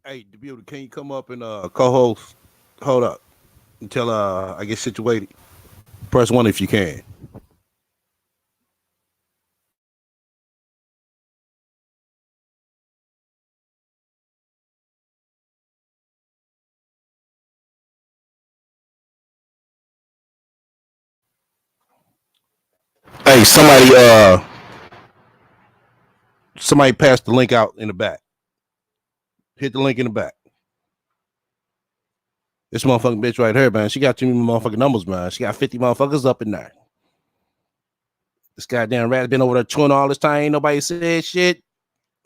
Hey, the beauty, can you come up and co-host? Hold up until I get situated. Press one if you can. Hey, somebody pass the link out in the back. Hit the link in the back. This motherfucking bitch right here, man. She got too many motherfucking numbers, man. She got 50 motherfuckers up in there. This goddamn rat been over there chewing all this time. Ain't nobody said shit.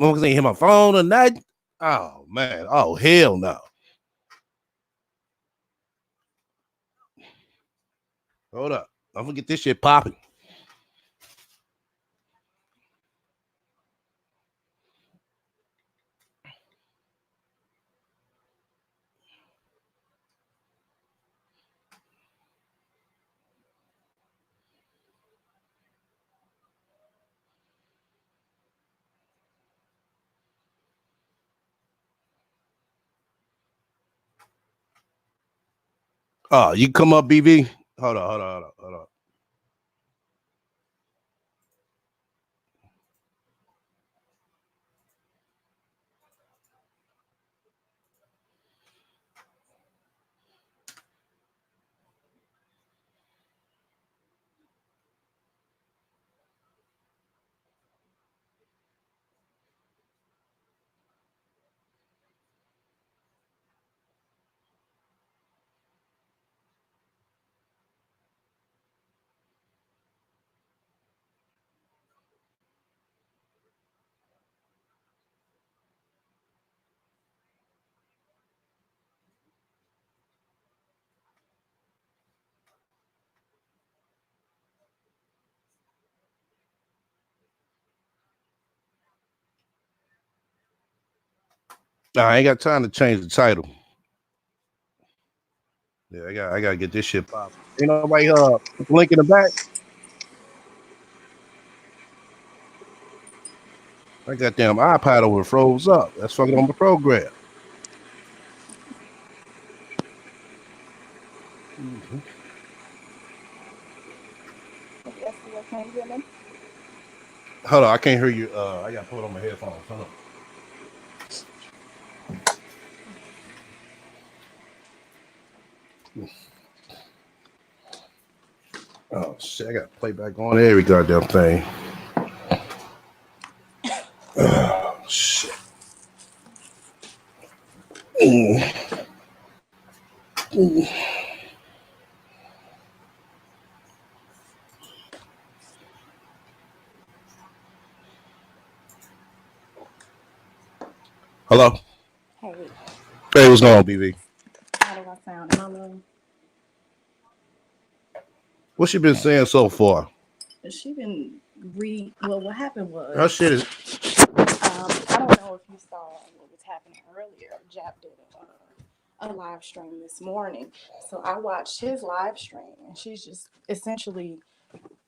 Motherfuckers ain't hit my phone or nothing. Oh man. Oh hell no. Hold up. I'm gonna get this shit popping. Oh, you come up, BB. Hold on. Nah, I ain't got time to change the title. Yeah, I gotta get this shit popping. Ain't nobody link in the back. My goddamn iPad over froze up. That's fucking on the program. Mm-hmm. Yes, can you hear me? Hold on, I can't hear you. I gotta put on my headphones. Hold on. Oh shit, I gotta play back on every goddamn thing. Oh shit. Mm. Mm. Hello. Hey, Hey, what's going on, BB? how do I sound? What you been saying so far? She been well, what happened Her was, shit is. I don't know if you saw what was happening earlier. Jap did a live stream this morning. So I watched his live stream, and she's just essentially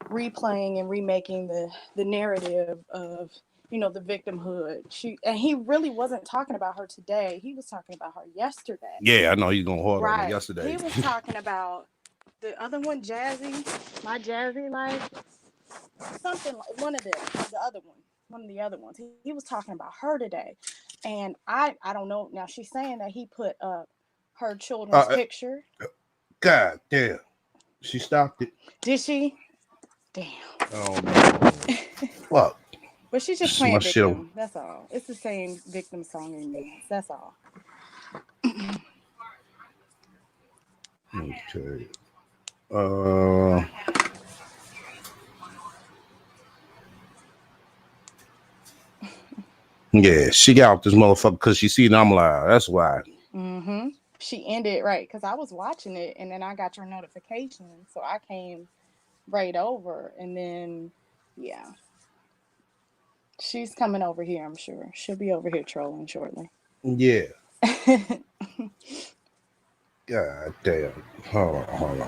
replaying and remaking the narrative of the victimhood. He really wasn't talking about her today. He was talking about her yesterday. Yeah, I know he's going hard on her Right. yesterday. He was talking about the other one, Jazzy, my Jazzy life, something like one of the other ones. He was talking about her today, and I don't know. Now she's saying that he put up her children's uh, picture. God damn. She stopped it. Did she? Damn. Oh no. Fuck. But she's just This is my playing shit. victim. That's all. It's the same victim song in means. That's all. Okay. Uh. Yeah, she got off this motherfucker because she seen I'm live. That's why. Mm-hmm. She ended right because I was watching it, and then I got your notification, so I came right over, and then yeah, she's coming over here. I'm sure she'll be over here trolling shortly. Yeah. God damn. Hold on. Hold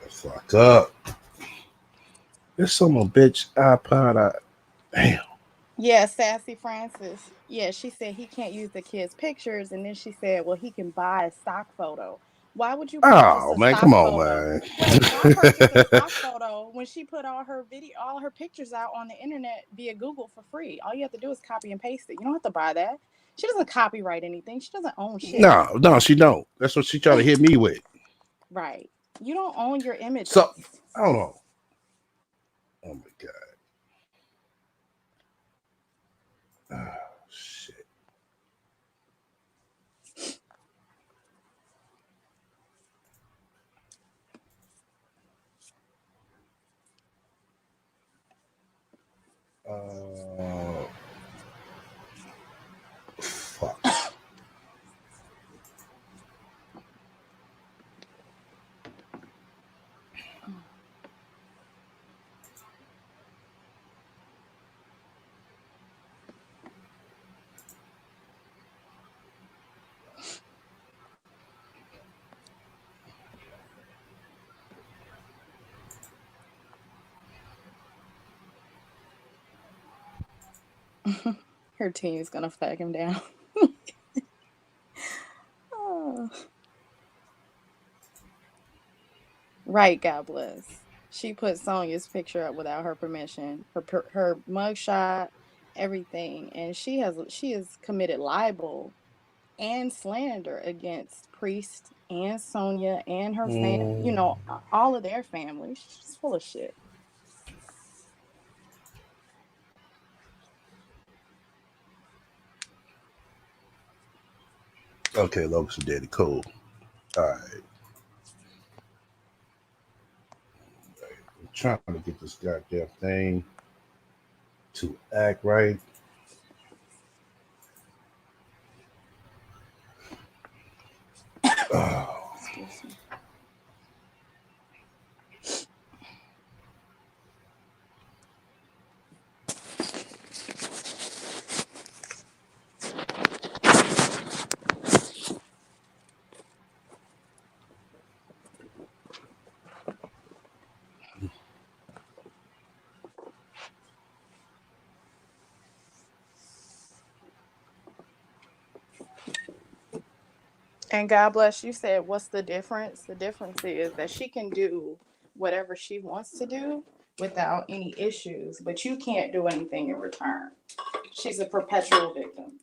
the fuck up. This some bitch iPod. Damn. Yeah, Sassy Francis. Yeah, she said he can't use the kids' pictures, and then she said, well, he can buy a stock photo. Why would you purchase Oh a man, come stock on, photo? man. Wait, why purchase a stock photo when she put all her pictures out on the internet via Google for free? All you have to do is copy and paste it. You don't have to buy that. She doesn't copyright anything. She doesn't own shit. No, no, she don't. That's what she tried to hit me with. Right. You don't own your So images. I don't know. Oh my god. Oh, shit. Uh, fuck. Her team's gonna flag him down. Oh. Right, God bless. She put Sonya's picture up without her permission, her mugshot, everything, and she has committed libel and slander against Priest and Sonya and her Mm, all of their family. She's full of shit. okay, Locust and Daddy, cool. All right. I'm trying to get this goddamn thing to act right. Oh. Excuse me. And God bless you said, what's the difference? The difference is that she can do whatever she wants to do without any issues, but you can't do anything in return. She's a perpetual victim.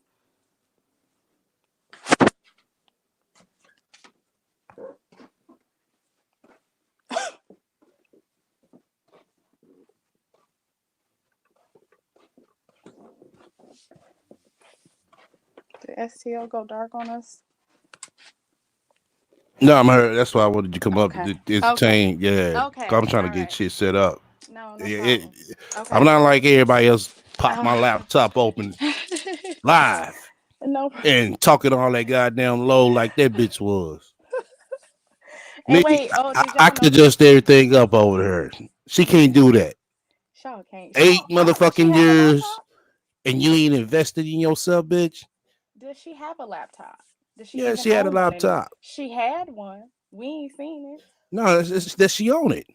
Did STL go dark on us? No, I'm hurt. That's why I wanted you to come up Okay. to Okay. entertain. Yeah, 'cause I'm Okay. trying to All get right. shit set up. No, no It, problem. I'm Okay. not like everybody else. Pop my Uh, laptop open live no. and talking all that goddamn low like that bitch was. And Me, wait. Oh, I, did I y'all could notice? adjust everything up over her. She can't do that. Shaw can't. Shaw. Does she Motherfucking have a years laptop? and you ain't invested in yourself, bitch. Does she have a laptop? Does she Yeah, even she had a own one anymore? laptop. She had one. We ain't seen it. No, it's that she own it.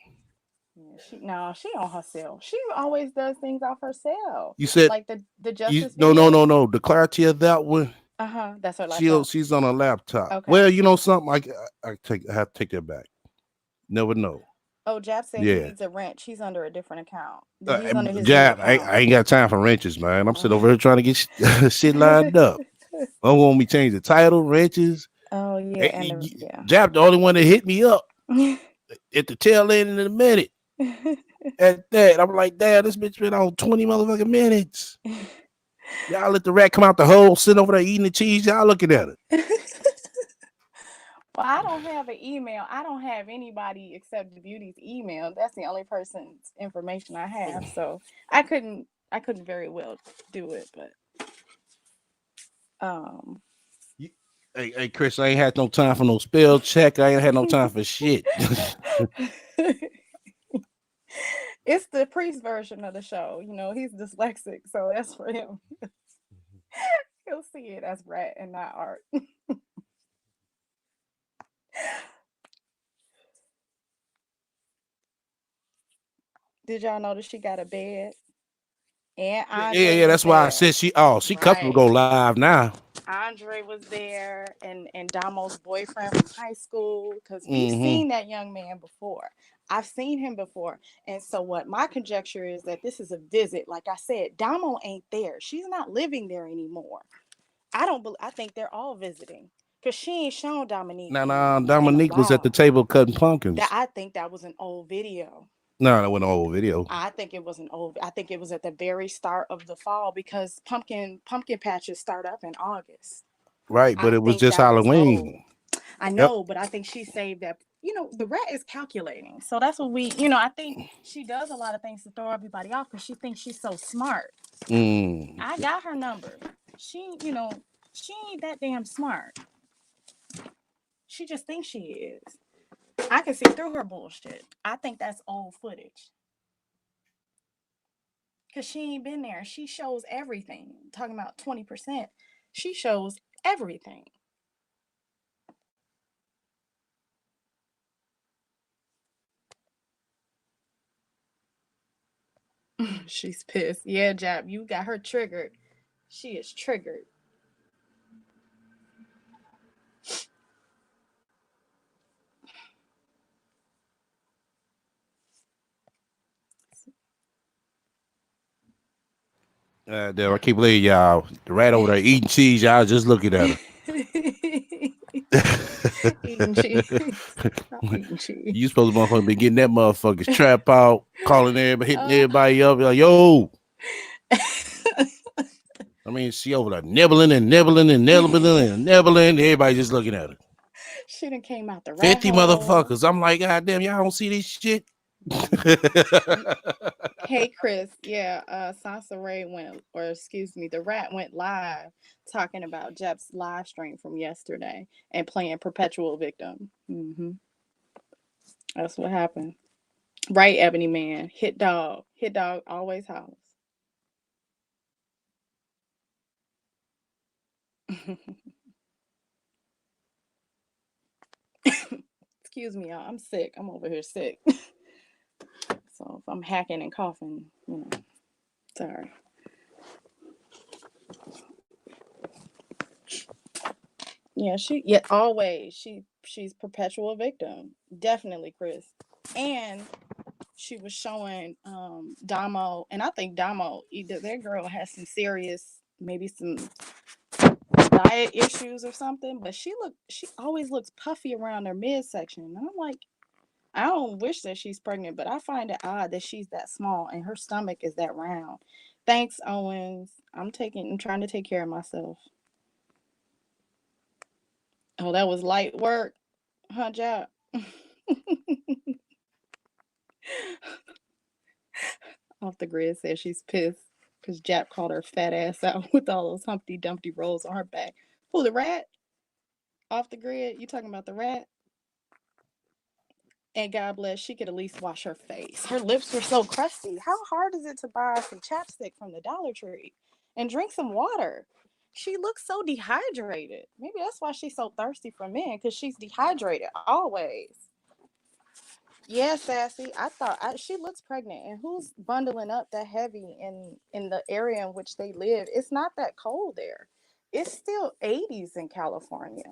Yeah, she on herself. She always does things off herself. You said Like the you Justice no no video. no no. The clarity of that one, Uh-huh. That's her laptop. she's on a laptop. Okay. Well, you know something. I have to take that back. Never know. Oh, Jap said he Yeah. needs a wrench. He's under a different account. He's under his new Jab, account. I ain't got time for wrenches, man. I'm sitting Oh. over here trying to get shit lined up. I'm gonna me change the title, wrenches. Oh yeah, and yeah. Jab, the only one that hit me up at the tail end in a minute. At that, I'm like, damn, this bitch been on 20 motherfucking minutes. Y'all let the rat come out the hole, sitting over there eating the cheese. Y'all looking at it. Well, I don't have an email. I don't have anybody except the beauty's email. That's the only person's information I have. So I couldn't very well do it, but um Hey, Chris, I ain't had no time for no spell check. I ain't had no time for shit. it's the priest version of the show. He's dyslexic, so that's for him. He'll see it as rat and not art. Did y'all notice she got a bed? And Yeah, Andre yeah. was That's why I there. said she comfortable Right. go live now. Andre was there, and Damo's boyfriend from high school, because we've Mm-hmm. seen that young man before. I've seen him before. And so what my conjecture is that this is a visit. Like I said, Damo ain't there. She's not living there anymore. I think they're all visiting. Because she ain't shown Dominique Now, in a Dominique was at the while. table cutting pumpkins. I think that was an old video. No, that wasn't an old video. I think it was at the very start of the fall, because pumpkin patches start up in August. Right, but I it was think just that was old. Halloween. I Yep. know, but I think she saved that. The rat is calculating. So that's what I think she does a lot of things to throw everybody off because she thinks she's so smart. Mm. I got her number. She ain't that damn smart. She just thinks she is. I can see through her bullshit. I think that's old footage. Because she ain't been there. She shows everything. Talking about 20%. She shows everything. She's pissed. Yeah, Jab, you got her triggered. She is triggered. Damn, I can't believe y'all. The rat over there eating cheese. Y'all just looking at her. Eating cheese. Stop eating cheese. You supposed to motherfucker be getting that motherfucker's trap out, calling everybody, hitting Uh, everybody up. Like, yo. I mean, she over there nibbling and nibbling and nibbling and nibbling. Everybody just looking at her. she done came out the rat 50 hole. motherfuckers. I'm like, God damn, y'all don't see this shit. Hey Chris, yeah, Sansa Ray went, or excuse me, the rat went live talking about Jeff's live stream from yesterday and playing Perpetual Victim. That's what happened. Right, Ebony Man, hit dog, always house. Excuse me, y'all. I'm sick. I'm over here sick. So if I'm hacking and coughing, sorry. Yeah, always she's perpetual victim. Definitely, Chris. And she was showing Damo, and I think Damo, either that girl has some serious, maybe some diet issues or something, but she always looks puffy around her midsection. And I'm like, I don't wish that she's pregnant, but I find it odd that she's that small and her stomach is that round. Thanks, Owens. I'm trying to take care of myself. Oh, that was light work, huh, Jap? Off the grid says she's pissed because Jap called her fat ass out with all those Humpty Dumpty rolls on her back. Who, the rat? Off the grid? You talking about the rat? And God bless, she could at least wash her face. Her lips were so crusty. How hard is it to buy some chapstick from the Dollar Tree and drink some water? She looks so dehydrated. Maybe that's why she's so thirsty for men, because she's dehydrated always. Yeah, Sassy. She looks pregnant, and who's bundling up that heavy in the area in which they live? It's not that cold there. It's still 80s in California.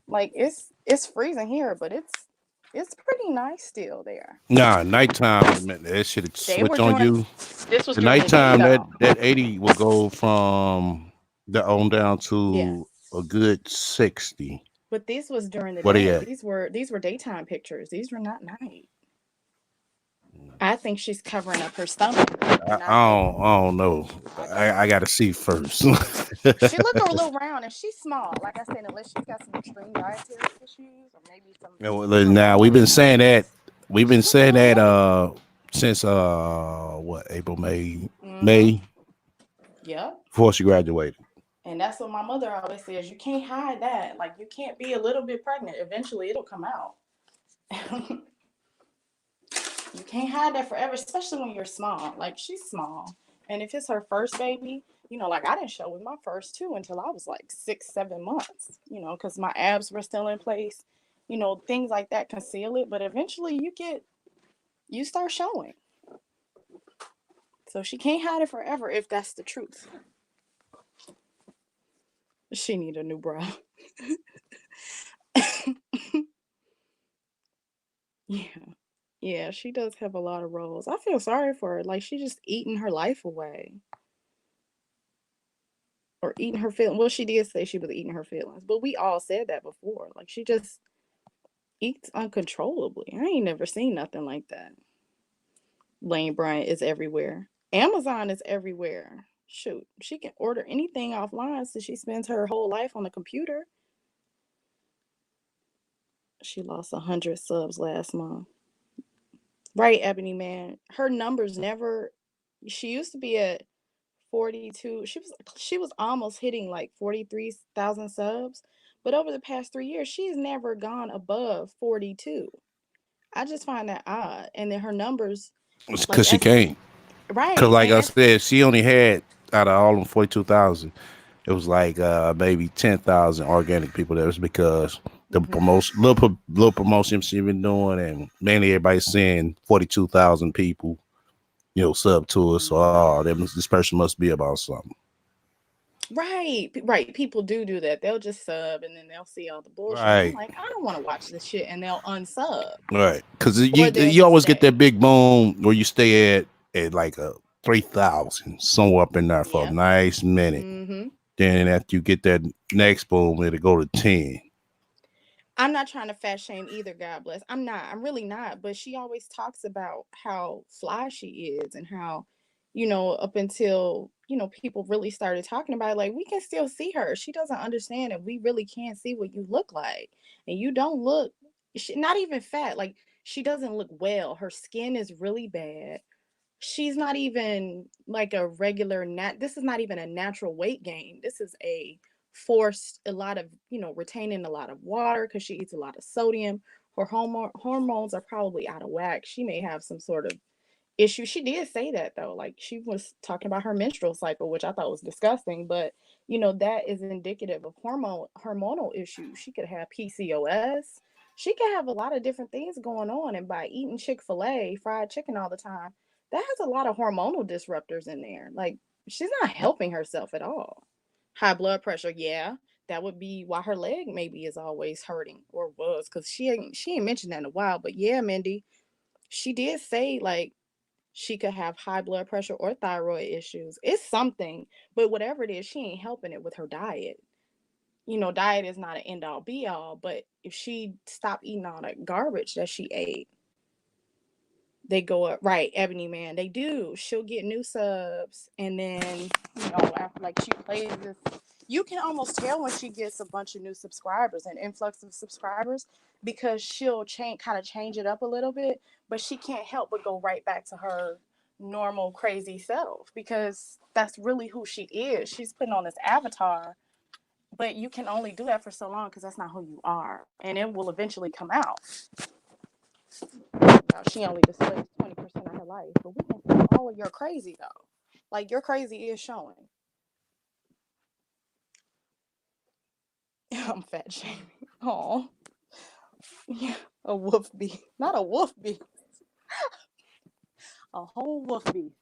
Like it's freezing here, but it's pretty nice still there. Nah, nighttime, man, that shit They were switch on doing you. this was The during the day nighttime, that though. that 80 will go from the on down Yeah. to a good 60. But this was during the What are you day. at? These were daytime pictures. These were not night. I think she's covering up her stomach. I, And I don't, I don't know. I I don't. gotta see first. She looked a little round and she's small. Like I said, unless she's got some extreme dietary issues or maybe some Yeah, well, now we've been hormones. saying that. We've She been looks saying real that heavy. since what, April, Mm-hmm. May Yep. before she graduated. And that's what my mother always says. You can't hide that. Like you can't be a little bit pregnant. Eventually it'll come out. You can't hide that forever, especially when you're small. Like she's small. And if it's her first baby, like I didn't show with my first two until I was like 6, 7 months, because my abs were still in place. Things like that conceal it, but eventually you start showing. So she can't hide it forever if that's the truth. She need a new bra. Yeah. Yeah, she does have a lot of roles. I feel sorry for her. Like she just eating her life away. Or eating her feelings. Well, she did say she was eating her feelings, but we all said that before. Like she just eats uncontrollably. I ain't never seen nothing like that. Lane Bryant is everywhere. Amazon is everywhere. Shoot, she can order anything offline since she spends her whole life on the computer. She lost 100 subs last month. Right, Ebony Man. Her numbers never. She used to be at 42. She was almost hitting like 43,000 subs, but over the past 3 years, she's never gone above 42. I just find that odd. And then her numbers, It's like because she can't. Because, right, like and I as said, she only had out of all them 42,000, it was like maybe 10,000 organic people there. It's because the mhm. promotion, little promotion she been doing, and mainly everybody's saying 42,000 people, sub to us. So, this person must be about something. Right. People do that. They'll just sub and then they'll see all the bullshit. And I'm Right. like, I don't want to watch this shit, and they'll unsub Right. Because or they'll you just always get that stay. big boom where you stay at like a 3,000, somewhere up in there for a Yep. nice minute. Mm-hmm. Then after you get that next boom, it'll go to 10. I'm not trying to fat shame either, God bless. I'm not. I'm really not. But she always talks about how fly she is and how, up until, people really started talking about it, like we can still see her. She doesn't understand that we really can't see what you look like. And you don't look, not even fat. Like she doesn't look well. Her skin is really bad. She's not even like a regular this is not even a natural weight gain. This is a forced, a lot of, retaining a lot of water because she eats a lot of sodium. Her hormones are probably out of whack. She may have some sort of issue. She did say that though. Like she was talking about her menstrual cycle, which I thought was disgusting, but that is indicative of hormonal issues. She could have PCOS. She could have a lot of different things going on, and by eating Chick-fil-A fried chicken all the time, that has a lot of hormonal disruptors in there. Like she's not helping herself at all. High blood pressure, yeah. That would be why her leg maybe is always hurting, or was, because she ain't mentioned that in a while. But yeah, Mindy, she did say like she could have high blood pressure or thyroid issues. It's something, but whatever it is, she ain't helping it with her diet. Diet is not an end all be all, but if she stopped eating all that garbage that she ate, they go up. Right, Ebony Man, they do. She'll get new subs, and then, after like she plays this, you can almost tell when she gets a bunch of new subscribers, an influx of subscribers, because she'll change it up a little bit, but she can't help but go right back to her normal crazy self because that's really who she is. She's putting on this avatar, but you can only do that for so long because that's not who you are, and it will eventually come out. She only displays 20% of her life, but we can see all of your crazy though. Like your crazy is showing. I'm fat shaming. Oh, yeah, a wolf beast, not a wolf beast, a whole wolf beast.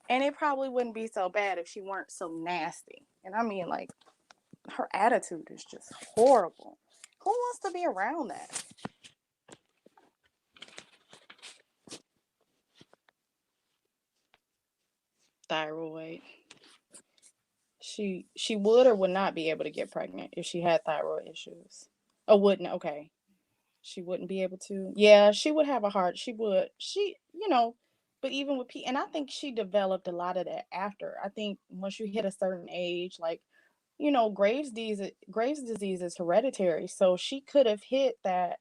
And it probably wouldn't be so bad if she weren't so nasty. And I mean, like, her attitude is just horrible. Who wants to be around that? Thyroid. She would or would not be able to get pregnant if she had thyroid issues. Or wouldn't. Okay. She wouldn't be able to. Yeah, she would have a heart. She would. But even with and I think she developed a lot of that after. I think once you hit a certain age, like, Graves' disease is hereditary. So she could have hit that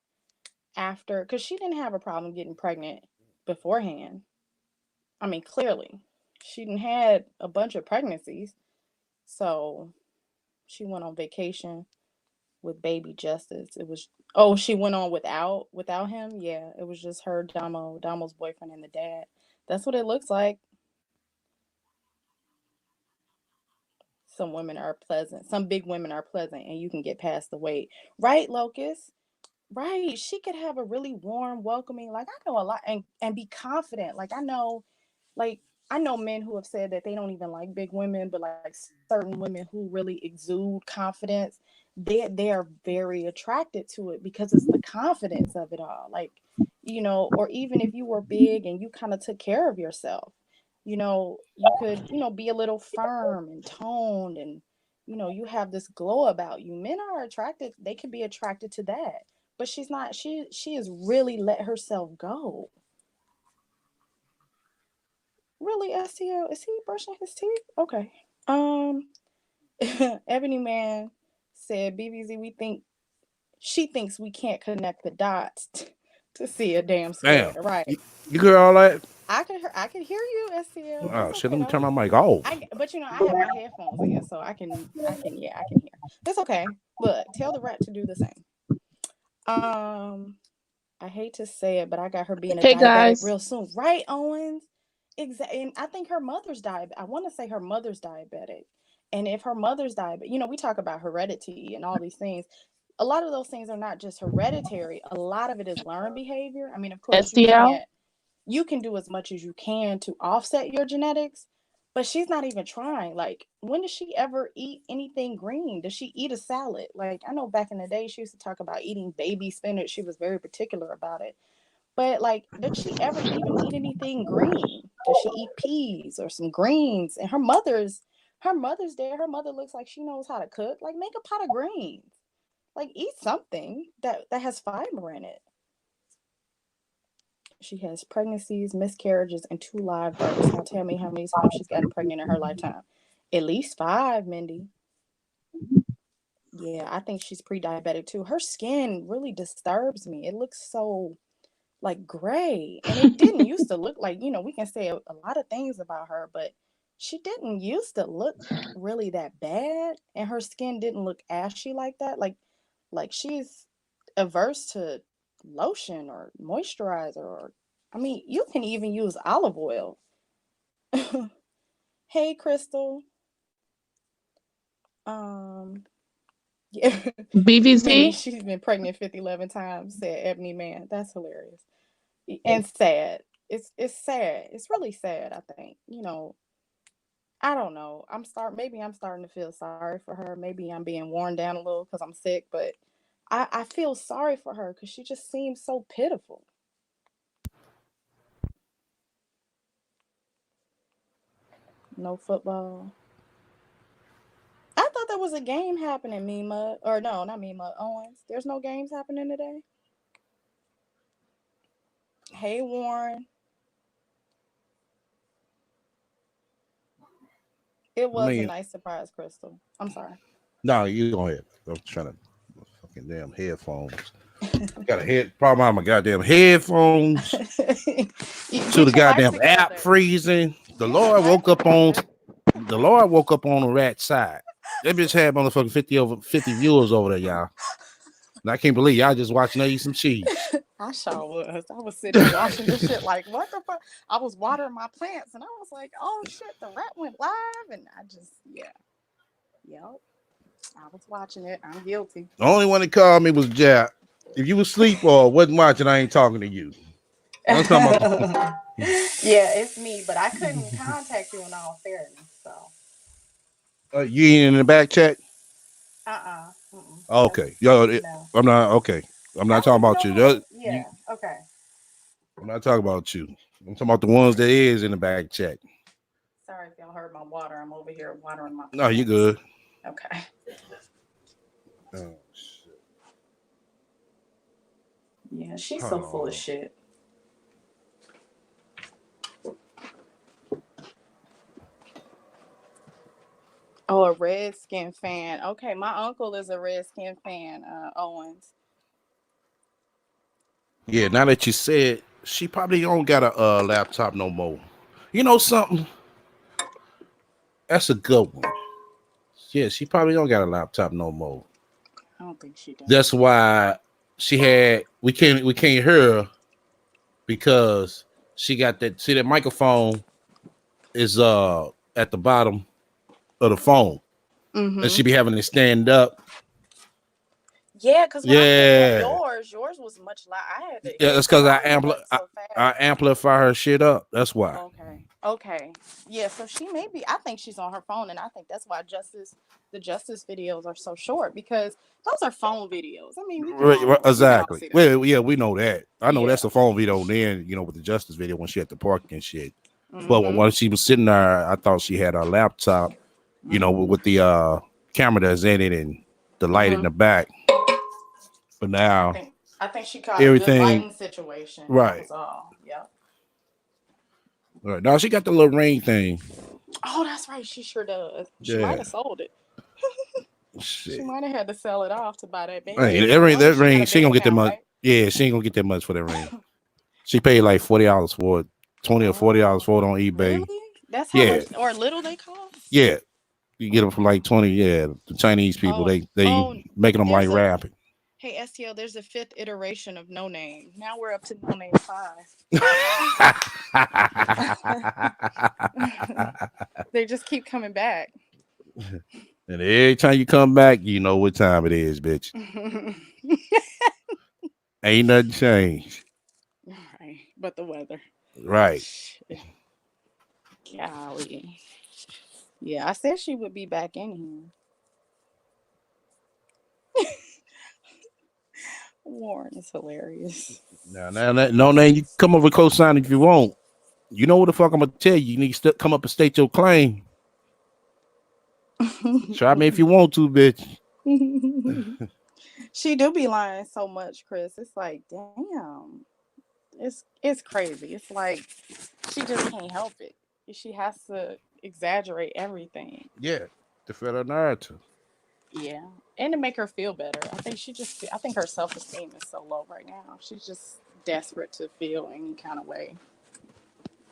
after, because she didn't have a problem getting pregnant beforehand. I mean, clearly, she didn't had a bunch of pregnancies. So she went on vacation with baby Justice. It was she went on without him. Yeah, it was just her, Damo's boyfriend, and the dad. That's what it looks like. Some big women are pleasant, and you can get past the weight, right, Locust? Right. She could have a really warm, welcoming, like I know a lot and be confident. Like I know men who have said that they don't even like big women, but like certain women who really exude confidence, they are very attracted to it because it's the confidence of it all. Like, or even if you were big and you kind of took care of yourself, you could, be a little firm and toned and you have this glow about you. Men are attracted, they can be attracted to that. But she's not, she has really let herself go. Really, STL, is he brushing his teeth? Okay. Um, Ebony Man said, BBZ, she thinks we can't connect the dots to see a damn Damn. square. Right. You hear all that? I can hear you, STL. It's Oh shit, okay let me though. turn my mic off. But I have my headphones in, so I can hear. It's okay. Look, tell the rat to do the same. Um, I hate to say it, but I got her being a Hey diabetic guys. real soon. Right, Owens? Exactly. And I think her mother's diabetic. I want to say her mother's diabetic. And if her mother's diabetic, we talk about heredity and all these things. A lot of those things are not just hereditary. A lot of it is learned behavior. I mean, of course, SDL. you can do as much as you can to offset your genetics, but she's not even trying. Like, when does she ever eat anything green? Does she eat a salad? Like, I know back in the day she used to talk about eating baby spinach. She was very particular about it. But like, does she ever even eat anything green? Does she eat peas or some greens? And her mother's there. Her mother looks like she knows how to cook. Like, make a pot of greens. Like, eat something that has fiber in it. She has pregnancies, miscarriages, and 2 live births. Now tell me how many times she's gotten pregnant in her lifetime. At least 5, Mindy. Yeah, I think she's pre-diabetic too. Her skin really disturbs me. It looks so like gray. And it didn't used to look like, we can say a lot of things about her, but she didn't used to look really that bad. And her skin didn't look ashy like that. Like she's averse to lotion or moisturizer, or I mean, you can even use olive oil. Hey, Crystal. Um, yeah, Mindy, BVZ. she's been pregnant 11 times, said Ebony Man. That's hilarious. And sad. It's sad. It's really sad, I think. I don't know. Maybe I'm starting to feel sorry for her. Maybe I'm being worn down a little because I'm sick, but I feel sorry for her because she just seems so pitiful. No football. I thought there was a game happening, Mima. Or no, not Mima, Owens. There's no games happening today. Hey, Warren. It I was a mean, nice surprise, Crystal. I'm sorry. no, you go ahead. I'm trying to fucking damn headphones. Got a head problem on my goddamn headphones. To the Get your life goddamn app together. freezing. Get your life together. The Lord woke up on the rat side. That bitch had motherfucking 50 viewers over there, y'all. And I can't believe y'all just watching her eat some cheese. I sure was. I was sitting watching this shit like, what the fuck? I was watering my plants and I was like, oh shit, the rat went live. And I just, yeah. Yep. I was watching it. I'm guilty. The only one that called me was Jack. If you was asleep or wasn't watching, I ain't talking to you. I'm talking about Yeah, it's me, but I couldn't contact you in all fairness. So, you in the back chat. Okay, yo, No. I'm not okay. I'm not I talking was about you. doing, yeah, okay. I'm not talking about you. I'm talking about the ones that is in the back chat. Sorry if y'all heard my water. I'm over here watering my No, you plants. good. Okay. Oh shit. Yeah, she's so full of shit. Oh, a Redskin fan. Okay, my uncle is a Redskin fan, Owens. Yeah, now that you said, she probably don't got a laptop no more. You know something? That's a good one. Yeah, she probably don't got a laptop no more. I don't think she does. That's why we can't hear her because she got that. See that microphone is at the bottom of the phone, and she be having to stand up. Yeah, because when I'm looking at Yeah. yours was much loud. I had to Yeah, hit that's the because volume button so I fast. amplify her shit up. That's why. Okay. Okay. Yeah, so she may be, I think she's on her phone, and I think that's why the Justice videos are so short, because those are phone videos. I mean, we can all Exactly. see that. Well, yeah, we know that. I know Yeah. that's the phone video then, with the Justice video when she at the park and shit. But Mm-hmm. when she was sitting there, I thought she had her laptop, with the camera that's in it and the light in Mm-hmm. the back. But now I think she caught a good everything lighting situation. That right. was all. Yep. Right. Now she got the little ring thing. Oh, that's right. She sure does. She might Yeah. have sold it. She Shit. might have had to sell it off to buy that Hey, baby. But that she got ring, a she ain't gonna baby get that now, much. right? Yeah, she ain't gonna get that much for that ring. She paid like $40 for it, $20 or $40 for it on Really? eBay. That's how Yeah, much or little they cost? yeah. You get them for like 20. Yeah, the Chinese people Oh, they oh, making them like there's a rapid. hey STL. There's a fifth iteration of No Name. Now we're up to No Name 5. They just keep coming back. And every time you come back, you know what time it is, bitch. Ain't nothing changed. Right, but the weather. Right. Golly. Yeah, I said she would be back in here. Warren is hilarious. Now, no name. You can come over co-sign if you want. You know what the fuck I'm gonna tell you. You need to come up and state your claim. Try me if you want to, bitch. She do be lying so much, Chris. It's like, damn. It's crazy. It's like she just can't help it. She has to exaggerate everything. Yeah, to fit her narrative. Yeah. And to make her feel better. I think her self-esteem is so low right now. She's just desperate to feel any kind of way.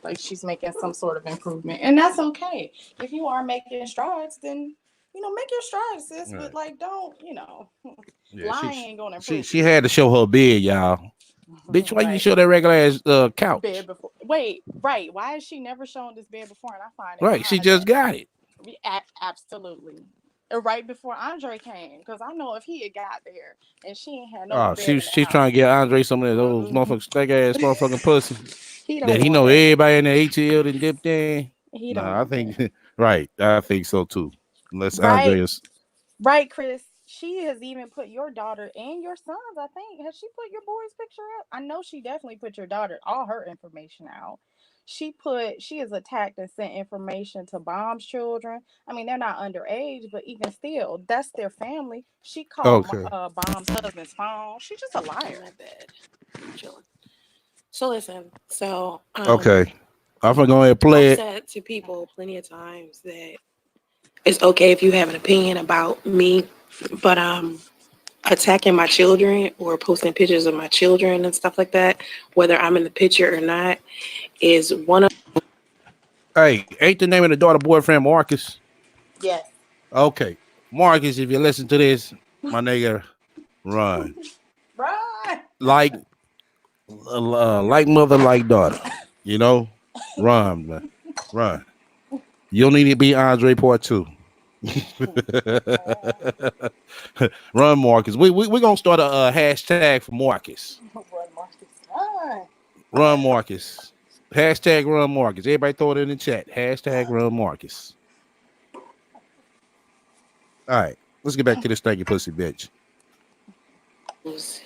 Like she's making some sort of improvement. And that's okay. If you are making strides, then make your strides, sis. But Right. like don't, Yeah, lying ain't gonna improve she you. had to show her bid, y'all. Bitch, why you Right. show that regular ass Bed couch? before. Wait, right. Why has she never shown this bed before? And I find it Right, she odd just that got it. absolutely. Right before Andre came, because I know if he had got there and she ain't had no Oh, bed in the she's trying house, to get Andre some of those motherfucking steak ass motherfucking pussy he that don't he want know that. everybody in the ATL and dipped in. He don't Nah, I want think that. right. I think so too. Unless Right, Andre is right, Chris. She has even put your daughter and your sons. I think has she put your boy's picture up? I know she definitely put your daughter all her information out. She has attacked and sent information to Bomb's children. I mean, they're not underage, but even still, that's their family. She called okay. Bomb's husband's phone. She's just a liar. My bed. Chilling. So listen. So Okay. I'm gonna go ahead and play I've it. said to people plenty of times that it's okay if you have an opinion about me, but attacking my children or posting pictures of my children and stuff like that, whether I'm in the picture or not, is one of Hey, ain't the name of the daughter boyfriend Marcus? Yes. Okay. Marcus, if you listen to this, my nigga, run. Right. Like like mother, like daughter. You know? Run, man. Run. You don't need to be Andre Part 2. Run, Marcus. We gonna start a hashtag for Marcus. Run, Marcus, run. Run, Marcus. Hashtag run, Marcus. Everybody throw it in the chat. Hashtag run, Marcus. All right, let's get back to this stanky pussy bitch. those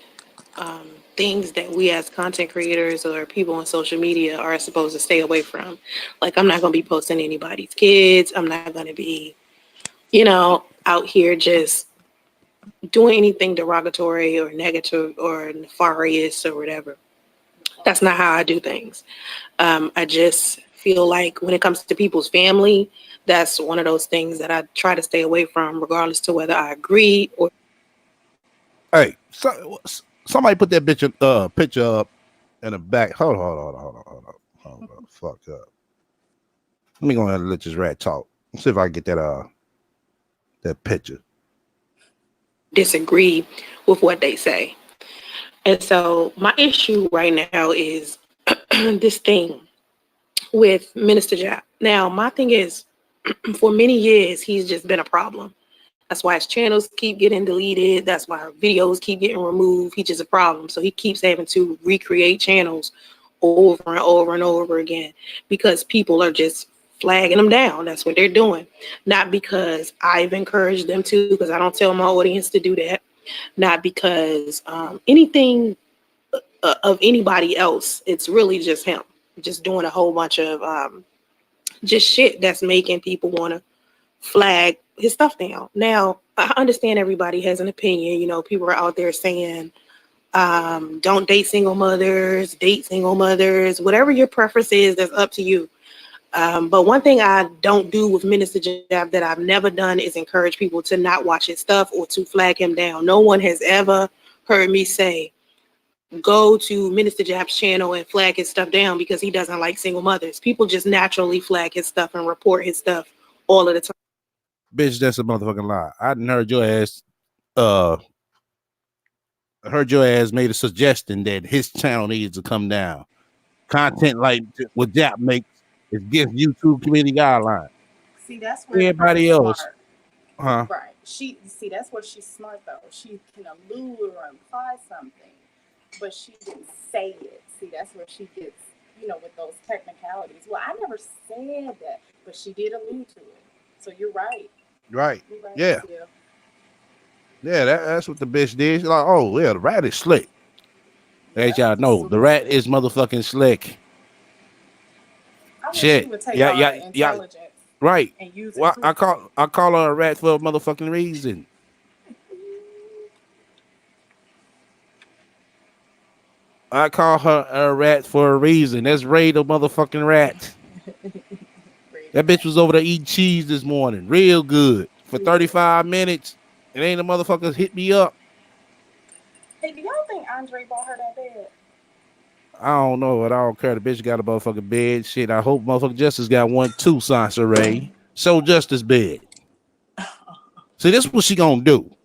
things that we as content creators or people on social media are supposed to stay away from. Like, I'm not going to be posting anybody's kids. I'm not going to be, out here just doing anything derogatory or negative or nefarious or whatever. That's not how I do things. I just feel like when it comes to people's family, that's one of those things that I try to stay away from, regardless to whether I agree or. Hey, somebody put that bitch picture up in the back. Hold on. Fuck up. Let me go ahead and let this rat talk. Let's see if I can get that picture. Disagree with what they say. And so my issue right now is this thing with Minister Jap. Now, my thing is, for many years, he's just been a problem. That's why his channels keep getting deleted. That's why videos keep getting removed. He's just a problem. So he keeps having to recreate channels over and over and over again because people are just flagging them down. That's what they're doing. Not because I've encouraged them to, because I don't tell my audience to do that. Not because anything of anybody else. It's really just him. Just doing a whole bunch of just shit that's making people want to flag his stuff down. Now, I understand everybody has an opinion. You know, people are out there saying, don't date single mothers, whatever your preference is, that's up to you. But one thing I don't do with Minister Jab that I've never done is encourage people to not watch his stuff or to flag him down. No one has ever heard me say, go to Minister Jab's channel and flag his stuff down because he doesn't like single mothers. People just naturally flag his stuff and report his stuff all of the time. Bitch, that's a motherfucking lie. I didn't heard your ass made a suggestion that his channel needs to come down. Content like what Jap makes is against YouTube community guidelines. See, that's where Everybody else, smart. Right. That's where she's smart though. She can allude or imply something, but she didn't say it. See, that's where she gets, with those technicalities. Well, I never said that, but she did allude to it. So you're right. Right. You're right. Yeah. Yeah, that's what the bitch did. She's like, oh, yeah, the rat is slick. As y'all know, the rat is motherfucking slick. Shit. Yeah. Intelligence right. And use well, I call her a rat for a motherfucking reason. I call her a rat for a reason. That's Ray the motherfucking rat. That bitch was over there eating cheese this morning. Real good. For 35 minutes. It ain't a motherfucker hit me up. Hey, do y'all think Andre bought her that bed? I don't know. I don't care. The bitch got a motherfucking bed. Shit, I hope motherfucking Justice got one too, Sansa Ray. So Justice bed. See, this is what she gonna do.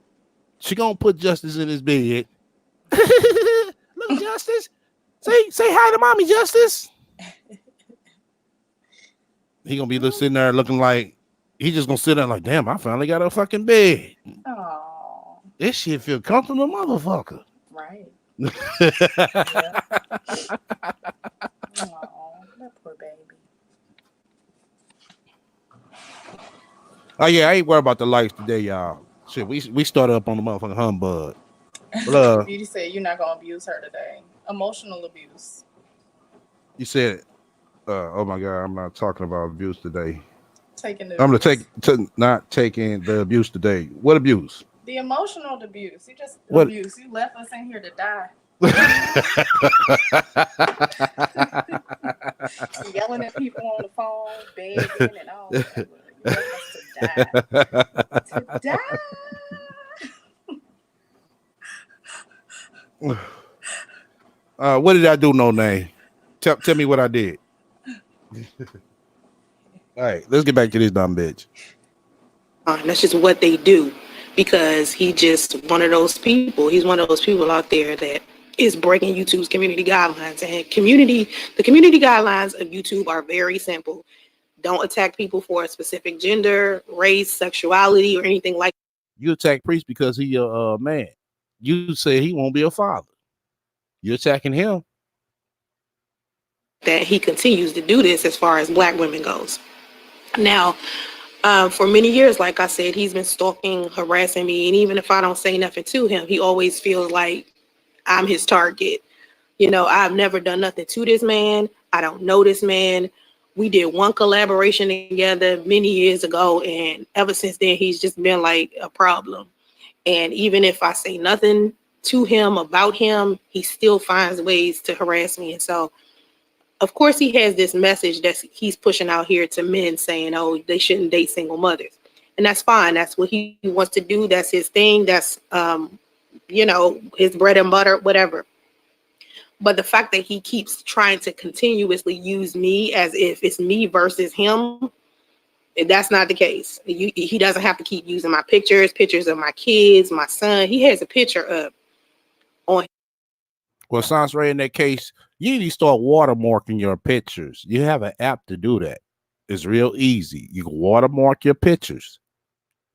She gonna put Justice in his bed. Look, Justice. Say hi to mommy, Justice. He gonna be sitting there looking like he just gonna sit there like, damn, I finally got a fucking bed. Oh, this shit feel comfortable, motherfucker. Right. Yeah. Oh, that poor baby. Oh yeah, I ain't worried about the likes today, y'all. Shit, we started up on the motherfucking humbug. You said you're not gonna abuse her today. Emotional abuse. You said, oh my God, I'm not talking about abuse today. I'm gonna not taking the abuse today. What abuse? The emotional abuse. You just abuse. You left us in here to die. Yelling at people on the phone, begging and all that. You left us to die. What did I do? No name. Tell me what I did. All right, let's get back to this dumb bitch. That's just what they do, because he just one of those people. He's one of those people out there that is breaking YouTube's community guidelines. And the community guidelines of YouTube are very simple. Don't attack people for a specific gender, race, sexuality, or anything like that. You attack Priest because he a man. You say he won't be a father. You're attacking him. That he continues to do this as far as Black women goes. Now, for many years, like I said, he's been stalking, harassing me. And even if I don't say nothing to him, he always feels like I'm his target. I've never done nothing to this man. I don't know this man. We did one collaboration together many years ago. And ever since then, he's just been like a problem. And even if I say nothing to him about him, he still finds ways to harass me. And so, of course, he has this message that he's pushing out here to men saying, oh, they shouldn't date single mothers. And that's fine. That's what he wants to do. That's his thing. That's, his bread and butter, whatever. But the fact that he keeps trying to continuously use me as if it's me versus him, that's not the case. He doesn't have to keep using my pictures of my kids, my son. He has a picture up on. Well, sounds right in that case. You need to start watermarking your pictures. You have an app to do that. It's real easy. You can watermark your pictures.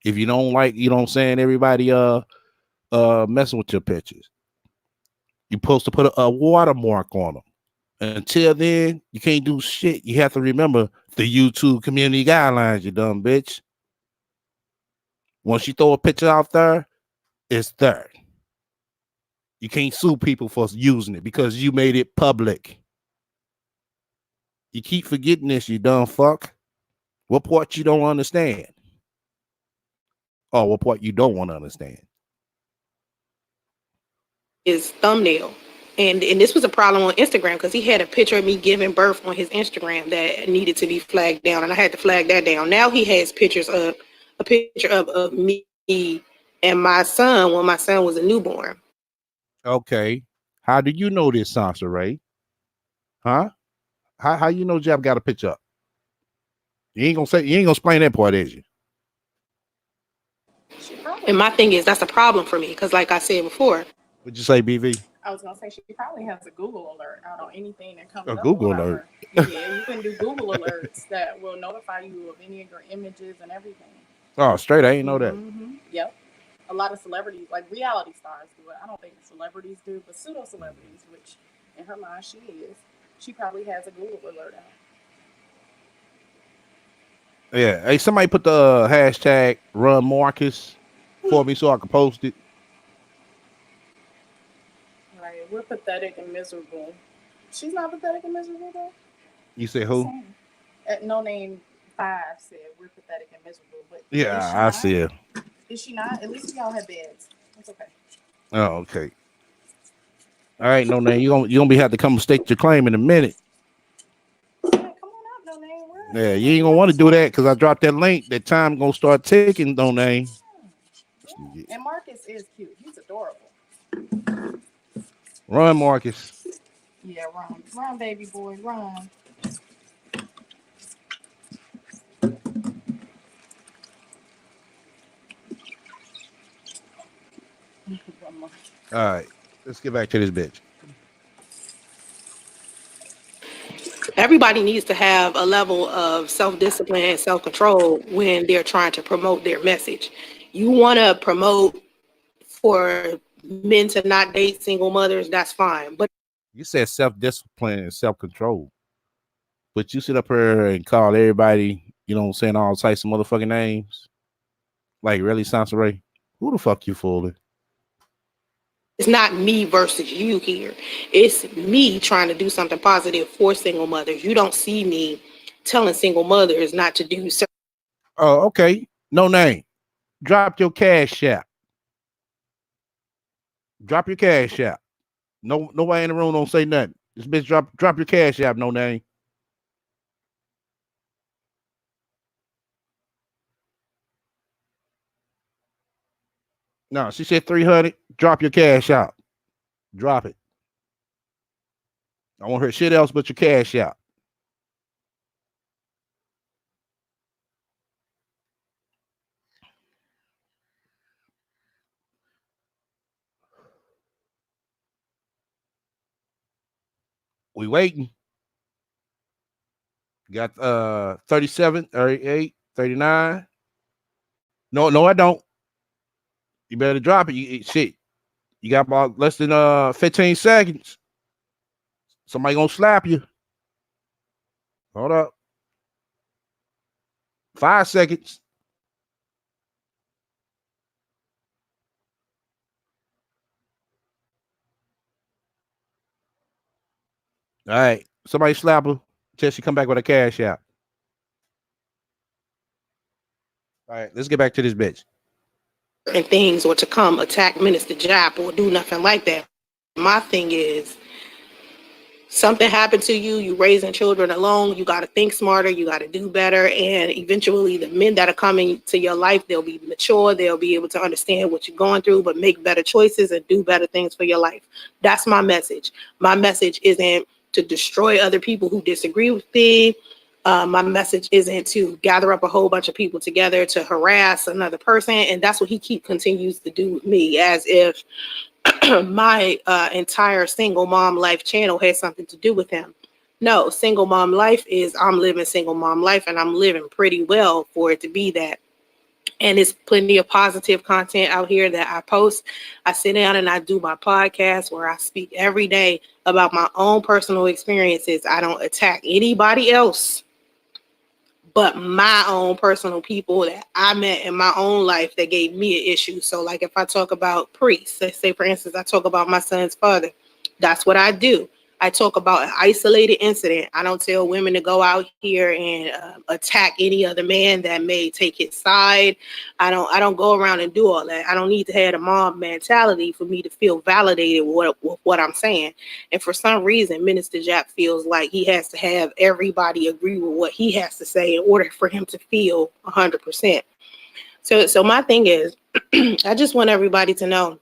If you don't like, you know what I'm saying, everybody messing with your pictures, you're supposed to put a watermark on them. Until then, you can't do shit. You have to remember the YouTube community guidelines, you dumb bitch. Once you throw a picture out there, it's there. You can't sue people for using it because you made it public. You keep forgetting this, you dumb fuck. What part you don't understand? Oh, what part you don't want to understand? His thumbnail. And this was a problem on Instagram because he had a picture of me giving birth on his Instagram that needed to be flagged down, and I had to flag that down. Now he has pictures of a picture of me and my son when my son was a newborn. Okay. How do you know this, Sansa Ray? Huh? How you know Jab got a picture up? You ain't gonna explain that part, is you? And my thing is that's a problem for me because, like I said before, What'd you say, BV? I was gonna say she probably has a Google alert out on anything that comes A up Google about alert. her. Yeah, you can do Google alerts that will notify you of any of your images and everything. Oh, straight. I ain't know that. Yep. A lot of celebrities, like reality stars, do it. I don't think celebrities do, but pseudo celebrities, which in her mind she is. She probably has a Google alert out. Yeah. Hey, somebody put the hashtag run Marcus for me so I can post it. Right. We're pathetic and miserable. She's not pathetic and miserable though. You say who? Same. At No Name 5 said we're pathetic and miserable, but Yeah, I see it. Is she not? At least we all have beds. That's okay. Oh, okay. All right, No Name. You gonna be have to come state your claim in a minute. Yeah, come on up, No Name. Yeah, you ain't gonna want to do that because I dropped that link. That time gonna start ticking, No Name. Yeah. And Marcus is cute. He's adorable. Run, Marcus. Yeah, run. Run, baby boy, run. All right, let's get back to this bitch. everybody needs to have a level of self-discipline and self-control when they're trying to promote their message. You want to promote for men to not date single mothers, that's fine. But You said self-discipline and self-control, but you sit up here and call everybody, you know what I'm saying, all types of motherfucking names. Like, really, Sansa Ray? Who the fuck you fooling? it's not me versus you here. It's me trying to do something positive for single mothers. You don't see me telling single mothers not to do certain. Oh, okay. No Name. Drop your cash app. Drop your cash app. No, nobody in the room don't say nothing. This bitch drop your cash app, No Name. No, she said 300. Drop your cash out. Drop it. I want her shit else but your cash out. We waiting. Got 37, 38, 39. No, I don't. You better drop it. Shit. You got about less than 15 seconds. Somebody gonna slap you. Hold up. 5 seconds. All right. Somebody slap her till she come back with a cash out. All right, let's get back to this bitch. And things, or to come attack Minister Jap or do nothing like that. My thing is, something happened to you, you raising children alone, you got to think smarter, you got to do better, and eventually the men that are coming to your life, they'll be mature, they'll be able to understand what you're going through, but make better choices and do better things for your life. That's my message. My message isn't to destroy other people who disagree with me. My message isn't to gather up a whole bunch of people together to harass another person, and that's what he continues to do with me, as if my entire single mom life channel has something to do with him. No, single mom life is I'm living single mom life, and I'm living pretty well for it to be that. And there's plenty of positive content out here that I post. I sit down and I do my podcast where I speak every day about my own personal experiences. I don't attack anybody else but my own personal people that I met in my own life that gave me an issue. So like if I talk about priests, let's say for instance, I talk about my son's father. That's what I do. I talk about an isolated incident. I don't tell women to go out here and attack any other man that may take his side. I don't go around and do all that. I don't need to have a mob mentality for me to feel validated with what I'm saying. And for some reason, Minister Jap feels like he has to have everybody agree with what he has to say in order for him to feel 100%. So my thing is, I just want everybody to know,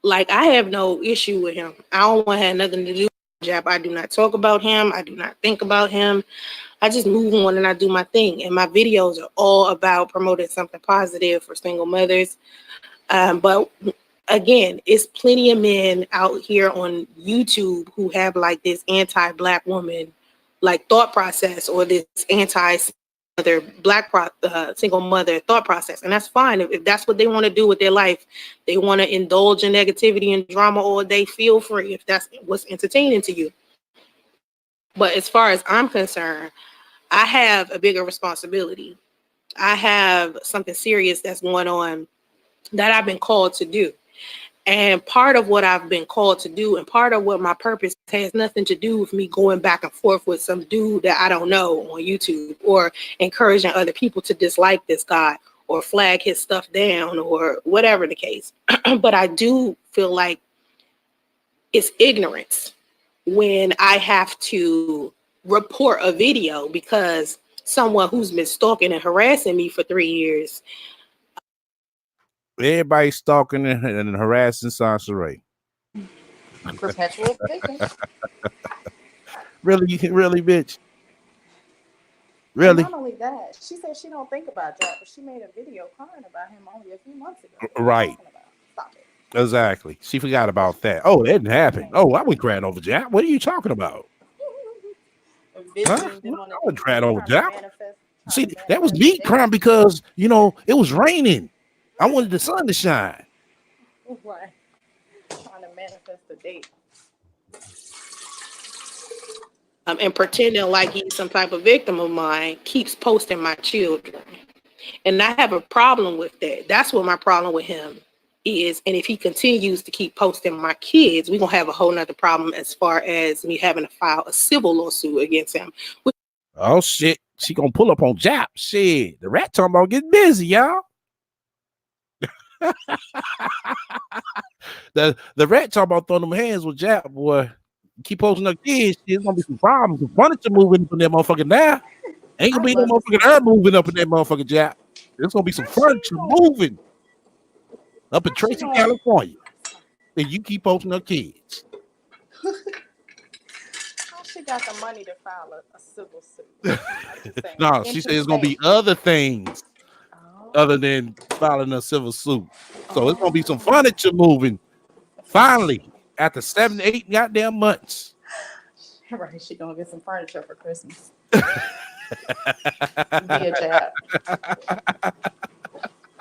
like, I have no issue with him. I don't want to have nothing to do with Jap. I do not talk about him. I do not think about him. I just move on and I do my thing. And my videos are all about promoting something positive for single mothers. But again, it's plenty of men out here on YouTube who have like this anti-Black woman like thought process, or this anti-mother single mother thought process. And that's fine. If that's what they want to do with their life, they want to indulge in negativity and drama all day, feel free if that's what's entertaining to you. But as far as I'm concerned, I have a bigger responsibility. I have something serious that's going on that I've been called to do. And part of what I've been called to do and part of what my purpose has nothing to do with me going back and forth with some dude that I don't know on YouTube, or encouraging other people to dislike this guy or flag his stuff down or whatever the case. But I do feel like it's ignorance when I have to report a video because someone who's been stalking and harassing me for 3 years. Everybody stalking and harassing Sansaray. Perpetual victim. Really, bitch. Really? And not only that, she said she don't think about that, but she made a video crying about him only a few months ago. Right. Stop it. Exactly. She forgot about that. Oh, it didn't happen. Oh, I wasn't crying over Jack. What are you talking about? Huh? I wasn't crying over Jack. See, that was me crying because, it was raining. I wanted the sun to shine. Right. Trying to manifest the date. And pretending like he's some type of victim of mine, keeps posting my children. And I have a problem with that. That's what my problem with him is. And if he continues to keep posting my kids, we're going to have a whole nother problem as far as me having to file a civil lawsuit against him. Oh, shit. She going to pull up on Jap. Shit. The rat talking about getting busy, y'all. the rat talking about throwing them hands with Jap, boy. Keep posting up kids, there's gonna be some problems. Some furniture moving up in that motherfucker now. Ain't gonna be no motherfucking air moving up in that motherfucking Jap. There's gonna be some furniture moving up in Tracy, California. And you keep posting up kids. How she got the money to file a civil suit? No, she said it's gonna be other things other than filing a civil suit. So it's gonna be some furniture moving. Finally, after 7 to 8 goddamn months. Right, she gonna get some furniture for Christmas. Via Jap.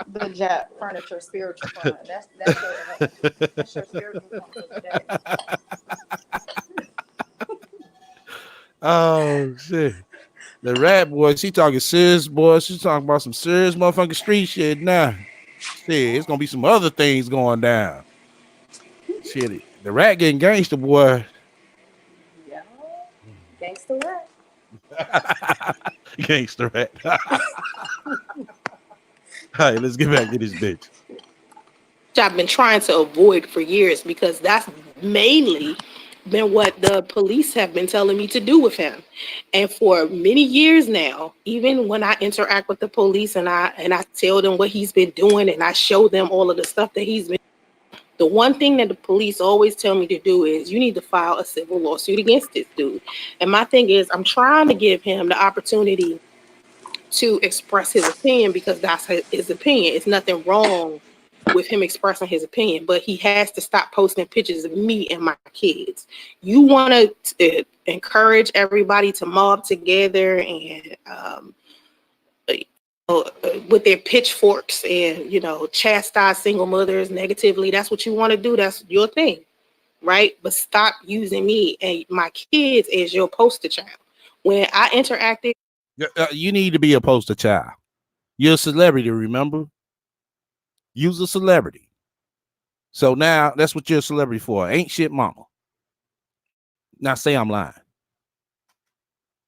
The Jap Furniture Spiritual Fund. That's your spiritual fund for today. Oh shit. The rat boy, she talking serious, boy. She's talking about some serious motherfucking street shit now. Shit, it's gonna be some other things going down. Shit, the rat getting gangster, boy. Yeah, gangster rat. Gangster rat. All right, let's get back to this bitch. I've been trying to avoid for years because that's mainly been what the police have been telling me to do with him. And for many years now, even when I interact with the police and I tell them what he's been doing and I show them all of the stuff that he's been, the one thing that the police always tell me to do is you need to file a civil lawsuit against this dude. And my thing is I'm trying to give him the opportunity to express his opinion because that's his opinion. It's nothing wrong with him expressing his opinion, but he has to stop posting pictures of me and my kids. You want to encourage everybody to mob together and with their pitchforks and, chastise single mothers negatively. That's what you want to do. That's your thing, right? But stop using me and my kids as your poster child. When I interacted, you need to be a poster child. You're a celebrity, remember? Use a celebrity. So now that's what you're a celebrity for. Ain't shit mama. Now say I'm lying.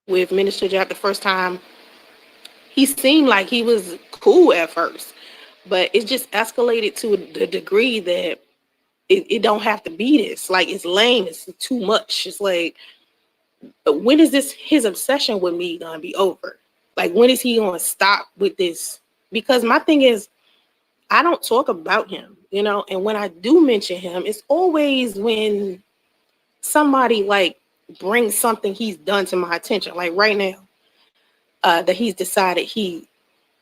with Minister Jack the first time, he seemed like he was cool at first, but it just escalated to the degree that it don't have to be this. Like, it's lame. It's too much. It's like, when is his obsession with me gonna be over? Like, when is he gonna stop with this? Because my thing is, I don't talk about him, and when I do mention him, it's always when somebody like brings something he's done to my attention. Like right now, that he's decided he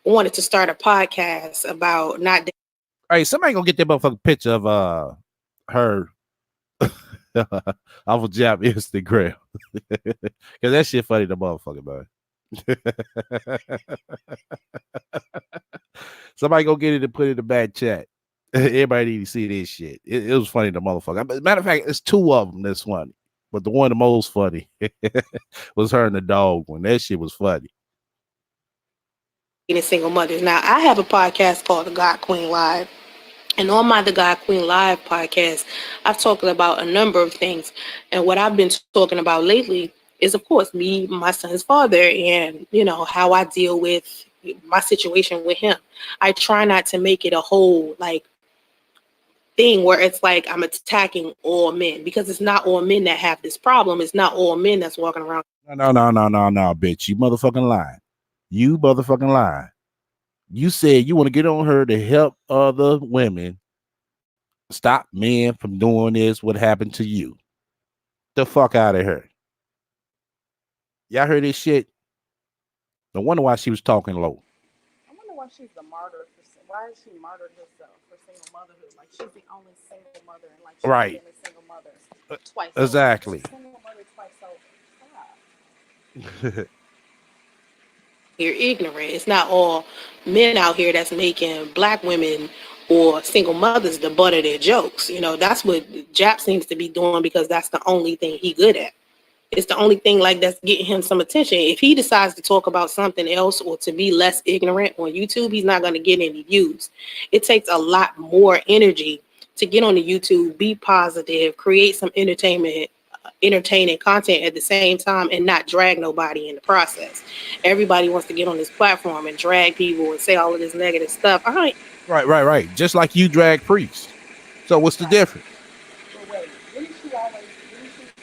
wanted to start a podcast about not. Hey, somebody gonna get that motherfucking picture of her off of Jap Instagram. Cause that shit funny the motherfucker, man. Somebody go get it and put it in the back chat. Everybody need to see this shit. It was funny the motherfucker. Matter of fact, it's two of them that's funny. But the one the most funny was her and the dog one. That shit was funny. Single mothers. Now, I have a podcast called The God Queen Live. And on my The God Queen Live podcast, I've talked about a number of things. And what I've been talking about lately is, of course, me, my son's father, and, how I deal with my situation with him. I try not to make it a whole, thing where it's like I'm attacking all men, because it's not all men that have this problem. It's not all men that's walking around. No, bitch. You motherfucking lying. You motherfucking lying. You said you want to get on her to help other women stop men from doing this. What happened to you? The fuck out of her. Y'all heard this shit? No wonder why she was talking low. I wonder why she's the martyr. Why is she martyred herself for single motherhood? Like, she's the only single mother, and like she's right. been a single mother twice. Exactly. Single mother twice over. Stop. You're ignorant. It's not all men out here that's making black women or single mothers the butt of their jokes. That's what Jap seems to be doing, because that's the only thing he good at. It's the only thing that's getting him some attention. If he decides to talk about something else or to be less ignorant on YouTube, he's not going to get any views. It takes a lot more energy to get on the YouTube, be positive, create some entertaining content at the same time, and not drag nobody in the process. Everybody wants to get on this platform and drag people and say all of this negative stuff. Right. Just like you drag priests. So what's the difference? Wait, didn't she always?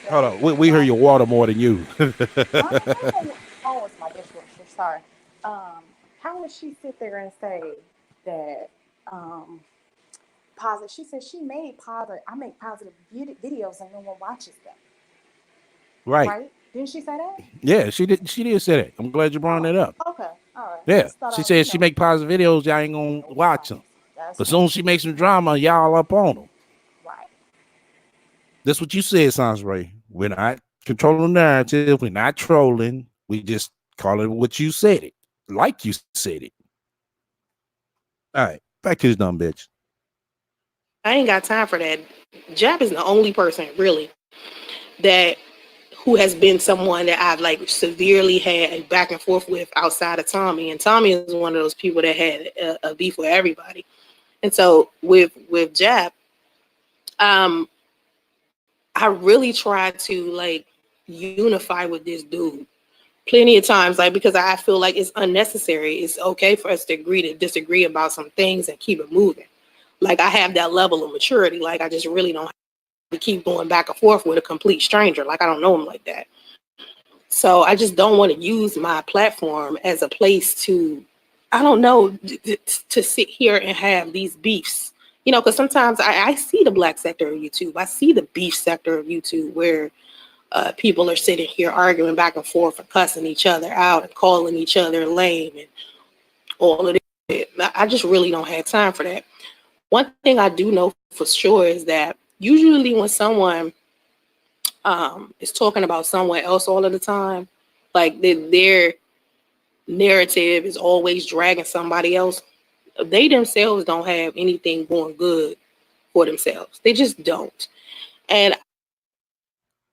Hold on, we hear your water more than you. Oh, it's my dishwasher. Sorry. How would she sit there and say that? Positive. She said she made positive. I make positive videos and no one watches them. Right? Didn't she say that? Yeah, she did. She did say that. I'm glad you brought that up. Okay. All right. Yeah, she said she make positive videos. Y'all ain't gonna watch them. But soon as she makes some drama, y'all up on them. Right. That's what you said, Sansray. We're not controlling the narrative. We're not trolling. We just call it what you said it. Like you said it. All right. Back to this dumb bitch. I ain't got time for that. Jap is the only person, really, who has been someone that I've severely had a back and forth with outside of Tommy. And Tommy is one of those people that had a beef with everybody. And so with Jap, I really tried to unify with this dude plenty of times, because I feel like it's unnecessary. It's okay for us to agree to disagree about some things and keep it moving. I have that level of maturity. I just really don't have to keep going back and forth with a complete stranger. I don't know him like that. So I just don't want to use my platform as a place to, I don't know, to sit here and have these beefs. Because sometimes I see the black sector of YouTube. I see the beef sector of YouTube where people are sitting here arguing back and forth and cussing each other out and calling each other lame and all of this. I just really don't have time for that. One thing I do know for sure is that usually when someone is talking about someone else all of the time, they're narrative is always dragging somebody else, they themselves don't have anything going good for themselves. They just don't. And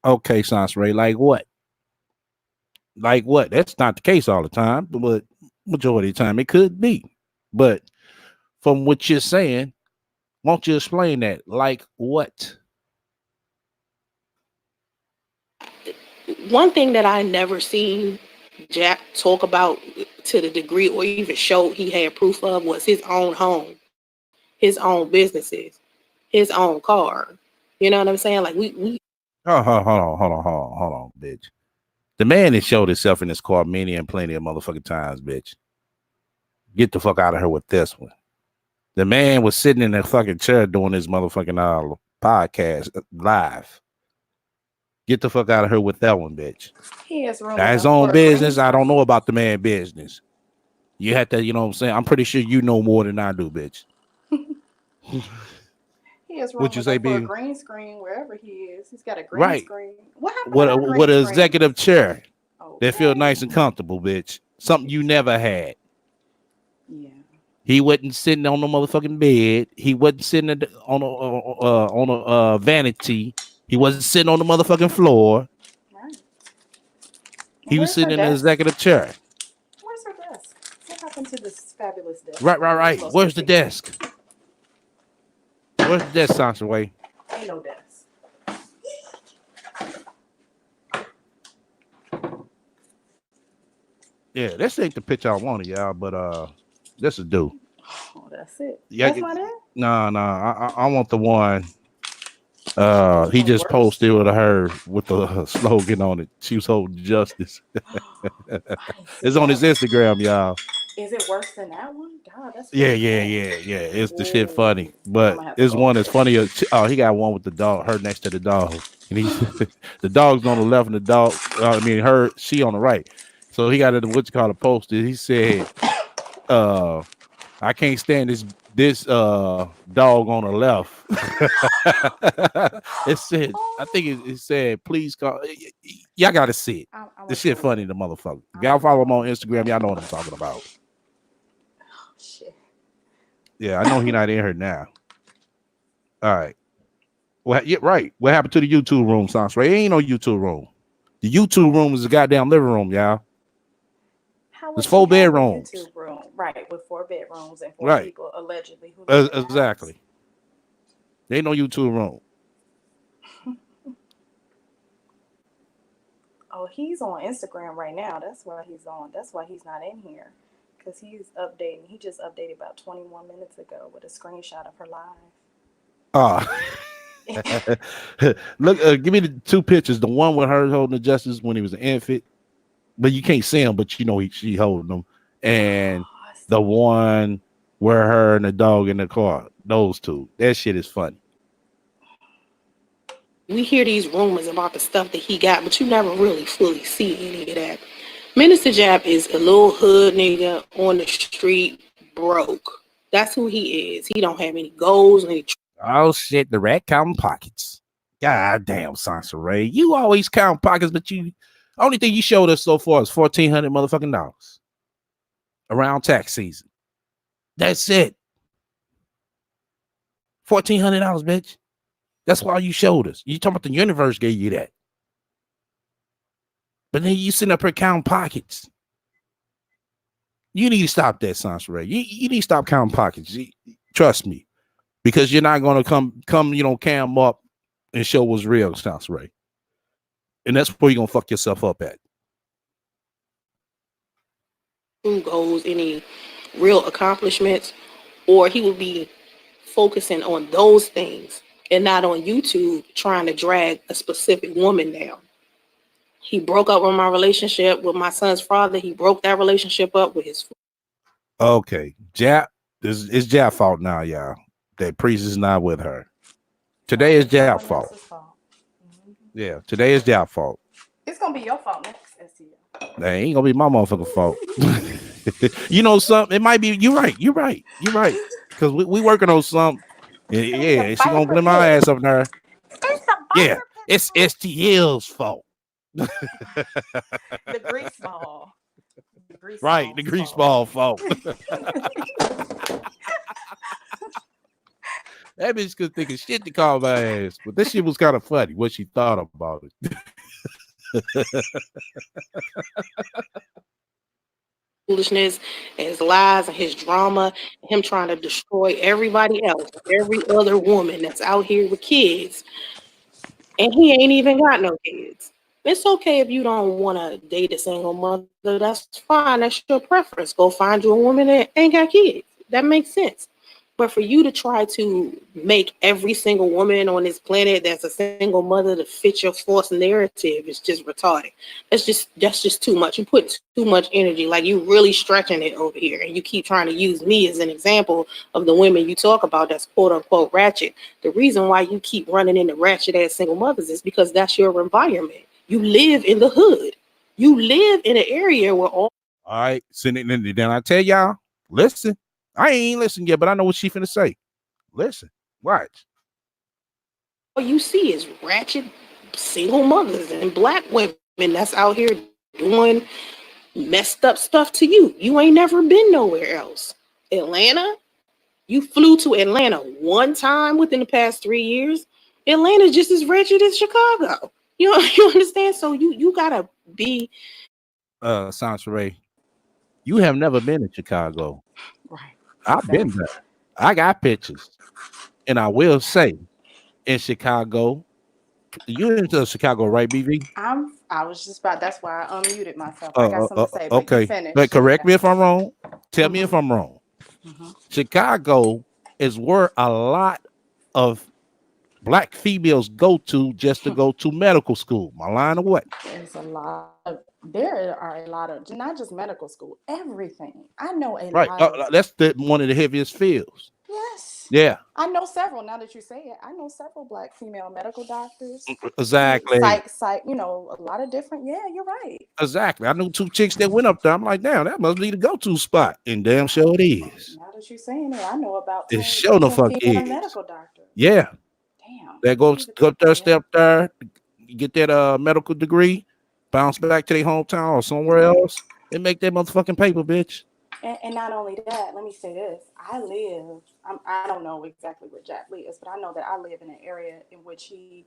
Okay, Sans Ray, like what? Like what? That's not the case all the time, but majority of the time it could be. But from what you're saying, won't you explain that? Like what? one thing that I never seen Jack talk about to the degree or even showed he had proof of was his own home, his own businesses, his own car. You know what I'm saying? Like we Oh, hold on, bitch. The man has showed himself in his car many and plenty of motherfucking times, bitch. Get the fuck out of here with this one. The man was sitting in a fucking chair doing his motherfucking podcast live. Get the fuck out of here with that one, bitch. He has room Now, his enough own for a green business, I don't know screen. about the man business. You had to, you know what I'm saying? I'm pretty sure you know more than I do, bitch. He has room What you say, enough for a B? green screen wherever he is. He's got a green Right. screen. What happened to our green What an screen? executive chair that feel Okay. nice and comfortable, bitch. Something you never had. Yeah. He wasn't sitting on the motherfucking bed. He wasn't sitting on a vanity. He wasn't sitting on the motherfucking floor. Right. He was Where's her sitting in an desk? executive chair. Where's her desk? What happened to this fabulous desk? Right. Where's the desk? Where's the desk, Sansa Way? Ain't no desk. Yeah, this ain't the picture I wanted, y'all, but this is do. Oh, that's it. Yeah, That's not it? I want the one. He The just worst. posted with her with the slogan on it. She was holding justice. It's on his Instagram, y'all. Is it worse than that one? God, that's Yeah. really bad. It's the shit Ooh, funny, I'm but gonna have to it's go one over that's there. funnier. Oh, he got one with the dog, her next to the dog, and he's the dog's on the left and the dog. She on the right. So he got it. What you call a poster? He said, I can't stand this dog on the left." It said, I think it said, "Please call." Y'all gotta see it. I'm This gonna shit do funny, it. the motherfucker. If I'm y'all gonna follow him go on Instagram, y'all know what I'm talking about. Oh, shit. Yeah, I know he not in here now. All right. Well, yeah, right. What happened to the YouTube room, Sans Ray? Ain't no YouTube room. The YouTube room is a goddamn living room, y'all. How There's would she 4 have a bedrooms. YouTube room? Right, with 4 bedrooms and 4 Right. people allegedly who live in the house. Exactly. There ain't no YouTube room. Oh, he's on Instagram right now. That's why he's on. That's why he's not in here. Because he's updating. He just updated about 21 minutes ago with a screenshot of her live. Look, give me the 2 pictures. The one with her holding the justice when he was an infant, but you can't see him, but you know she holding them. And the one where her and the dog in the car. Those 2. That shit is funny. we hear these rumors about the stuff that he got, but you never really fully see any of that. Minister Jap is a little hood nigga on the street, broke. That's who he is. He don't have any goals, any. Oh shit, the rat counting pockets. God damn, Sansa Ray. You always count pockets, but only thing you showed us so far is $1,400 motherfucking dollars around tax season. That's it. $1,400, bitch. That's why you showed us. You talking about the universe gave you that. But then you sitting up here counting pockets. You need to stop that, Sansa Ray. You need to stop counting pockets. Trust me. Because you're not gonna come, cam up and show what's real, Sansa Ray. And that's where you're gonna fuck yourself up at. Goals, any real accomplishments, or he would be focusing on those things and not on YouTube trying to drag a specific woman down. He broke up with my relationship with my son's father. He broke that relationship up with his. Okay, Jap, it's Jap's fault now, y'all. That priest is not with her. Today is Jap's fault. Mm-hmm. Yeah, today is Jap's fault. It's gonna be your fault next, STL. That ain't gonna be my motherfucking fault. You know something? It might be. You're right. Because we working on something. Yeah, she gonna blame my ass up there. Yeah, it's STL's fault. The grease ball. grease Right, ball the grease fault. ball fault. That bitch could think of shit to call my ass, but this shit was kind of funny what she thought about it. Foolishness and his lies and his drama, him trying to destroy everybody else, every other woman that's out here with kids, and he ain't even got no kids. It's okay if you don't want to date a single mother. That's fine. That's your preference. Go find you a woman that ain't got kids. That makes sense. But for you to try to make every single woman on this planet that's a single mother to fit your false narrative is just retarded. That's just too much. You put too much energy. Like you really stretching it over here, and you keep trying to use me as an example of the women you talk about that's quote unquote ratchet. The reason why you keep running into ratchet ass single mothers is because that's your environment. You live in the hood. You live in an area where all right, sitting in then I tell y'all, listen. I ain't listened yet, but I know what she finna say. Listen, watch. you see is ratchet single mothers and black women that's out here doing messed up stuff to you. You ain't never been nowhere else. Atlanta, you flew to Atlanta one time within the past 3 years. Atlanta's just as wretched as Chicago. You know, you understand? So you gotta be Sansaray, you have never been in Chicago. Right. I've been there. I got pictures. And I will say, in Chicago, you into Chicago, right, BV? I was just about. That's why I unmuted myself. I got something to say, but you Okay. finish. But correct me if I'm wrong. Tell me if Mhm. I'm wrong. Mhm. Chicago is where a lot of black females go to just to go to medical school. My line of what? There's a lot of. There are a lot of not just medical school. Everything. I know a Right. lot of. That's one of the heaviest fields. Yes. Yeah. I know several. Now that you say it, I know several black female medical doctors. Exactly. Psych. You know, a lot of different. Yeah, you're right. Exactly. I knew 2 chicks that went up there. I'm like, damn, that must be the go-to spot. And damn sure it is. Now that you're saying it, I know about It 10, sure the 10 fuck female is. medical doctors. Yeah. Damn. That I go need to go up pick there, one, step there, get that medical degree, bounce back to their hometown or somewhere else, and make that motherfucking paper, bitch. And not only that, let me say this. I don't know exactly where Jack lives, but I know that I live in an area in which he,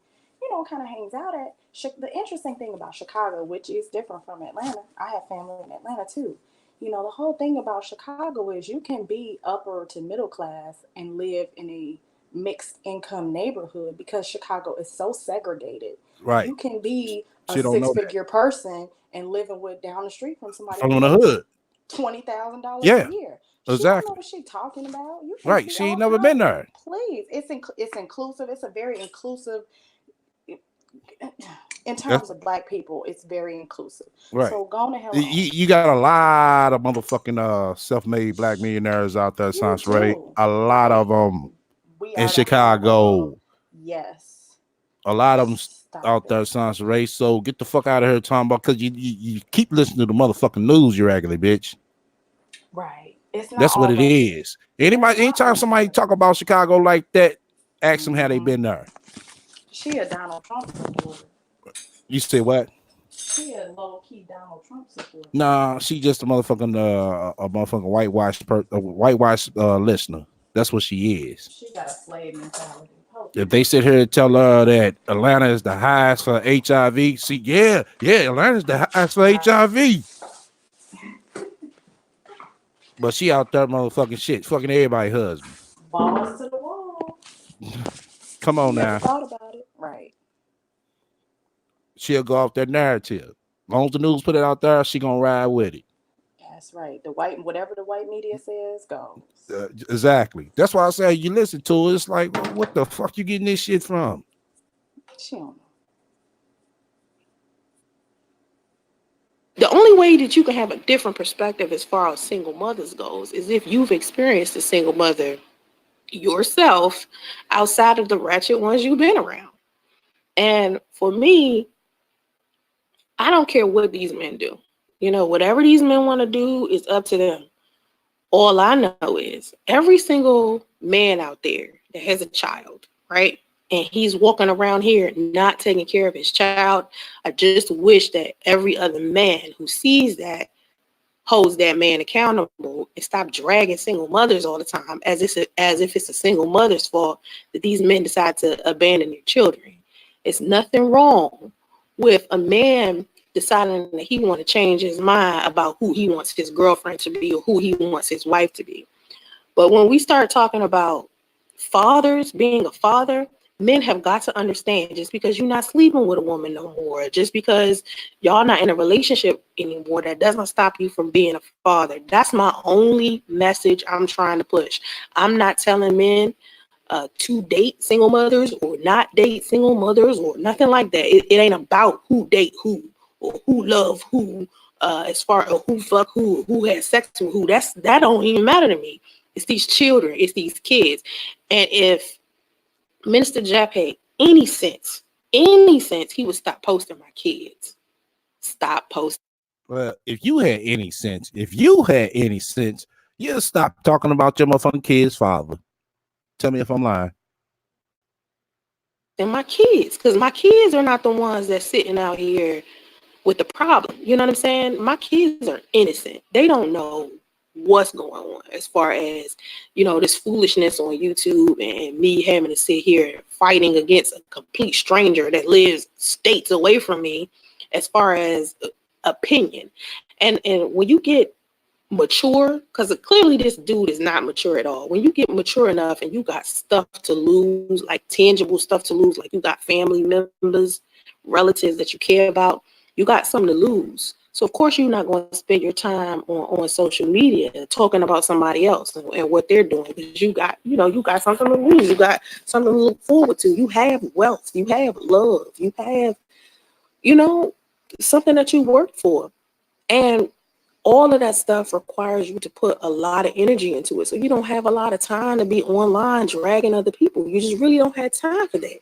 kind of hangs out at. The interesting thing about Chicago, which is different from Atlanta, I have family in Atlanta too. The whole thing about Chicago is you can be upper to middle class and live in a mixed income neighborhood because Chicago is so segregated. Right. You can be a She don't know that. six-figure person and living with down the street from somebody From who the makes hood. $20,000 a Yeah. year. She don't know Exactly. what she's talking about. You can Right. see She ain't all never been kinds. there. Please, it's inclusive. It's a very inclusive. In That's terms of black people, it's very inclusive. right. So go to hell on. You got a lot of motherfucking self-made black millionaires out there, You sounds right. do, A lot of right? them We in are the home of Chicago. yes. A lot of them Stop out it. there, sounds right. So get the fuck out of here talking about because you keep listening to the motherfucking news, you raggedy bitch. Right. It's not That's what all it ratchet. is. It's not Anytime all somebody talk ratchet. about Chicago like that, ask them how they Mm-hmm. been there. She a Donald Trump supporter. You say what? She a low key Donald Trump supporter. Nah, she just a motherfucking whitewash listener. That's what she is. She got a slave mentality. If they sit here and tell her that Atlanta is the highest for HIV, see, yeah, Atlanta's the highest for HIV. But she out there motherfucking shit, fucking everybody's husband. Balls to the wall. Come on Never now. thought about it. Right. She'll go off that narrative. As long as the news put it out there, she gonna ride with it. That's right. Whatever the white media says goes. Exactly. That's why I say you listen to it. It's like, well, what the fuck you getting this shit from? She don't know. the only way that you can have a different perspective as far as single mothers goes is if you've experienced a single mother yourself outside of the ratchet ones you've been around. And for me, I don't care what these men do. Whatever these men want to do is up to them. All I know is every single man out there that has a child, right? And he's walking around here not taking care of his child. I just wish that every other man who sees that holds that man accountable and stop dragging single mothers all the time as if it's a single mother's fault that these men decide to abandon their children. It's nothing wrong with a man deciding that he want to change his mind about who he wants his girlfriend to be or who he wants his wife to be. But when we start talking about fathers being a father, men have got to understand, just because you're not sleeping with a woman no more, just because y'all not in a relationship anymore, that doesn't stop you from being a father. That's my only message I'm trying to push. I'm not telling men to date single mothers or not date single mothers or nothing like that. It ain't about who date who or who love who, as far as who fuck who has sex with who. That don't even matter to me. It's these children, it's these kids. And if Minister Jap had any sense, he would stop posting my kids. Stop posting. Well, if you had any sense, you'd stop talking about your motherfucking kid's father. Tell me if I'm lying. And my kids, because my kids are not the ones that's sitting out here with the problem. You know what I'm saying? My kids are innocent. They don't know what's going on as far as, this foolishness on YouTube and me having to sit here fighting against a complete stranger that lives states away from me as far as opinion. And when you get mature, because clearly this dude is not mature at all. When you get mature enough and you got stuff to lose, like tangible stuff to lose, like you got family members, relatives that you care about, you got something to lose. So of course you're not going to spend your time on social media talking about somebody else and what they're doing, because you got something to lose. You got something to look forward to. You have wealth. You have love. You have, something that you worked for. And all of that stuff requires you to put a lot of energy into it. So you don't have a lot of time to be online dragging other people. You just really don't have time for that.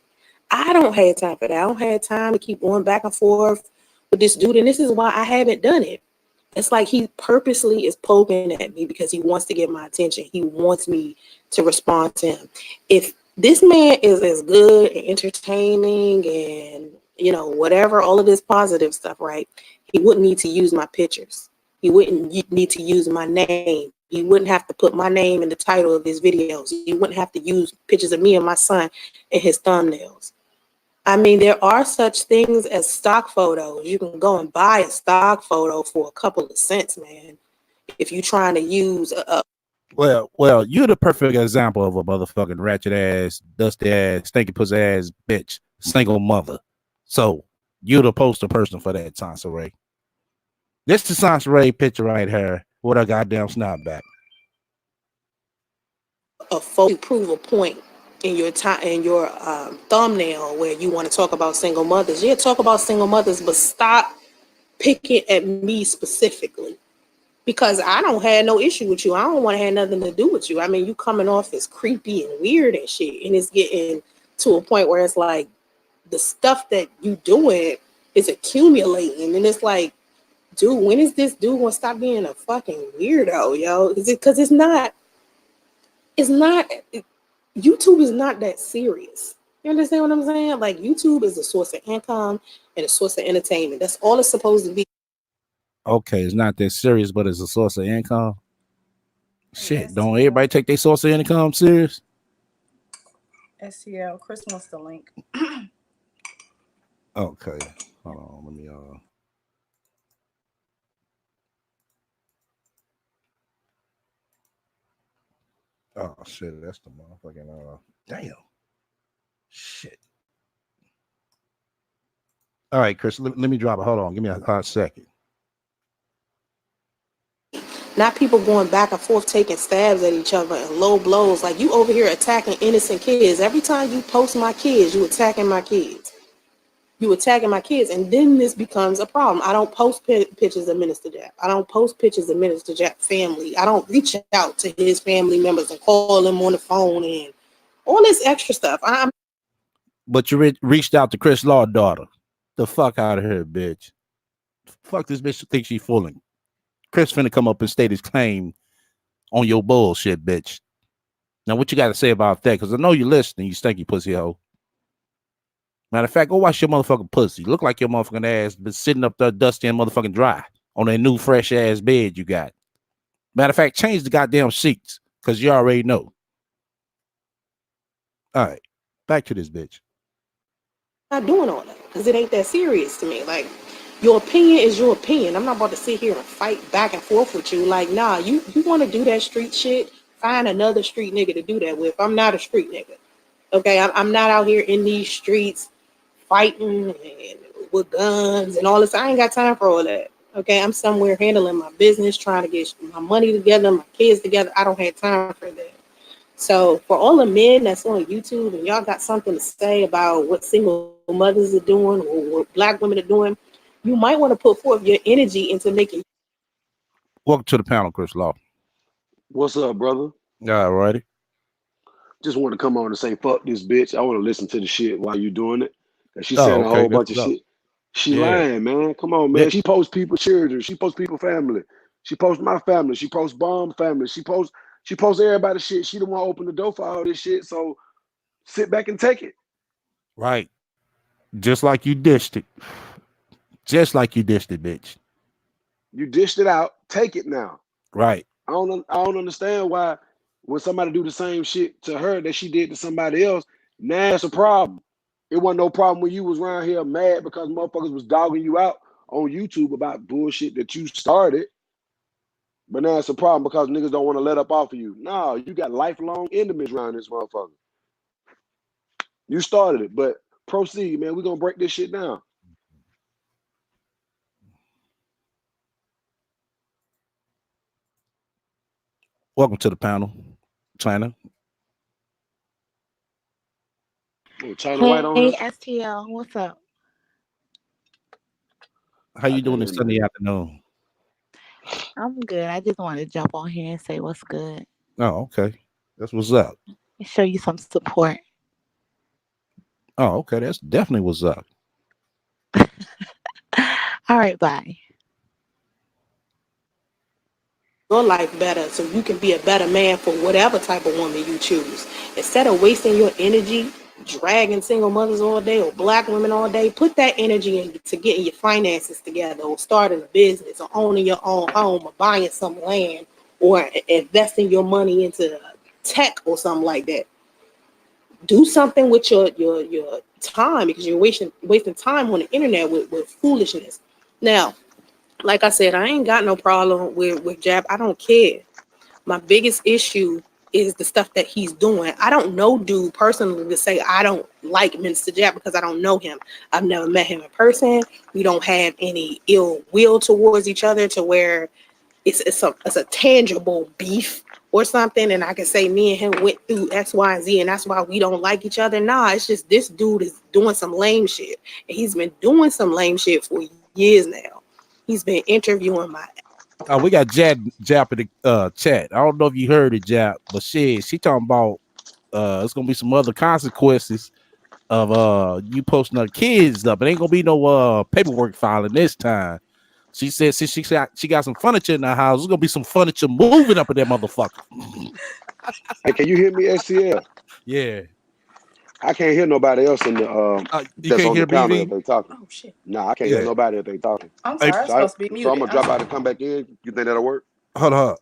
I don't have time for that. I don't have time to keep going back and forth with this dude. And this is why I haven't done it. It's like he purposely is poking at me because he wants to get my attention. He wants me to respond to him. If this man is as good and entertaining and, whatever, all of this positive stuff, right? He wouldn't need to use my pictures. He wouldn't need to use my name. He wouldn't have to put my name in the title of his videos. He wouldn't have to use pictures of me and my son in his thumbnails. I mean, there are such things as stock photos. You can go and buy a stock photo for a couple of cents, man. If you're trying to use a Well, you're the perfect example of a motherfucking ratchet ass, dusty ass, stinky pussy ass bitch, single mother. So you're the poster person for that, Sansa Ray. This is Sansa Ray picture right here with a goddamn snapback. photo to prove a point in your thumbnail where you want to talk about single mothers. Yeah, talk about single mothers, but stop picking at me specifically, because I don't have no issue with you. I don't want to have nothing to do with you. I mean, you coming off as creepy and weird and shit, and it's getting to a point where it's like the stuff that you doing is accumulating, and it's like, dude, when is this dude gonna stop being a fucking weirdo, yo? Because it's not. YouTube is not that serious. You understand what I'm saying? Like, YouTube is a source of income and a source of entertainment. That's all it's supposed to be. Okay, it's not that serious, but it's a source of income. Shit, don't everybody take their source of income serious? STL, Chris wants the link. Okay, hold on, let me oh shit, that's the motherfucking damn shit. All right, Chris, let me drop it. Hold on, give me a hot second. Not people going back and forth taking stabs at each other and low blows. Like, you over here attacking innocent kids. Every time you post my kids, you attacking my kids. You attacking my kids, and then this becomes a problem. I don't post pictures of Minister Jap. I don't post pictures of Minister Jap family. I don't reach out to his family members and call them on the phone and all this extra stuff. But you reached out to Chris Law's daughter. The fuck out of here, bitch. Fuck this bitch thinks she fooling. Chris finna come up and state his claim on your bullshit, bitch. Now, what you got to say about that? Because I know you're listening, you stinky pussy hoe. Matter of fact, go wash your motherfucking pussy. Look like your motherfucking ass been sitting up there dusty and motherfucking dry. on that new fresh ass bed you got. Matter of fact, change the goddamn sheets because you already know. All right, back to this bitch. Not doing all that because it ain't that serious to me. Like, your opinion is your opinion. I'm not about to sit here and fight back and forth with you. Like, nah, you want to do that street shit, find another street nigga to do that with. I'm not a street nigga. Okay, I'm not out here in these streets fighting and with guns and all this. I ain't got time for all that. Okay, I'm somewhere handling my business, trying to get my money together, my kids together. I don't have time for that. So for all the men that's on YouTube and y'all got something to say about what single mothers are doing or what black women are doing, you might want to put forth your energy into making. Welcome to the panel, Chris Law. What's up, brother? All righty. Just want to come on and say, fuck this bitch. I want to listen to the shit while you doing it. Cause she Oh, saying a okay, whole that's bunch of what's up. shit. She Yeah. lying, man. Come on, man. Yeah. She posts people children. She posts people family. She posts my family. She posts bomb family. She posts everybody's shit. She the one open the door for all this shit. So sit back and take it. Right. Just like you dished it. Just like you dished it, bitch. You dished it out. Take it now. Right. I don't understand why when somebody do the same shit to her that she did to somebody else, now it's a problem. It wasn't no problem when you was around here mad because motherfuckers was dogging you out on YouTube about bullshit that you started. But now it's a problem because niggas don't want to let up off of you. No, you got lifelong enemies around this motherfucker. You started it, but proceed, man. We're gonna break this shit down. Welcome to the panel, China. Oh, China White on Hey, her. STL, what's up? How you I doing can't this hear Sunday nothing. afternoon? I'm good. I just wanted to jump on here and say what's good Oh, okay. That's what's up. and show you some support. Oh, okay. That's definitely what's up. All right, bye. Your life better so you can be a better man for whatever type of woman you choose. Instead of wasting your energy dragging single mothers all day or black women all day, put that energy into getting your finances together or starting a business or owning your own home or buying some land or investing your money into tech or something like that. Do something with your time because you're wasting time on the internet with foolishness. Now, like I said, I ain't got no problem with Jab. I don't care. My biggest issue is the stuff that he's doing. I don't know dude personally to say I don't like Minister Jab because I don't know him. I've never met him in person. We don't have any ill will towards each other to where it's a tangible beef or something. And I can say me and him went through X, Y, and Z, and that's why we don't like each other. Nah, it's just this dude is doing some lame shit. And he's been doing some lame shit for years now. He's been interviewing my. Oh, we got Jap in the chat. I don't know if you heard it, Jap, but shit, she talking about it's gonna be some other consequences of you posting her kids up. It ain't gonna be no paperwork filing this time. She said since she got some furniture in the house, there's gonna be some furniture moving up in that motherfucker. Hey, can you hear me, SCL? Yeah. I can't hear nobody else in the You that's can't on the hear panel if BV? they talking. Oh shit. Nah, I can't hear Yeah. nobody if they talking. I'm Hey, sorry, I'm So supposed to be I'm muted. gonna drop out and come back in. You think that'll work? Hold up.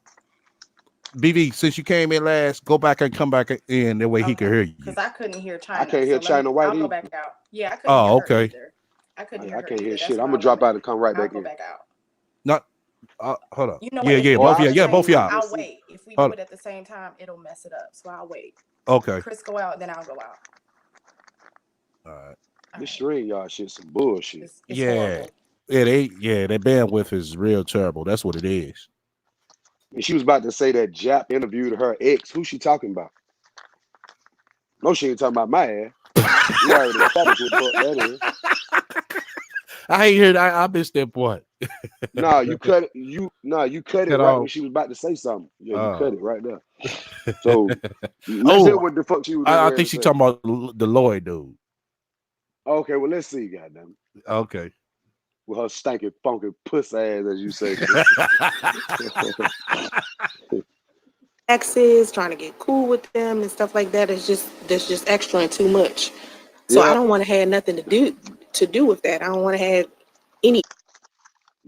BV, since you came in last, go back and come back in. That way he can hear you. Because I couldn't hear China. I can't hear China White I'll go either. back out. Yeah, I couldn't hear her Okay. either. I couldn't hear I her can't either. hear That's shit. why I'm I gonna drop went. out and come right I'll back go in. back out. Not hold up. You know what? Yeah, If Or both we of do y'all. it Yeah, at the both same of time, y'all. I'll wait. If we Hold do it at the same time, it'll mess it up. So I'll wait. Okay. Chris go out, then I'll go out. All right. This string y'all shit some bullshit. It's Yeah. horrible. Their bandwidth is real terrible. That's what it is. And she was about to say that Jap interviewed her ex. Who's she talking about? No, she ain't talking about my ass. We already established what the fuck that is. I ain't heard. I missed that part. Nah, you cut it. You cut it Cut right off. when she was about to say something. Yeah, you Oh. cut it right there. So let's hear what the fuck she was. I think she talking about the Lloyd dude. Okay, well let's see, goddamn. Okay. With her stinking, funky puss ass, as you say. Exes, trying to get cool with them and stuff like that is just extra and too much. So Yeah. I don't want to have nothing to do with that. I don't want to have any.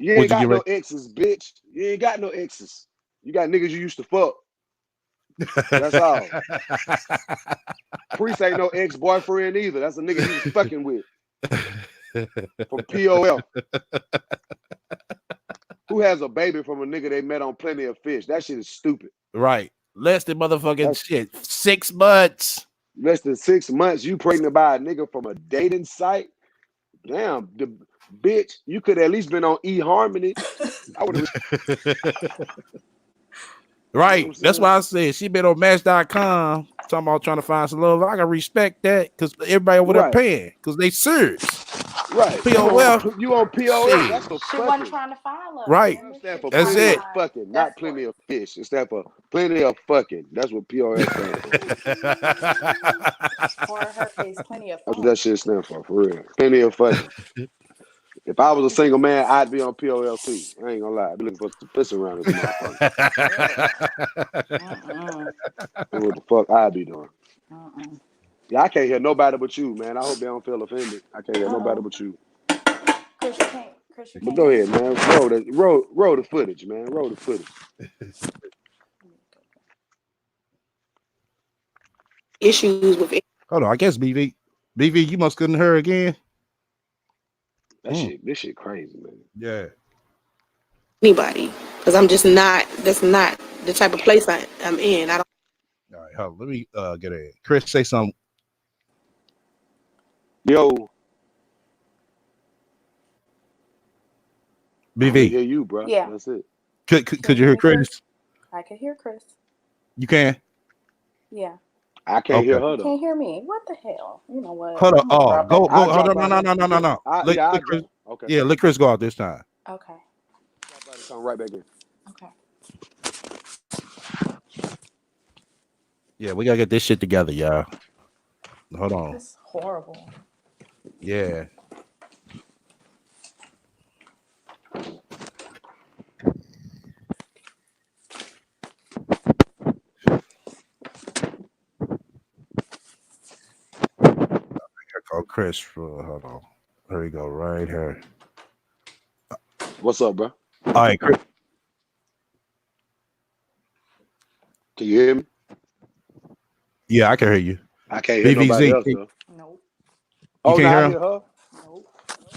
You ain't Would you got get no ready? exes, bitch. You ain't got no exes. You got niggas you used to fuck. That's all. Priest ain't no ex-boyfriend either. That's a nigga he was fucking with from POL. Who has a baby from a nigga they met on Plenty of Fish? That shit is stupid. Right. Less than motherfucking That's shit. 6 months. less than 6 months. You pregnant by a nigga from a dating site? Damn, the bitch. You could at least been on eHarmony. I would have. Right. That's why I said she been on Match.com talking about trying to find some love. I can respect that because everybody over there Right. paying because they serious. Right. POL. You on POL? Shit. That's for She wasn't fucking. trying to find love. Right. Man. It stand for That's plenty it. of fucking, That's not plenty of fish. It stand for plenty of fucking. That's what POL stand for. Or in her case, plenty of That's what fun. that shit stand for real. Plenty of fucking. If I was a single man, I'd be on POL too. I ain't gonna lie. I'd be looking for some pussy around this motherfucker. That's what the fuck I'd be doing. Yeah, I can't hear nobody but you, man. I hope they don't feel offended. I can't hear nobody but you. Chris, you can't. Chris, you But can't. go ahead, man. Roll the footage, man. Roll the footage. Issues with Hold on. I guess BV. BV, you must couldn't hear again. This shit crazy, man. Yeah. anybody because I'm just not. That's not the type of place I'm in. I don't. All right. Hold on. Let me get in. Chris, say something. Yo, I only BV. hear you, bro. Yeah. That's it. Could you hear Chris? I can hear Chris. You can? Yeah. I can't hear her You though. can't hear me. What the hell? You know what? Hold on. I'm gonna Oh, drop go. back out. Hold on. drop out. No. I Let Chris. drop. Okay. Yeah, let Chris go out this time. Okay. Drop out and come right back in. Okay. Yeah, we gotta get this shit together, y'all. Hold on. It's horrible. Yeah. Call Chris for hold on. There we go, right here. What's up, bro? All right, Chris. Can you hear me? Yeah, I can hear you. I can't hear nobody BVZ. else though. Nope. You Oh, can't now hear I him? hear her. Nope.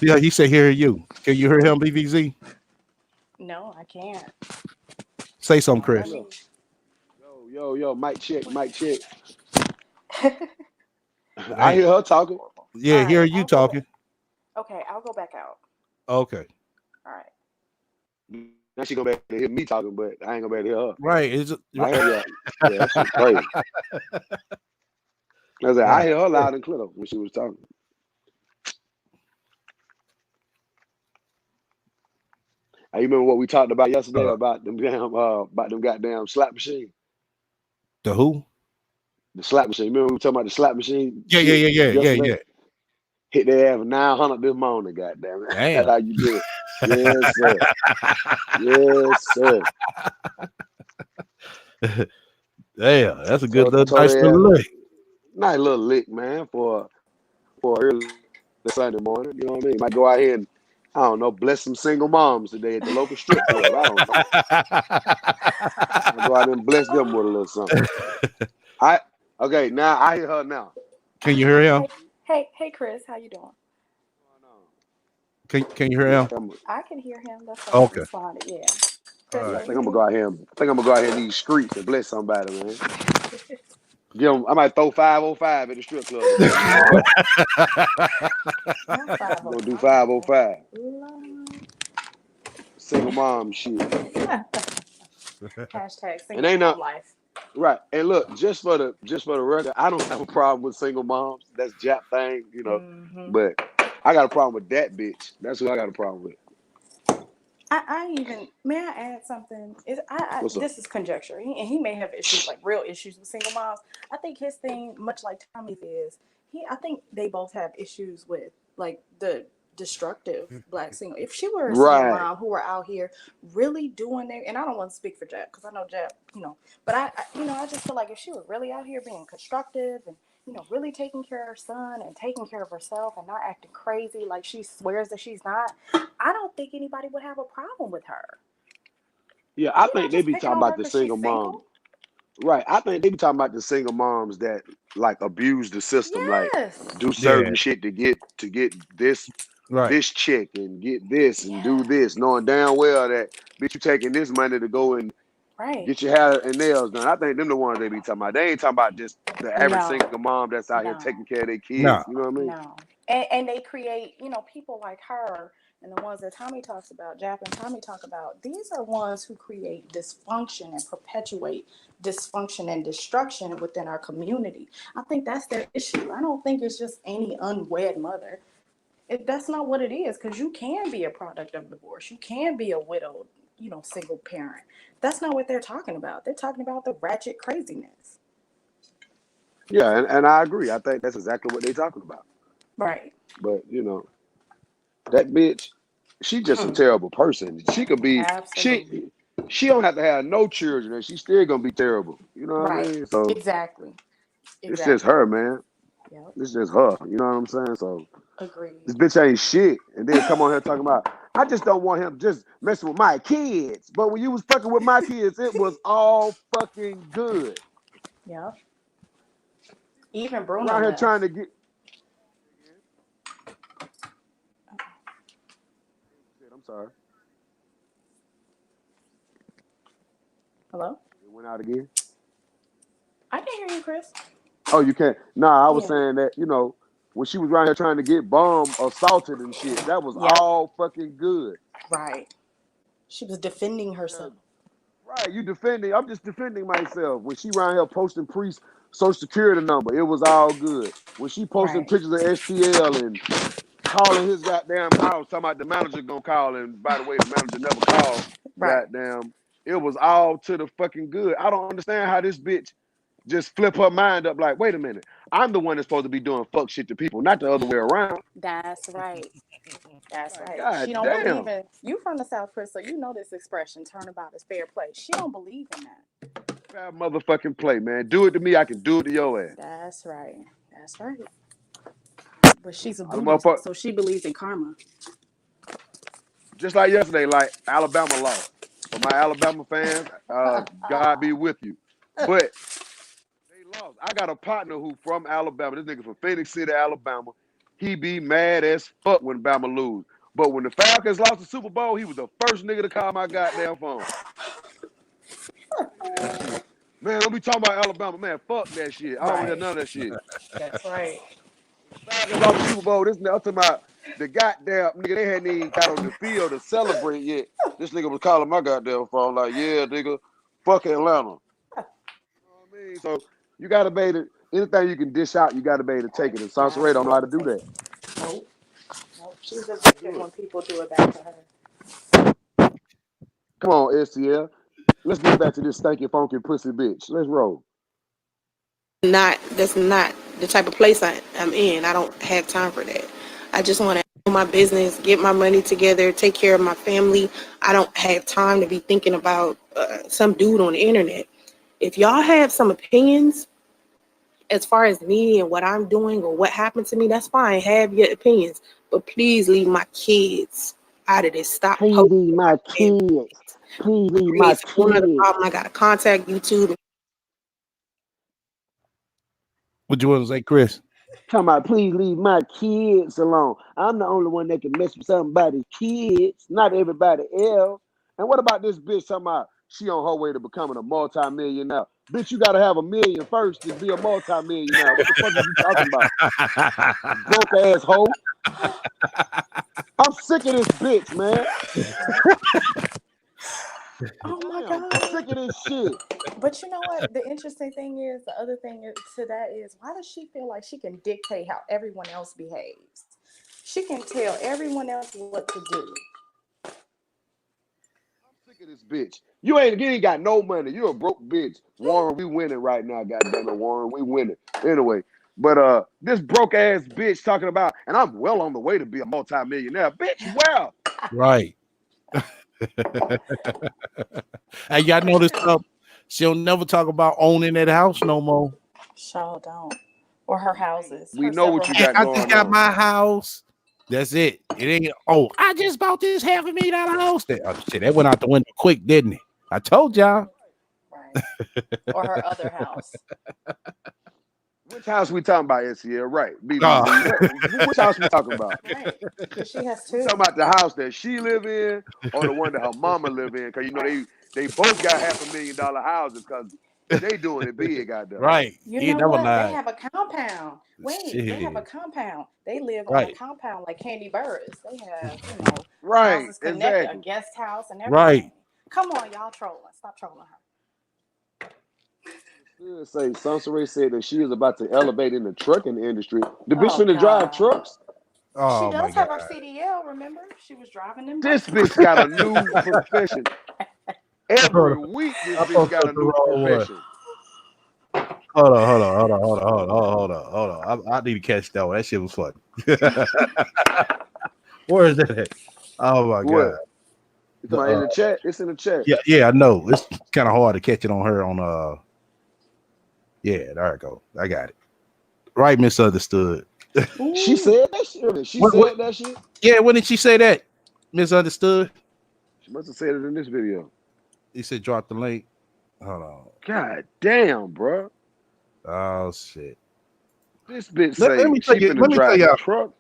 Yeah, he said hear you. Can you hear him, BVZ? No, I can't. Say something, Chris. Yo, mic check. Horrible. I hear her talking. Yeah, All hear right, you talking. Okay, I'll go back out. Okay. All right. Now she gonna be able to hear me talking, but I ain't gonna be able to hear her. Right. I hear yeah, that shit crazy. I hear her loud and clear when she was talking. I remember what we talked about yesterday about them goddamn slap machine. The who? The slap machine. Remember we were talking about the slap machine? Yeah. Yesterday? Hit their ass for 900 this morning, goddamn it. Damn. That's how you do it. Yes, sir. Yes, sir. Damn, that's a good little nice Totally little lick. nice little lick, man, for early Sunday morning. You know what I mean? Might go out here and I don't know, bless some single moms today at the local strip club. I don't know. I'll go out and bless them with a little something. Okay, now I hear her now. Can you hear him? Hey, Chris, how you doing? Can you hear him? I can hear him. That's why I responded. Yeah. Chris, I think I'm gonna go out here. In these streets and bless somebody, man. Give them, I might throw 505 at the strip club today, man. I'm gonna do 505. Single mom shit. Hashtag single mom life. Right. And look, just for the record, I don't have a problem with single moms. That's Jap thing, you know. But I got a problem with that bitch. That's who I got a problem with. May I add something? What's up? This is conjecture, and he may have issues, like real issues with single moms. I think his thing, much like Tommy's, is I think they both have issues with like the destructive black single. If she were a single mom who were out here really doing their, and I don't want to speak for Jap because I know Jap, but I just feel like if she were really out here being constructive and really taking care of her son and taking care of herself and not acting crazy like she swears that she's not, I don't think anybody would have a problem with her. Yeah, I think they Just be picking talking on her about the because she's single moms. single. Right. I think they be talking about the single moms that like abuse the system, like Yes. do Yeah, certain shit to get right. this check and get this and do Yeah. this, knowing damn well that bitch you taking this money to go and Right. get your hair and nails done. I think them the ones they be talking about. They ain't talking about just the average No. single mom that's out here No. taking care of their Nah, kids. You know what I mean? No. And they create, people like her and the ones that Tommy talks about, Jap and Tommy talk about. These are ones who create dysfunction and perpetuate dysfunction and destruction within our community. I think that's their issue. I don't think it's just any unwed mother. That's not what it is, because you can be a product of divorce. You can be a widowed, single parent. That's not what they're talking about. They're talking about the ratchet craziness. Yeah, and I agree. I think that's exactly what they talking about. Right. But that bitch, she just a terrible person. She could be Absolutely. she don't have to have no children and she's still gonna be terrible. You know what I Right. mean? So Exactly. it's just Exactly. her, man. Yep. It's just her. You know what I'm saying? So this Agreed. bitch ain't shit. And then come on here talking about I just don't want him just messing with my kids. But when you was fucking with my kids, it was all fucking good. Yep. Even Bruno Around here trying left. to get I'm sorry. Hello? It went out again. I can hear you, Chris. Oh, you can't. Nah, I was Yeah. saying that, when she was around here trying to get bum assaulted and shit, that was Yep. all fucking good. Right. She was defending Yeah, herself. right. You defending. I'm just defending myself. When she around here posting priest social security number, it was all good. When she posting Right. pictures of STL and calling his goddamn house, talking about the manager gonna call, and by the way, the manager never called. Right. Goddamn, it was all to the fucking good. I don't understand how this bitch just flip her mind up like, wait a minute, I'm the one that's supposed to be doing fuck shit to people, not the other way around. That's right. That's Like, right. She god don't believe damn. in you from the South, Chris, so you know this expression, turnabout is fair play. She don't believe in that. Fair motherfucking play, man. Do it to me, I can do it to your ass. That's right. That's right. But she's a All the Buddhist, motherfucker, so she believes in karma. just like yesterday, like Alabama lost. For my Alabama fans, God be with you. But they lost. I got a partner who from Alabama. This nigga from Phoenix City, Alabama. He be mad as fuck when Bama lose. But when the Falcons lost the Super Bowl, he was the first nigga to call my goddamn phone. That shit. Man, don't be talking about Alabama. Man, fuck that shit. I don't want to hear Right. none of that shit. That's right. When the Falcons lost the Super Bowl, this nigga, I'm talking about the goddamn nigga, they hadn't even got on the field to celebrate yet. This nigga was calling my goddamn phone like, yeah, nigga, fuck Atlanta. You know what I mean? So you got to be able to, anything you can dish out, you got to be able to take it. And Sansa Ray Gotta don't be know how able to to do take that. it. Nope. Nope. She's a Do victim it. when people do it back to her. Come on, STL. Let's get back to this stanky, funky pussy bitch. Let's roll. That's not the type of place I'm in. I don't have time for that. I just want to do my business, get my money together, take care of my family. I don't have time to be thinking about some dude on the internet. If y'all have some opinions as far as me and what I'm doing or what happened to me, that's fine. Have your opinions, but please leave my kids out of this. Stop Please posting leave my my kids. kids. Please It leave my creates a whole nother kids. problem. I got to contact YouTube. What you want to say, Chris? Talking about please leave my kids alone. I'm the only one that can mess with somebody's kids, not everybody else. And what about this bitch talking about she on her way to becoming a multi-millionaire? Bitch, you gotta have a million first to be a multi-millionaire. What the fuck is you talking about? Broke ass hoe. I'm sick of this bitch, man. Oh my Damn, I'm God. sick of this shit. But you know what? The interesting thing is, the other thing to that is, why does she feel like she can dictate how everyone else behaves? She can tell everyone else what to do. I'm sick of this bitch. You ain't got no money. You a broke bitch. Warren, we winning right now. Goddamn it, Warren, we winning. Anyway, but this broke ass bitch talking about, and I'm well on the way to be a multi-millionaire. Bitch, well, Right. Hey, y'all notice stuff? She'll never talk about owning that house no more. Sure don't. Or her houses. We Her know what several you And got I houses. just going got on. my house. That's it. It ain't. Oh, I just bought this $500,000 house. Oh shit, that went out the window quick, didn't it? I told y'all. Right. Or her other house. Which house we talking about, SCL? Right. Oh. BBB. Which house we talking about? Right. Because she has We two. talking about the house that she live in or the one that her mama live in? Because you know Right. they both got $500,000 houses because they doing it big out there. Right. You He know never what? They lied. have a compound. Wait, they have a Shit. compound. They live on a Right. compound like Candy Birds. They have, you know, Right. houses connected, a Exactly. guest house and Right. everything. Come on, y'all trolling. Stop trolling her. Say Sansaray said that she is about to elevate in the trucking industry. The bitch Oh finna drive God. trucks. She Oh my does have God. her CDL, remember? She was driving them This buses. bitch got a new profession. Hold Every on. week, this I bitch posted got a the new wrong one. profession. Hold on. I need to catch that one. That shit was funny. Where is that at? Oh my God. What? You The talking about in the chat? It's in the chat. yeah, I know. It's kind of hard to catch it on her on yeah, there I go. I got it. Right, misunderstood. She Ooh. said that shit. She What said that shit. yeah, when did she say that? Misunderstood? She must have said it in this video. He said drop the link. Hold on. God damn, bro. Oh shit. This bitch Let say me tell she you, finna drive a truck.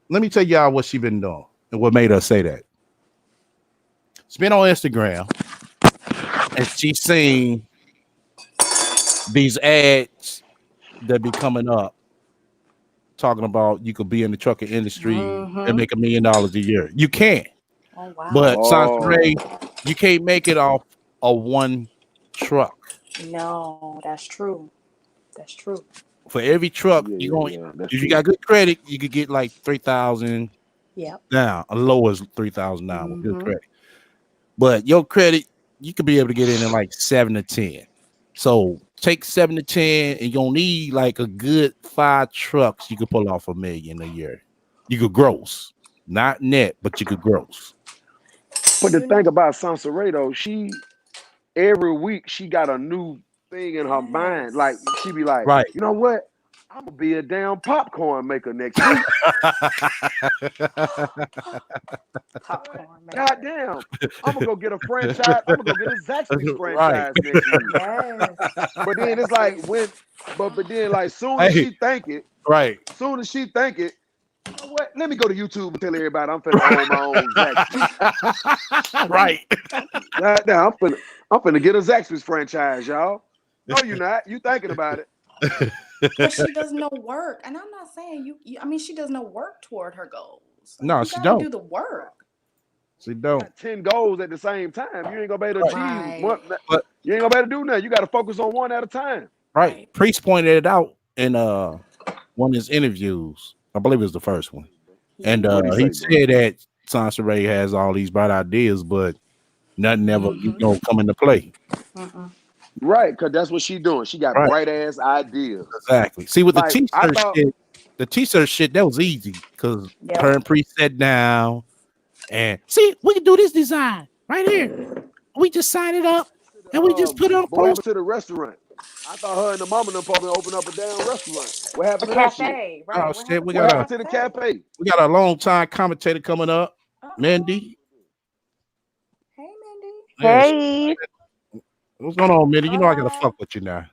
let me tell y'all what she been doing and what made her say that. She's been on Instagram and she's seen these ads that be coming up talking about you could be in the trucking industry and Mm-hmm. make $1 million a year. You can, Oh wow. but Oh, Sansaray, you can't make it off a one truck. No, that's true. That's true. For every truck, yeah, you yeah, going yeah. That's if you true. got good credit, you could get like 3,000 Yep. down, as low as 3,000 down with good Mm-hmm. credit. But your credit, you could be able to get in like 7 to 10. So take 7 to 10, and you'll need like a good 5 trucks. You could pull off $1 million a year. You could gross, not net, but you could gross. But the You know. thing about Sansaray though, she every week she got a new thing in her mind. Like Yes. she be like, Right. you know what? I'm gonna be a damn popcorn maker next week. Popcorn God maker. damn. I'm gonna go get a franchise. I'm gonna go get a Zaxby's Right. franchise next week. Yes. But then it's like when, but then like soon as Hey, she think it, right. soon as she think it, you know what? Let me go to YouTube and tell everybody I'm finna own my own Zaxby's. Right. God damn, I'm finna get a Zaxby's franchise, y'all. No, you're not. You thinking about it. But she does no work. And I'm not saying I mean, she does no work toward her goals. Like, No, you she got to don't. do the work. She don't. Got 10 goals at the same time. You ain't gonna be able to Right. achieve Right. one. But You ain't gonna be able to do nothing. You gotta focus on one at a time. right. Right. Priest pointed it out in one of his interviews. I believe it was the first one. And Yeah. What'd he he say, bro? said that Sansaray has all these bright ideas, but nothing ever, Mm-hmm. come into play. Mm-mm. Right, because that's what she doing. She got Right. bright ass ideas. Exactly. See, with the Like I t-shirt thought, shit, that was easy because her Yep. and Priest sat down and see, we can do this design right here. We just sign it up and we just put it on a but what happened post. to the restaurant? I thought her and the mama done probably open up a damn restaurant. What A happened to that shit? cafe. Oh Right. What shit, happened to the What happened to the cafe? cafe? we got a long time commentator coming up, Uh-oh. Mindy. Hey, Mindy. Yeah, Hey, what's going on, Mindy? You know I gotta Hola. fuck with you now.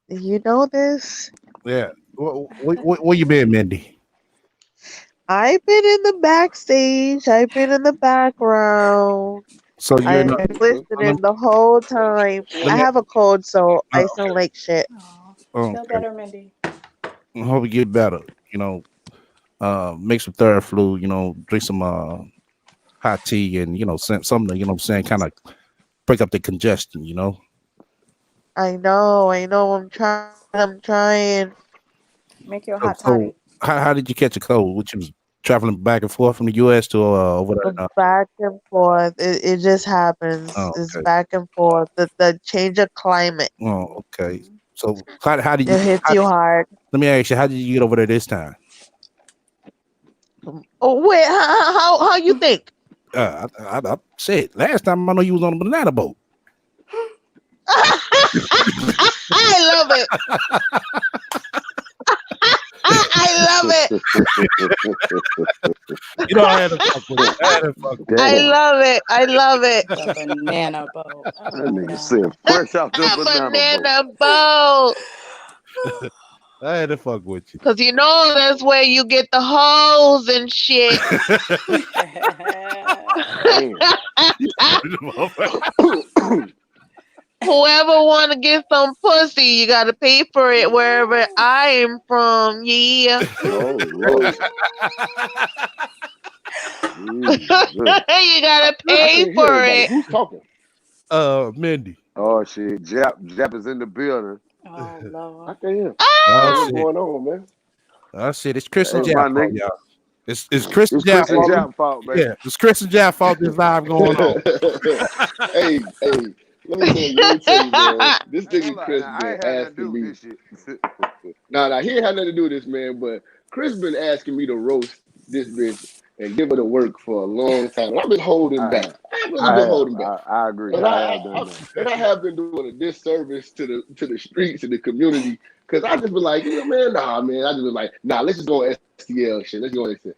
you know this? Yeah. Where you been, Mindy? I've been in the backstage. I've been in the background. So you're in I'm the, Okay, okay. listening the whole time. let I me have a cold, so I oh, sound like shit. Oh, feel okay. better, Mindy. I hope you get better. Make some Theraflu, drink some hot tea and something, what I'm saying, kind of break up the congestion. I know. I'm trying. I'm trying. Make your So, hot so toddy. how did you catch a cold? Which was traveling back and forth from the US to over there? Back and forth. It just happens. Oh, It's okay. back and forth. The change of climate. Oh, okay. Mhm. So how did you It hits you hard. let me ask you, how did you get over there this time? Oh wait, how you think? I said last time I know you was on a banana boat. I love it. I love it. You know, I had to fuck with it. I had to fuck with it. I love it. I love it. The banana boat. That Oh, nigga no. said fresh out the banana boat. Banana boat. I had to fuck with you. Cause you know that's where you get the hoes and shit. Damn. Whoever want to get some pussy, you gotta pay for it wherever I am from. Yeah. Oh Lord. You gotta I pay can't hear for everybody. it. Who's talking? Mindy. Oh shit. Jap is in the building. Oh, I Lord. can't hear. Oh, What's shit. going on, man? Oh, shit. It's Chris and Hey, Jap my fault, nigga. y'all. It's Chris and It's Chris Jap and fault. Jap fault, baby. Yeah, it's Chris and Jap fault. This live going on. Hey, let me tell you, man. This Hey, nigga hold on. Chris Now, I been ain't had nothing to do asking with me. this shit. Nah, he ain't had nothing to do with this, man. But Chris been asking me to roast this bitch and give her the work for a long time. And I've been holding back. I've really been holding back. I agree. And I have done that. I have been doing a disservice to the streets and the community because I just been like, man, nah, man. I just been like, nah, let's just go on STL shit. Let's go on STL.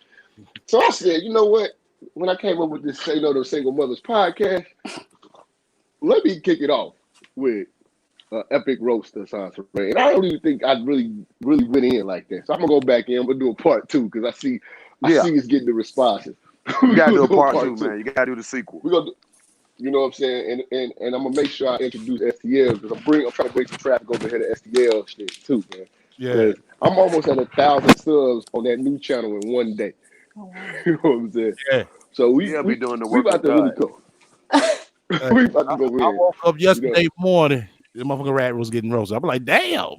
So I said, you know what? When I came up with this Say No to Single Mothers podcast, let me kick it off with epic roast of Sansa Ray. And I don't even think I really went in like that. So I'm gonna go back in. I'm gonna do a part 2 because I see it's getting the responses. You gotta do a part two, man. You gotta do the sequel. We're gonna do, you know what I'm saying? And I'm gonna make sure I introduce STL because I'm trying to bring some traffic over here to STL shit too, man. Yeah. I'm almost at 1,000 subs on that new channel in one day. Oh, wow. You know what I'm saying? Yeah. So we be doing the we work about of to really God. go. We about to go in. I woke up yesterday morning. The motherfucking rat was getting roasted. I'm like, damn.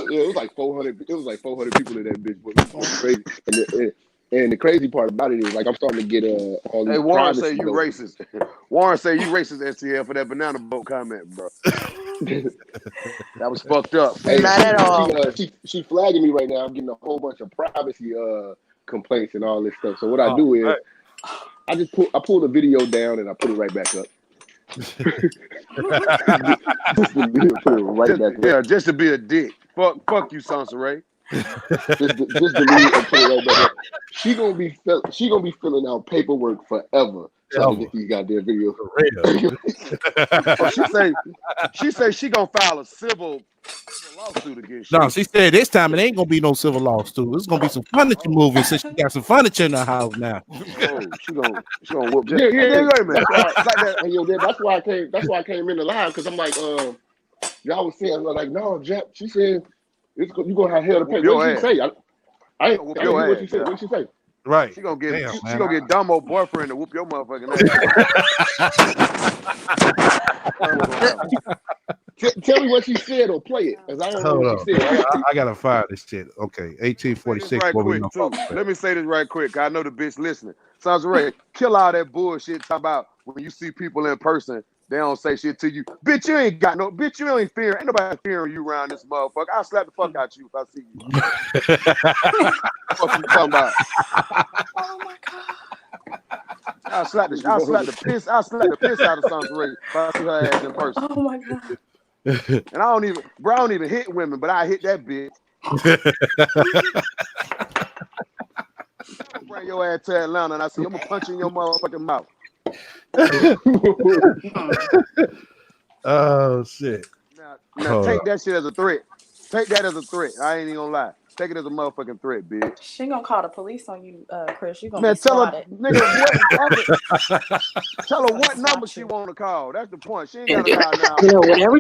Yeah, it was like 400. It was like 400 people in that bitch. But it was crazy. And the crazy part about it is, like, I'm starting to get all these. Hey, Warren say privacy you notices. racist. Warren say you racist, STL, for that banana boat comment, bro. That was fucked up. Hey, Not at all. She flagging me right now. I'm getting a whole bunch of privacy complaints and all this stuff. So what I do is I pull the video down and I put it right back up. Just put it right back up. Yeah, just to be a dick. Fuck you, Sansa Ray. Just delete it and put it right back up. She gonna be filling out paperwork forever trying to get these goddamn videos. Oh, she say she gonna file a civil lawsuit against you. No, she said this time it ain't gonna be no civil lawsuit. It's gonna be some furniture moving since she got some furniture in her house now. Oh, she gonna whoop. Yeah. Wait a minute. That's why I came. That's why I came in the live because I'm like, y'all was saying like, no, Jeff. She said you gonna have hell to pay. What did she say? I didn't hear what she said. What did she say? Right. She gonna get Damn, she man. gonna get Dumbo boyfriend to whoop your motherfucking ass. Tell me what she said or play it, because I don't know what she said. I gotta fire this shit. Okay, 1846. Right quick, too. Let me say this right quick. I know the bitch listening. Sounds right. Kill all that bullshit. Talk about when you see people in person, they don't say shit to you. Bitch, you ain't got no. Bitch, you ain't fearing. Ain't nobody fearing you around this motherfucker. I'll slap the fuck out you if I see you. What you talking about? Oh, my God. I'll slap the piss out of Sansa Ray if I see her ass in person. Oh, my God. And I don't even hit women, but I hit that bitch. Bring your ass to Atlanta and I say, I'm gonna punch you in your motherfucking mouth. Oh shit. Now take that shit as a threat. Take that as a threat. I ain't even gonna lie. Take it as a motherfucking threat, bitch. She gonna call the police on you, Chris. You gonna Man, be tell her, swatted. nigga, tell her what number she want to call. That's the point. She ain't gotta call now. You know, whatever.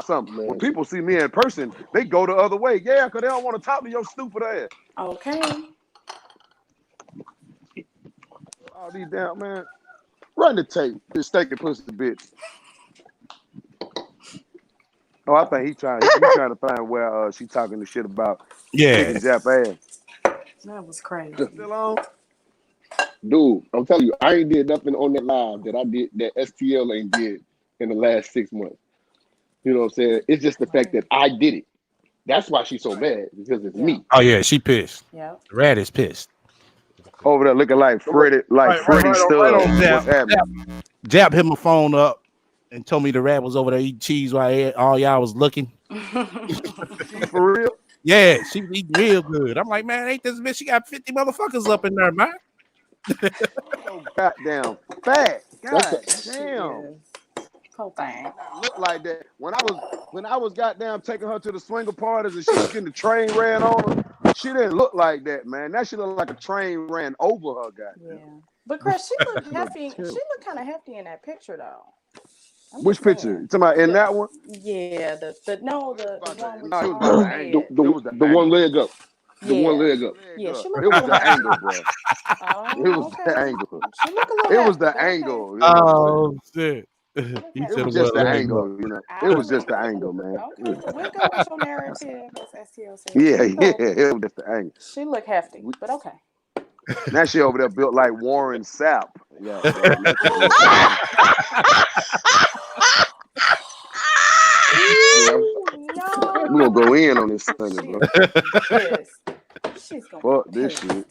Something. When people see me in person, they go the other way. Yeah, because they don't want to talk to your stupid ass. Okay. All these damn, man. Run the tape. This steak and pussy bitch. Oh, I think he trying to find where she talking the shit about kicking Jap ass. That was crazy. Still on? Dude, I'm telling you, I ain't did nothing on that live that I did that STL ain't did in the last 6 months. You know what I'm saying? It's just the fact that I did it. That's why she's so mad, because it's me. Oh yeah, she pissed. Yeah. The rat is pissed. Over there looking like Freddy, like Freddie right on Stubbs. What's happening? Jab hit my phone up and told me the rat was over there eating cheese while all y'all was looking. For real? Yeah, she was eating real good. I'm like, man, ain't this bitch? She got 50 motherfuckers up in there, man. So goddamn fat. God damn. Whole thing. Look like that. When I was goddamn taking her to the swinger parties and she was getting the train ran on her, she didn't look like that, man. That she looked like a train ran over her, goddamn. Yeah. But Chris, she looked hefty. She looked kind of hefty in that picture though. Which picture? You talking about in that one? Yeah, the one with No, it was about the angle. The one leg up. The one leg up. Yeah, she It looked was the angle, bro. Oh, It was the angle. She looked a little It was hefty, the but okay. angle. You know what I'm saying? Oh shit. He It said was it just the leg angle, up. you know. It was just the angle, man. Okay, we'll go with your narrative, as STO said. Yeah, it was just the angle. She looked hefty, but okay. Now she over there built like Warren Sapp. Yeah. No. We're gonna go in on this Sunday, bro. She's gonna Fuck this shit.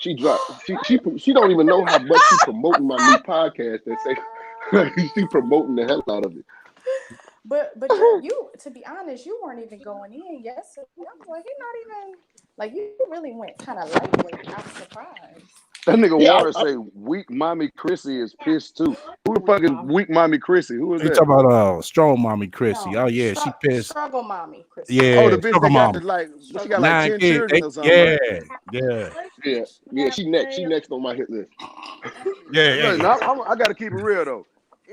She dropped. She don't even know how much she's promoting my new podcast. That say she promoting the hell out of it. But you, to be honest, you weren't even going in yesterday. I was like, he's not even like you really went kind of lightweight. I was surprised. That nigga Warren say weak mommy Chrissy is pissed too. Who the fuck is weak mommy Chrissy? Who is You that? talking about strong mommy Chrissy? No, Oh yeah, she pissed. Struggle mommy Chrissy. Yeah, Oh, the bitch struggle that got mom. like she got 9 like 10 kids. children or something. Yeah. She next. She next on my hit list. Yeah. I gotta keep it real though.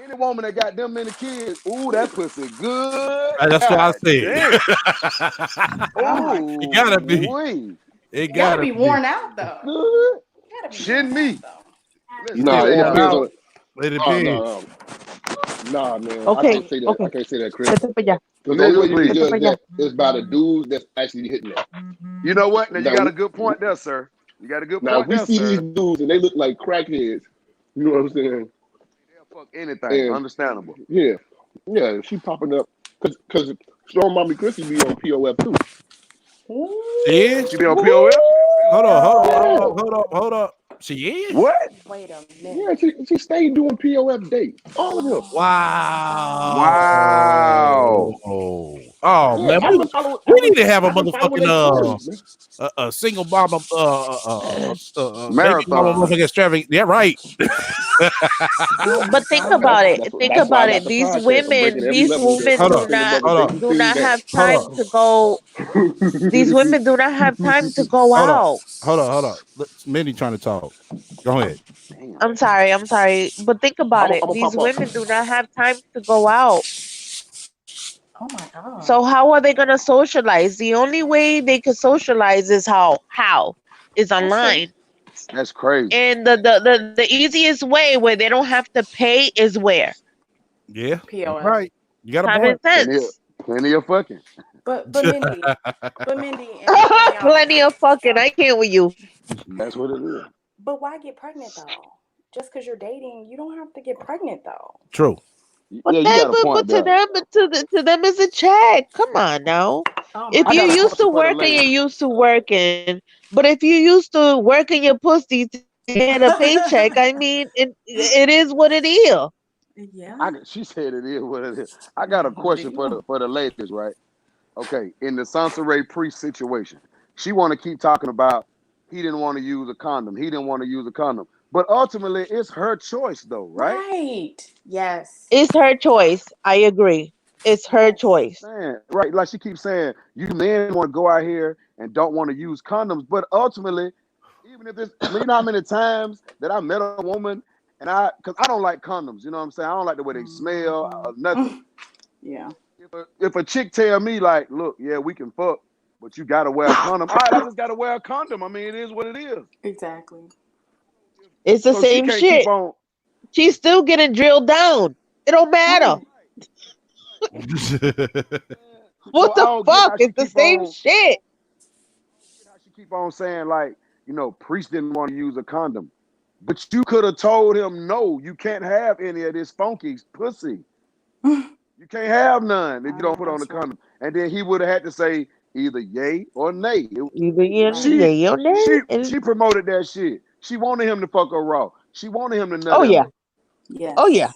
Any woman that got them many kids, ooh, that pussy good. That's what I said. Oh, it gotta be. Wait. It gotta be worn out though. Good. Shouldn't me. Nah, it depends on. It depends. Nah, man. Okay, I can't say that. okay. I can't say that, Chris. Vete pa' allá. Because the only way you Please. can judge that is by the dudes that's actually hitting that. You know what? Now you got a good point there, sir. You got a good Now, point there, if we see sir. these dudes and they look like crackheads, you know what I'm saying? They'll fuck anything. Understandable. Yeah, she popping up because Strong Mommy Chrissy be on POF too. Yeah, She be on POF? Hold up. She is? What? Wait a minute. Yeah, she stayed doing POF dates. All of them. Wow. Oh man, we need to have a motherfucking a single mama baby mama motherfucking extravagant. Yeah, right. But think about it. Think about it. These women do not have time to go. These women do not have time to go out. Hold on. Mindy trying to talk. Go ahead. I'm sorry. But think about it. These women do not have time to go out. Oh my God. So how are they gonna socialize? The only way they could socialize is how is online. That's crazy. And the easiest way where they don't have to pay is where? Yeah. POF. Right. You got a Common point. sense. Plenty of fucking. But Mindy. Plenty of fucking. I can't with you. That's what it is. But why get pregnant though? Just because you're dating, you don't have to get pregnant though. True. But, yeah, you got a point to them, to them is a check. Come on now. If you're used to working, you're used to working. But if you're used to working your pussy to get a paycheck, I mean, it is what it is. Yeah. She said it is what it is. I got a question for the ladies, right? Okay, in the Sansa Ray Priest situation, she want to keep talking about he didn't want to use a condom. But ultimately, it's her choice, though, right? Right. Yes. It's her choice. I agree. It's her choice. Man, right. Like she keeps saying, you men want to go out here and don't want to use condoms. But ultimately, even if you know how many times that I met a woman and because I don't like condoms, you know what I'm saying? I don't like the way they smell or nothing. Yeah. If a chick tell me like, look, yeah, we can fuck, but you got to wear a condom. All right, I just got to wear a condom. I mean, it is what it is. Exactly. It's the same shit. She's still getting drilled down. It don't matter. What the fuck? It's the same shit. How she keep on saying like, you know, priest didn't want to use a condom, but you could have told him no, you can't have any of this funky pussy. You can't have none if you don't put on a condom. And then he would have had to say, either yay or nay. Either She yay or nay. she promoted that shit. She wanted him to fuck her raw. She wanted him to nut Oh in yeah. her. Yes. Oh yeah.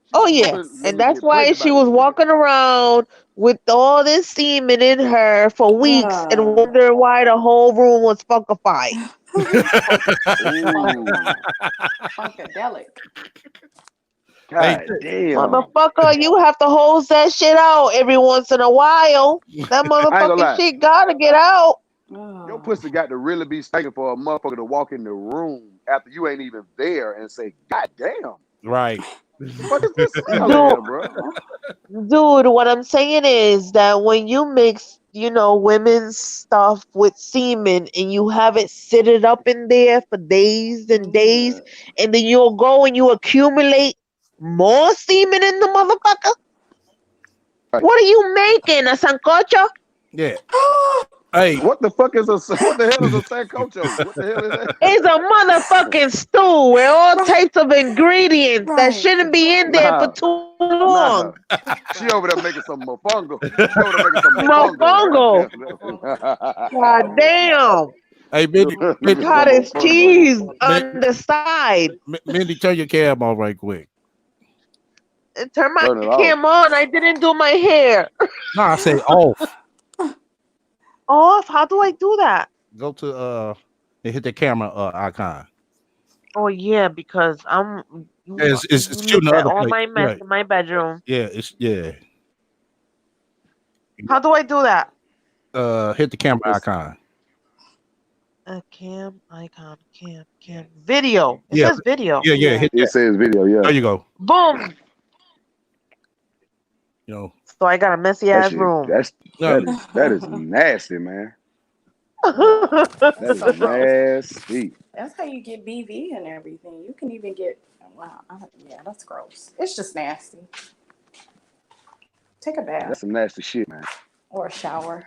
She Oh was yeah. hoping them And to that's get why pregnant she by was this nigga. walking around with all this semen in her for weeks and wondering why the whole room was funkified. Ooh, Funkadelic. God Hey, damn. Motherfucker, you have to hose that shit out every once in a while. That I ain't gonna motherfucking lie. shit gotta get out. Your pussy got to really be stinking for a motherfucker to walk in the room after you ain't even there and say, God damn, right. what is this smell in Dude, here, bro? dude, what I'm saying is that when you mix, women's stuff with semen and you have it sitting up in there for days and days, and then you'll go and you accumulate more semen in the motherfucker. Right. What are you making? A sancocho? Yeah. Hey, What the fuck is what the hell is a sancocho? What the hell is that? It's a motherfucking stew with all types of ingredients that shouldn't be in there for Nah, too nah. long. She over there making some mofongo. She over there making some Mofongo. mofongo. God damn. hey, Mindy, Mindy, Making some Cottage mofongo. cheese Min- on the side. Mindy, turn your cam on right quick. Turn my Turn it off. cam on. I didn't do my hair. No, I say off. Off? How do I do that? Go to and hit the camera icon. Oh yeah, because It's you shooting looked the at other all place. my mess Right. in my bedroom. Yeah, it's. How do I do that? Hit the camera It's- icon. A cam icon, cam video. It Yeah, says video. yeah. Hit It that. says video, There yeah. you go. Boom. You know. So I got a messy That ass shit, room. that is nasty, man. That's That is so gross. nasty. That's how you get BV and everything. You can even get, wow, yeah, that's gross. It's just nasty. Take a bath That's some nasty shit, man. or a shower.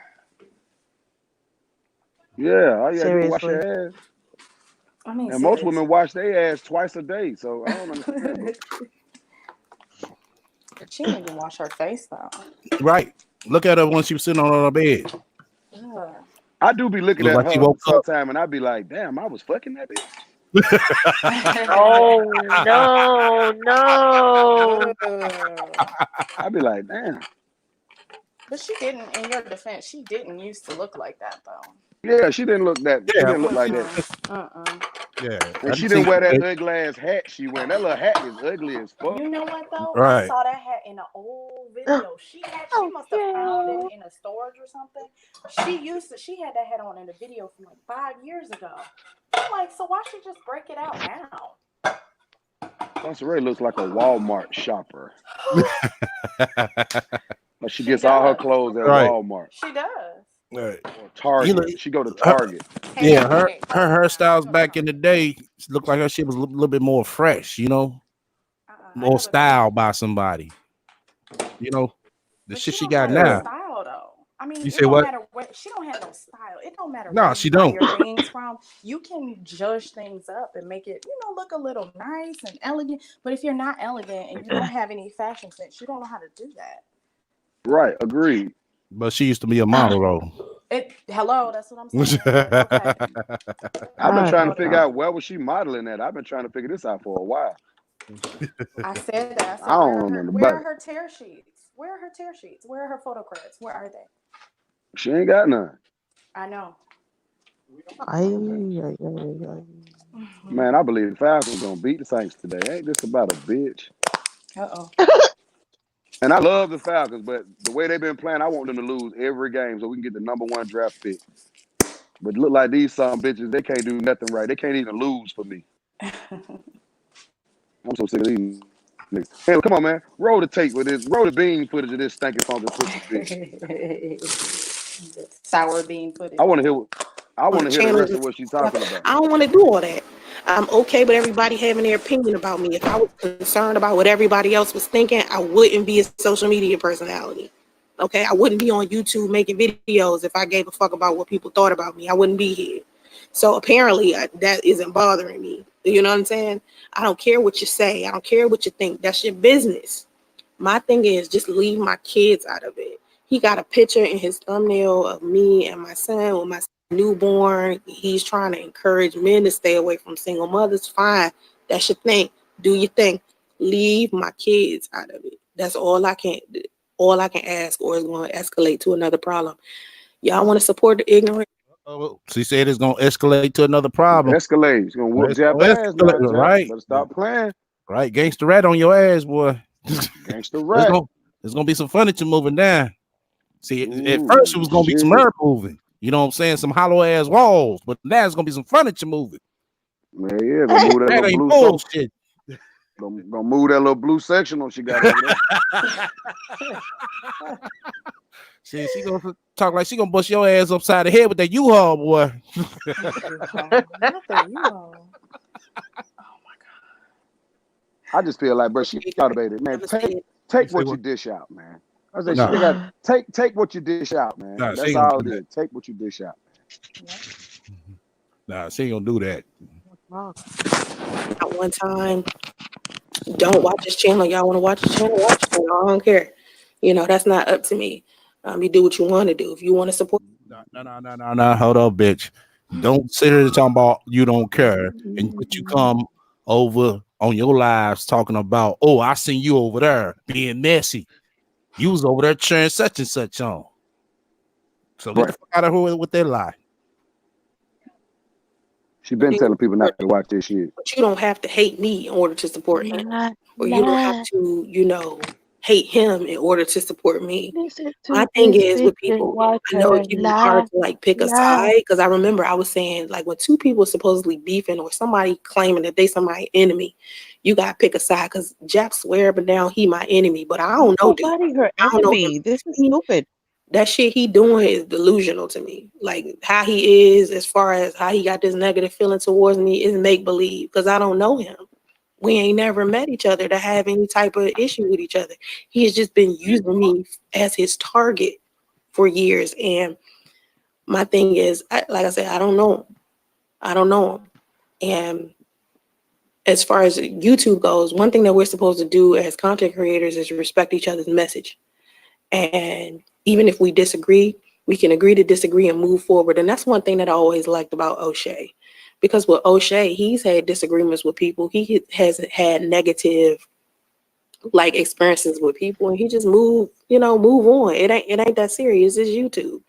Yeah, all you gotta do is wash Seriously. your ass. I mean, And most women seriously. wash their ass twice a day, so I don't understand. She didn't even wash her face though. Right. Look at her when she was sitting on her bed. Ugh. I do be looking Look at like she her woke up. sometime, and I be like, damn, I was fucking that bitch. Oh no. I be like, damn. But she didn't, in your defense, she didn't used to look like that though. Yeah, she didn't look that. She Yeah. didn't look like that. Yeah. And I she didn't see didn't wear that it. ugly ass hat she wearing. That little hat is ugly as fuck. You know what though? I Right. saw that hat in an old video. She must have found it in a storage or something. She had that hat on in a video from like 5 years ago. I'm like, so why she just break it out now? Ray looks like a Walmart shopper. But she gets does. all her clothes at Right. Walmart She does. Right. or Target. She go to Target. Yeah, her hairstyles back in the day looked like her shit was a little bit more fresh, more styled by somebody. The But shit she don't got have no now. style though. I mean, You it say don't what? matter what she don't have no style. It don't matter No, where she you buy don't. your things from. You can judge things up and make it, look a little nice and elegant. But if you're not elegant and you don't have any fashion sense, you don't know how to do that. Right, agreed. But she used to be a model though. Hello, that's what I'm saying. Okay. I've been trying to Hold figure on. out where was she modeling at. I've been trying to figure this out for a while. I said that. I said, I don't know where about are her tear sheets? Where are her tear sheets? Where are her photo credits? Where are they? She ain't got none. I know. Man, I believe the Falcons gonna beat the Saints today. Ain't this about a bitch? Uh-oh. And I love the Falcons, but the way they've been playing, I want them to lose every game so we can get the #1 draft pick. But look like these some bitches, they can't do nothing right. They can't even lose for me. I'm so sick of these niggas. Hey, come on, man. Roll the tape with this. Roll the bean footage of this stinking funky pussy bitch. Sour bean footage. I want to hear the rest of Channel. what she's talking about. I don't want to do all that. I'm okay with everybody having their opinion about me. If I was concerned about what everybody else was thinking, I wouldn't be a social media personality. Okay, I wouldn't be on YouTube making videos if I gave a fuck about what people thought about me. I wouldn't be here. So apparently that isn't bothering me. You know what I'm saying? I don't care what you say. I don't care what you think. That's your business. My thing is just leave my kids out of it. he got a picture in his thumbnail of me and my son with my newborn. He's trying to encourage men to stay away from single mothers. Fine, that's your thing. Do your thing. Leave my kids out of it. That's all I can ask, or it's going to escalate to another problem. Y'all want to support the ignorant? Oh, she said it's gonna escalate to another problem. Escalate. It's gonna whoop It's Jap gonna ass now, escalate, Jap. right? Better stop playing. Right, gangster rat on your ass, boy. Gangster rat. There's gonna be some furniture moving down. See, at Ooh, first it was gonna be some shit. earth moving. You know what I'm saying? Some hollow ass walls, but now it's gonna be some furniture moving. Man, yeah, gonna move that That little ain't blue bullshit. Gonna move that little blue sectional she got over there. Shit, she gonna talk like she gonna bust your ass upside the head with that U-Haul, boy. Not the U-Haul. I just feel like, bro, she motivated, man. Take what you dish out, man. I say, Nah. she got take what you dish out, man. Nah, That's all it is. Take what you dish out. Nah, she ain't gonna do that. At one time, don't watch this channel. Y'all want to watch the channel? Watch the channel. I don't care. You know, that's not up to me. You do what you want to do. If you want to support. No. Hold up, bitch. Don't sit here talking about you don't care, and but you come over on your lives talking about, oh, I seen you over there being messy. You was over there cheering such and such on. So get the fuck out of here with that lie. She been telling people not to watch this shit. But you don't have to hate me in order to support him, or you don't have to, hate him in order to support me. My thing is with people, I know it can be hard to pick a side, because I remember I was saying when two people supposedly beefing or somebody claiming that they somebody's enemy, you gotta pick a side, because Jap swear but now he my enemy, but I don't know, dude. Nobody her I don't know enemy. This is stupid. That shit he doing is delusional to me. Like how he is, as far as how he got this negative feeling towards me, is make believe, because I don't know him. We ain't never met each other to have any type of issue with each other. He has just been using me as his target for years. And my thing is, like I said, I don't know him. I don't know him. And as far as YouTube goes, one thing that we're supposed to do as content creators is respect each other's message. And even if we disagree, we can agree to disagree and move forward. And that's one thing that I always liked about O'Shea. Because with O'Shea, he's had disagreements with people. He has had negative experiences with people, and he just move on. It ain't that serious. It's YouTube.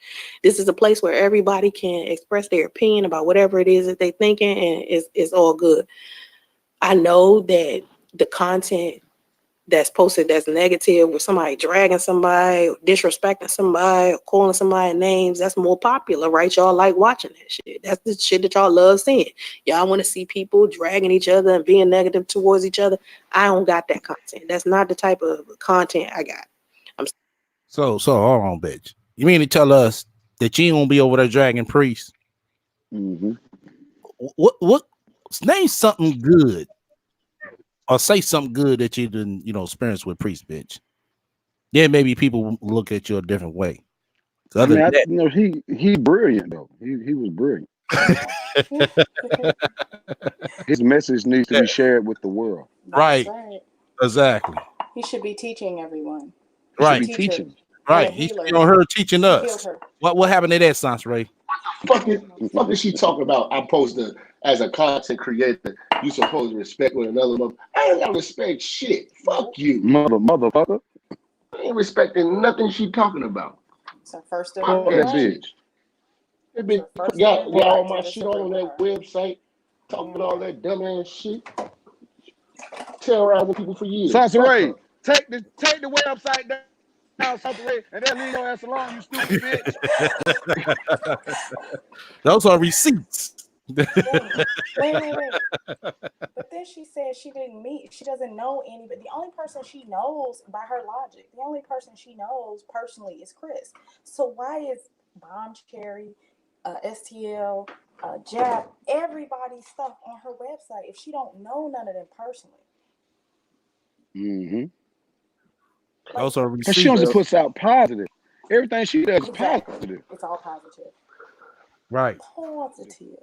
This is a place where everybody can express their opinion about whatever it is that they're thinking, and it's all good. I know that the content that's posted that's negative, with somebody dragging somebody, or disrespecting somebody, or calling somebody names, that's more popular, right? Y'all like watching that shit. That's the shit that y'all love seeing. Y'all want to see people dragging each other and being negative towards each other. I don't got that content. That's not the type of content I got. So hold on, bitch. You mean to tell us that you ain't gonna be over there dragging priests? Mm-hmm. What? Name something good. Or say something good that you didn't, experience with priest, bitch. Yeah, maybe people look at you a different way. Other than that, he brilliant though. He was brilliant. His message needs to be shared with the world. Right. Exactly. He should be teaching everyone. Right. He teaching. Right. He should be on her teaching us. What happened to that, Sans Ray? Fuck is she talking about? I'm supposed to, as a content creator, you supposed to respect one another. I ain't gotta respect shit. Fuck you. Motherfucker. I ain't respecting nothing she talking about. So first of all, that bitch. That bitch got all my shit on that website, talking all that dumbass shit. Terrorizing people for years. Sans Ray, take the website down. And then leave your ass alone, you stupid bitch. Those are receipts. Wait. But then she said she doesn't know anybody. The only person she knows, by her logic, the only person she knows personally is Chris. So why is Bomb Cherry, STL, Jap, everybody's stuff on her website if she don't know none of them personally? Mm-hmm. Those are receipts. And she only puts out positive. Everything she does is positive. It's all positive. Right. Positive.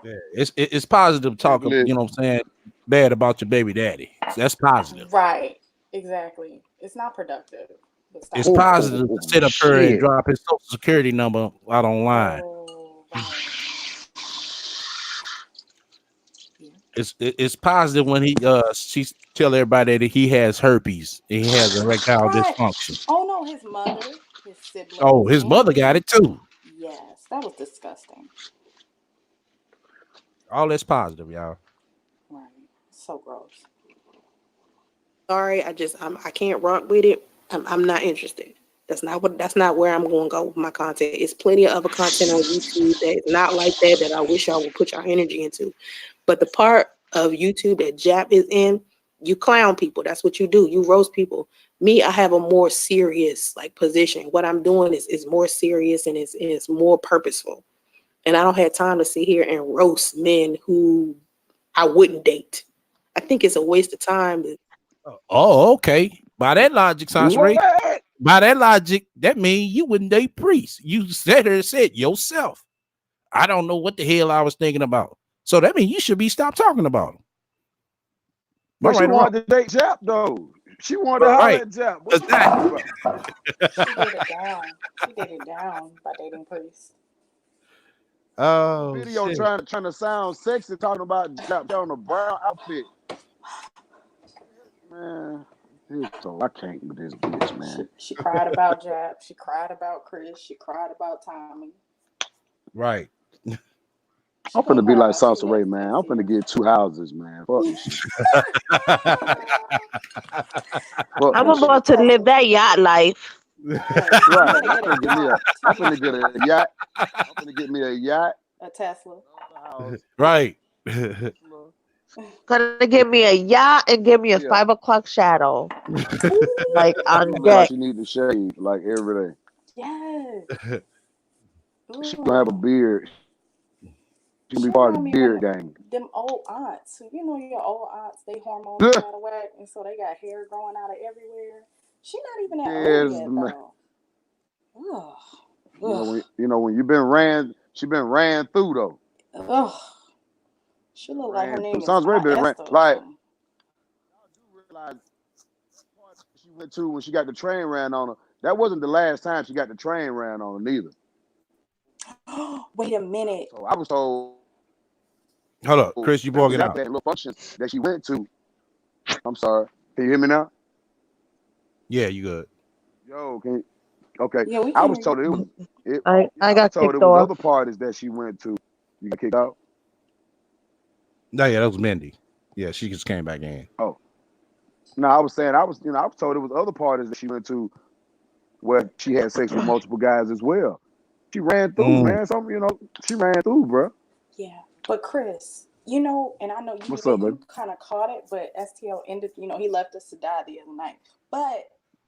Yeah, it's positive talking, you know what I'm saying, bad about your baby daddy. That's positive. Right. Exactly. It's not productive. But It's stop. positive to sit up here and Shit. drop his social security number out online. Oh, right. Yeah. It's positive when she tell everybody that he has herpes and he has erectile Right. dysfunction. Oh no, his mother, his siblings, Oh, his mother and got him. it too. Yes, that was disgusting. All that's positive, y'all. Right. So gross. Sorry, I can't rock with it. I'm not interested. That's not where I'm going to go with my content. It's plenty of other content on YouTube that is not like that I wish y'all would put your energy into. But the part of YouTube that Jap is in, you clown people. That's what you do. You roast people. Me, I have a more serious like position. What I'm doing is more serious and it's more purposeful. And I don't have time to sit here and roast men who I wouldn't date. I think it's a waste of time. Oh, okay. By that logic, Sansaray, What? by that logic, that means you wouldn't date priests. You said yourself. I don't know what the hell I was thinking about. So that means you should be stopped talking about them. But she Right or wrong? wanted to date Jap though. She wanted to holler Right. at Jap. What Cause you that talking about? She did it down. She did it down by dating priests. oh Video shit. trying to sound sexy, talking about Jap on a brown outfit. Man, so I can't with this bitch, man. She cried about Jap. She cried about Chris. She cried about Tommy. Right. She I'm gonna finna be cry like about some Salsa Ray, niggas man. I'm next finna year. get 2 houses, man. Fuck this shit. Fuck I'm this shit. about to live that yacht life. Right. You Right. better I'm get a finna get me a. yacht. I'm finna get a yacht. I'm finna get me a yacht. A Tesla. House. Right. Gonna give me a yacht and give me a Yeah. 5 o'clock shadow, like She on look like deck. she need to shave like every day. Yes. She gonna have a Ooh. beard. She She gonna be part of remind the me when beard gang. them old aunts, you know your old aunts, they hormones be out of whack, and so they got hair growing out of everywhere. She not even that old Yes, yet man. though. Ugh. You know when you been ran. She been ran through though. Ugh. She look like her Ran through. name is Sounds very been ran. Esther or Like something. y'all do realize the part she went to when she got the train ran on her. That wasn't the last time she got the train ran on her neither. Wait a minute. So I was told. Hold up, Chris, you That broke was it after out. that little function that she went to. I'm sorry. Can you hear me now? Yeah, you good. Yo, can you, okay. Yeah, we I can was hear you. told it was. I I was got told kicked it was off. other parties that she went to. You got kicked out. No, yeah, that was Mindy. Yeah, she just came back in. Oh no, I was saying I was told it was other parties that she went to where she had sex with multiple guys as well. She ran through, Mm. man. She ran through, bro. Yeah, but Chris, you know, and I know What's up, baby? you kind of caught it, but STL ended. You know, he left us to die the other night, but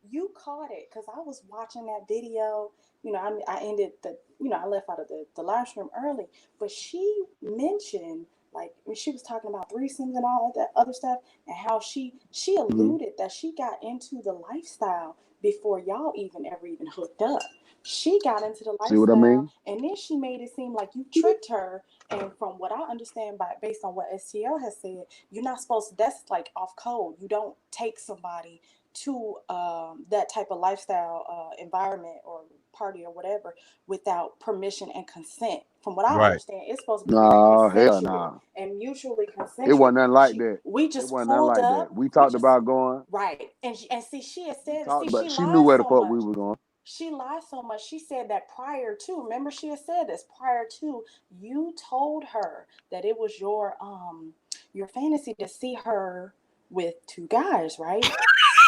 you caught it because I was watching that video. You know, I ended I left out of the live stream early, but she mentioned like when she was talking about threesomes and all of that other stuff, and how she Mm-hmm. alluded that she got into the lifestyle before y'all ever even hooked up. She got into the See what I lifestyle, mean? and then she made it seem like you tricked her. And from what I understand, based on what STL has said, you're not supposed to. That's like off code. You don't take somebody to that type of lifestyle environment or party or whatever without permission and consent. From what I Right. understand, it's supposed to be very Nah, hell consensual nah. and mutually It consensual. wasn't nothing like that. We It just wasn't nothing pulled like up. that. We We talked just about going. right, and see, she had We said, talked see, she about. She knew lied where the so fuck we much. was going. She lied so much. She said that prior to, remember she had said this prior to, you told her that it was your fantasy to see her with two guys, right?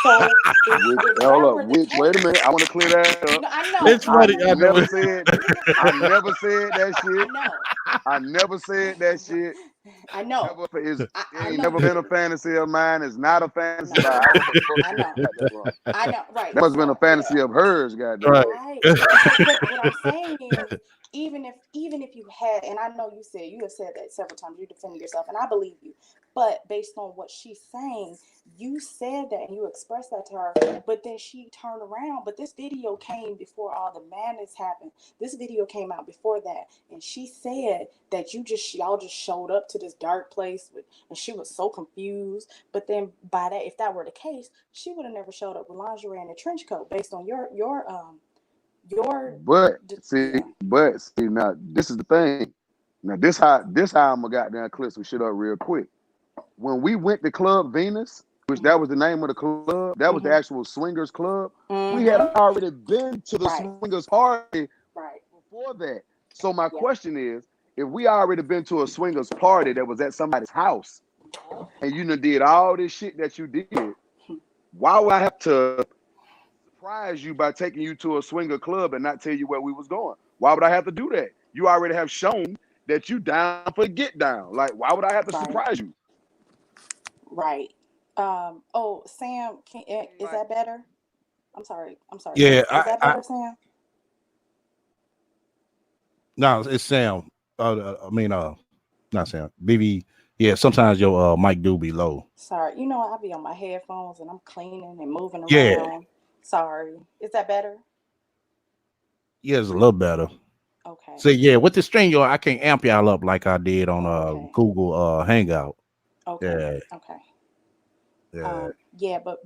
So if Hold that up. were the case, Wait a minute. I want to clear that up. no, I know, It's funny. I know. Never said. I never said that I shit. know, I never said that shit. I know, It I ain't know never you been a didn't. fantasy of mine. It's not a fantasy No, of mine. I don't know what the fuck I you know, got that from. I know, right? That must have been a So yeah. fantasy of hers, goddamn. Right. Right. So, but what I'm saying is, even if you had, and I know you have said that several times, you defended yourself, and I believe you, But based on what she's saying, you said that and you expressed that to her, but then she turned around. But this video came before all the madness happened. This video came out before that, and she said that y'all just showed up to this dark place and she was so confused. But then by that, if that were the case, she would have never showed up with lingerie and a trench coat based on your But see, yeah. now this is the thing. Now this how I'm gonna goddamn clip some shit up real quick. When we went to Club Venus, which that was the name of the club, that was the actual swingers club. We had already been to the swingers party before that. So my question is, if we already been to a swingers party that was at somebody's house, and you done did all this shit that you did, why would I have to surprise you by taking you to a swinger club and not tell you where we was going? Why would I have to do that? You already have shown that you down for get down. Like, why would I have to surprise you? Right. Oh, Sam, is that better? I'm sorry. Yeah, Is that better, Sam? No, it's Sam. Not Sam. BB. Yeah, sometimes your mic do be low. Sorry. You know, I'll be on my headphones and I'm cleaning and moving around. Yeah. Sorry. Is that better? Yeah, it's a little better. Okay. So yeah, with the string, I can't amp y'all up like I did on Google Hangout. Okay. Yeah. Okay. Yeah. But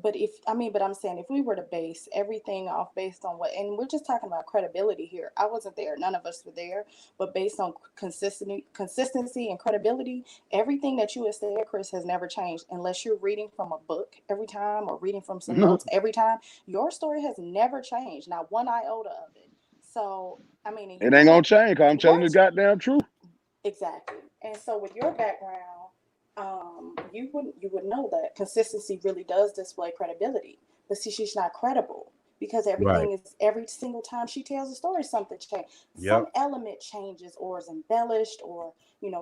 I'm saying if we were to base everything off based on what, and we're just talking about credibility here. I wasn't there, none of us were there, but based on consistency and credibility, everything that you have said, Chris, has never changed unless you're reading from a book every time or reading from some notes every time. Your story has never changed, not one iota of it. So I mean, it ain't gonna change because I'm telling you the goddamn truth. Exactly. And so with your background, you would know that consistency really does display credibility. But see, she's not credible because everything is every single time she tells a story, something changes. Some element changes or is embellished, or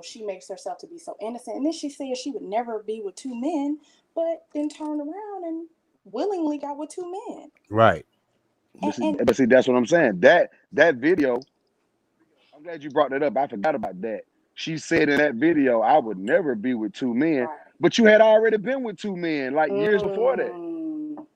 she makes herself to be so innocent. And then she says she would never be with two men, but then turned around and willingly got with two men. Right. But see, that's what I'm saying. That video, I'm glad you brought that up. I forgot about that. She said in that video, I would never be with two men. But you had already been with two men like years before that.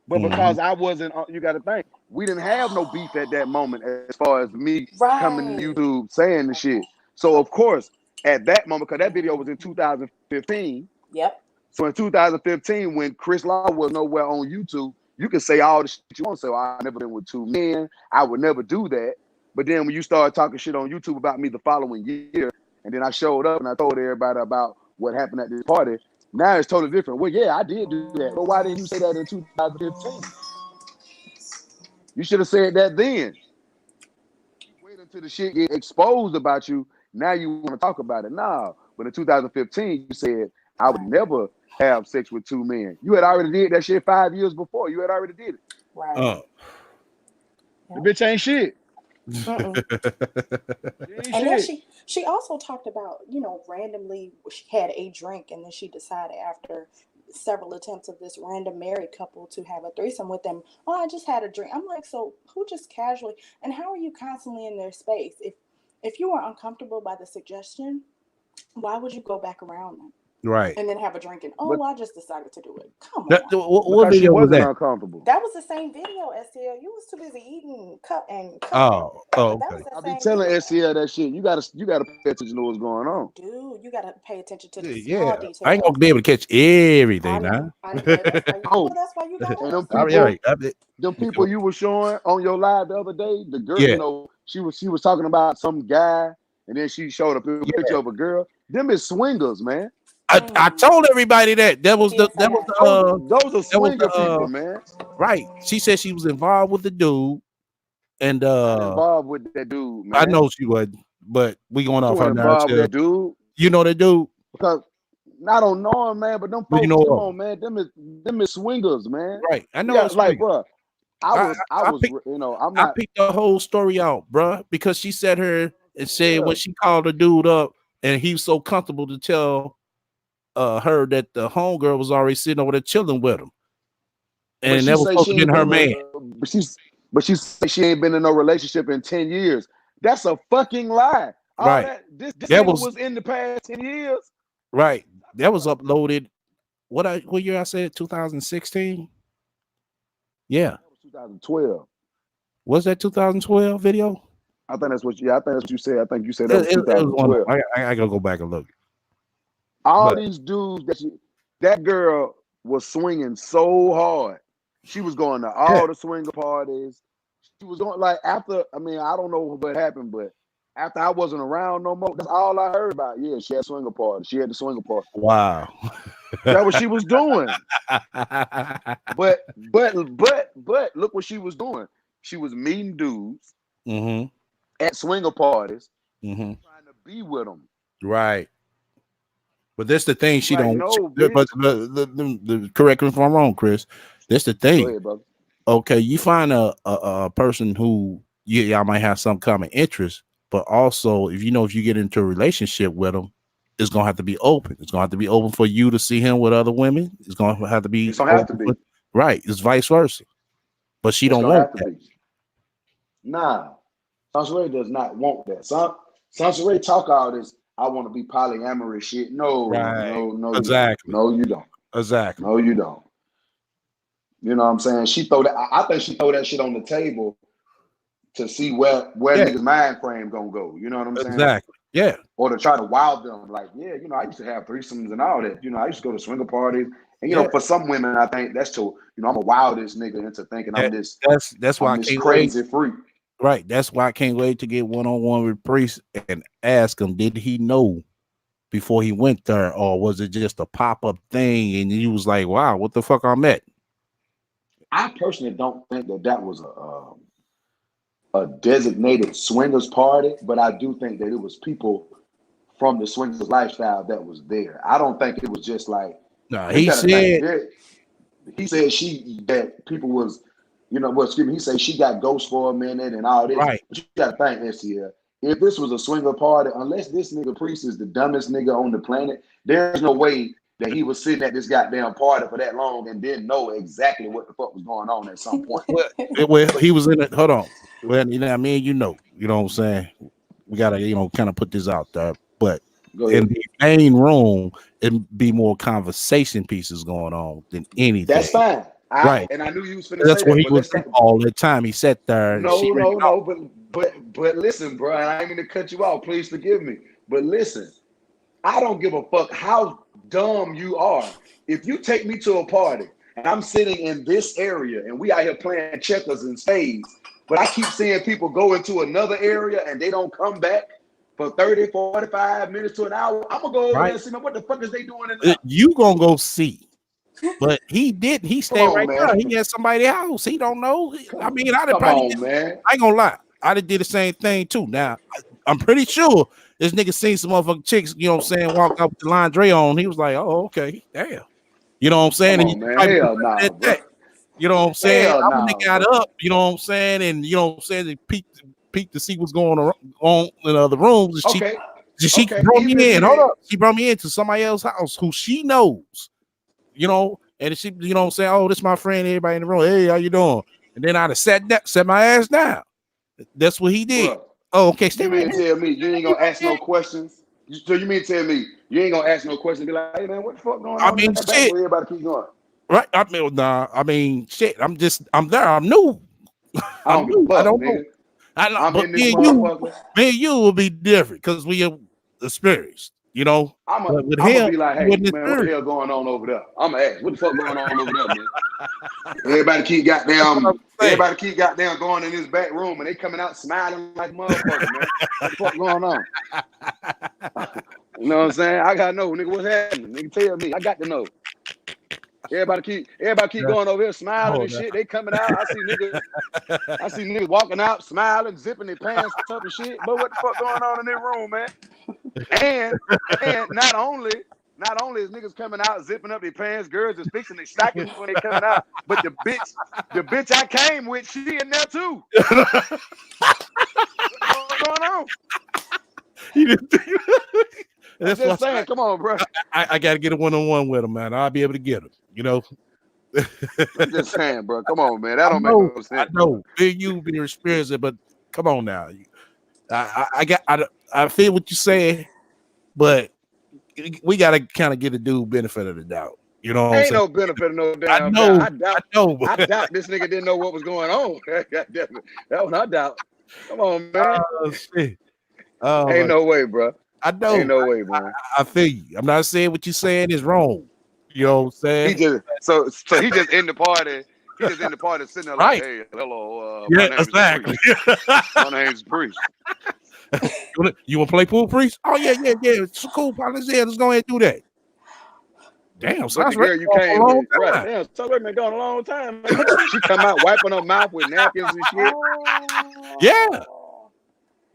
But because I wasn't, you got to think, we didn't have no beef at that moment as far as me coming to YouTube saying the shit. So, of course, at that moment, because that video was in 2015. Yep. So in 2015, when Chris Law was nowhere on YouTube, you can say all the shit you want to say. Well, I've never been with two men. I would never do that. But then when you started talking shit on YouTube about me the following year, and then I showed up and I told everybody about what happened at this party, now it's totally different. Well, yeah, I did do that. But why didn't you say that in 2015? You should have said that then. Wait until the shit get exposed about you. Now you want to talk about it. No. But in 2015, you said, I would never have sex with two men. You had already did that shit 5 years before. You had already did it. Right. The bitch ain't shit. And then she also talked about, randomly she had a drink and then she decided after several attempts of this random married couple to have a threesome with them. Oh, I just had a drink. I'm like, so who just casually, and how are you constantly in their space? If you are uncomfortable by the suggestion, why would you go back around them? Right. And then have a drink and I just decided to do it. Come on. What video was that? Uncomfortable. That was the same video, STL. You was too busy eating and cooking. Okay. I be telling STL that shit. You gotta pay attention to what's going on. Dude, you gotta pay attention to the small details. I ain't gonna be able to catch everything now. That's why you got them people you were showing on your live the other day, the girl, she was talking about some guy, and then she showed a picture of a girl. Them is swingers, man. I told everybody that was those are swinger people, man. Right. She said she was involved with the dude, and involved with that dude, man. I know she wasn't, but we going off her narrative. Dude, you know that dude? Because I don't know him, man. But them folks, come on, man. Them is swingers, man. Right. I know. It's like, bro. I picked the whole story out, bro, because she said and said when she called the dude up, and he was so comfortable to tell her that the homegirl was already sitting over there chilling with him, and that was supposed to be her man. But she said she ain't been in no relationship in 10 years. That's a fucking lie. Right. This was in the past 10 years. Right. That was uploaded. What year I said? 2016. Yeah. That was 2012. Was that 2012 video? I think that's what. Yeah, I think that's what you said. I think you said that was It was one. 2012. I gotta go back and look. All But these dudes that girl was swinging so hard. She was going to yeah, all the swinger parties. She was going like after. I mean, I don't know what happened, but after I wasn't around no more, that's all I heard about. Yeah, she had swinger party. She had the swinger party. wow. That's what she was doing. But look what she was doing. She was meeting dudes Mm-hmm. at swinger parties, Mm-hmm. trying to be with them. Right. But that's the thing. She Like, don't. no, But bitch. the correct me if I'm wrong, Chris. That's the Go thing. ahead, brother. Okay, you find a person who y'all might have some common interest, but also if you get into a relationship with them, it's gonna have to be open. It's gonna have to be open for you to see him with other women. It's gonna have to be It's gonna have to open be. right. It's vice versa. But she It's don't gonna want have to that. be. Nah, Sansaray does not want that. Sansaray talk all this. I want to be polyamorous shit. No, Right. no, Exactly. you don't. Exactly. No, you don't. You know what I'm saying? She throw that. I think she throw that shit on the table to see where Yeah. niggas' mind frame gonna go. You know what I'm saying? Exactly. Yeah. Or to try to wow them. Like, yeah, I used to have threesomes and all that. I used to go to swinger parties. And Yeah. for some women, I think that's to, I'm gonna wow this nigga into thinking I'm this That's why I this can't crazy wait. freak. Right. That's why I can't wait to get one-on-one with Priest and ask him, did he know before he went there, or was it just a pop-up thing and he was like, wow, what the fuck I'm at? I personally don't think that was a designated swingers party, but I do think that it was people from the swingers lifestyle that was there. I don't think it was just like, No, you he gotta said think, he said that people was, he said she got ghosts for a minute and all this. right. But you gotta think, SCL, if this was a swinger party, unless this nigga Priest is the dumbest nigga on the planet, there's no way that he was sitting at this goddamn party for that long and didn't know exactly what the fuck was going on at some point. Well, he was in it. Hold on. Well, me and you know what I'm saying? We gotta, kind of put this out there. But Go in ahead. the main room, it'd be more conversation pieces going on than anything. That's fine. Right. And I knew you was finna That's say what that, he but was let's doing all the time. He sat there. And no, but listen, bro, and I ain't gonna cut you off. Please forgive me. But listen, I don't give a fuck how dumb you are. If you take me to a party and I'm sitting in this area and we out here playing checkers and spades, but I keep seeing people go into another area and they don't come back for 30, 45 minutes to an hour, I'm gonna go over there and see what the fuck is they doing in there. You gonna go see. But he didn't. He stayed right man. there. He had somebody else. He don't know. I mean, I'd have probably man. I ain't gonna lie. I'd have did the same thing too. Now, I'm pretty sure this nigga seen some motherfucking chicks, walk out with the lingerie on. He was like, oh, okay, damn. You know what I'm saying? Come on, man. Hell nah, bro. You know what I'm saying? Hell I nah, got up, you know what I'm saying? And you know what I'm saying? They peeked to see what's going on in other rooms. Okay. She brought me in. Hold up. She brought me into somebody else's house who she knows, and she, you know what I'm saying? Oh, this is my friend, everybody in the room. Hey, how you doing? And then I'd have sat my ass down. That's what he did. Bro, oh, okay. You mean to tell me you ain't gonna ask no questions? So you mean to tell me you ain't gonna ask no questions? Be like, hey man, what the fuck going on? I mean, shit. Everybody keep going. Right? I mean, shit. I'm there. I'm new. I don't give a fuck, I don't nigga. know. But in this motherfucker. Me and you will be different because we are experienced. I'm gonna be like, hey man, what the hell going on over there? I'm gonna ask, what the fuck going on over there, man? Everybody keep goddamn going in this back room and they coming out smiling like motherfuckers, man. What the fuck going on? You know what I'm saying? I gotta know, nigga, what's happening? Nigga, tell me. I got to know. Everybody keep going over here smiling and shit. They coming out. I see niggas walking out, smiling, zipping their pants up and shit. But what the fuck going on in their room, man? And not only is niggas coming out zipping up their pants, girls is fixing their stockings when they coming out. But the bitch I came with, she in there too. What's going on? That's just saying, come on, bro. I gotta get a one-on-one with him, man. I'll be able to get him. I'm just saying, bro. Come on, man. That don't make no sense. I know. You be experiencing, but come on now. I feel what you saying, but we gotta kind of get a dude benefit of the doubt. You know what I'm Ain't saying? no benefit of no I damn know, doubt. I doubt this nigga didn't know what was going on. God damn it. That one I doubt. Come on, man. Oh shit. Oh, Ain't no way, bro. I know. Ain't no way, man. I feel you. I'm not saying what you're saying is wrong. You know what I'm saying? He just so he just in the party. He just in the party sitting there like, Right. hey, hello, Yeah, my name exactly. is Priest. My name's Priest. You want to play pool, Priest? Oh yeah. It's cool. Let's go ahead and do that. Damn, But sounds the girl you came a long with, right? time. Damn, so been going a long time. Man. She come out wiping her mouth with napkins and shit. Yeah.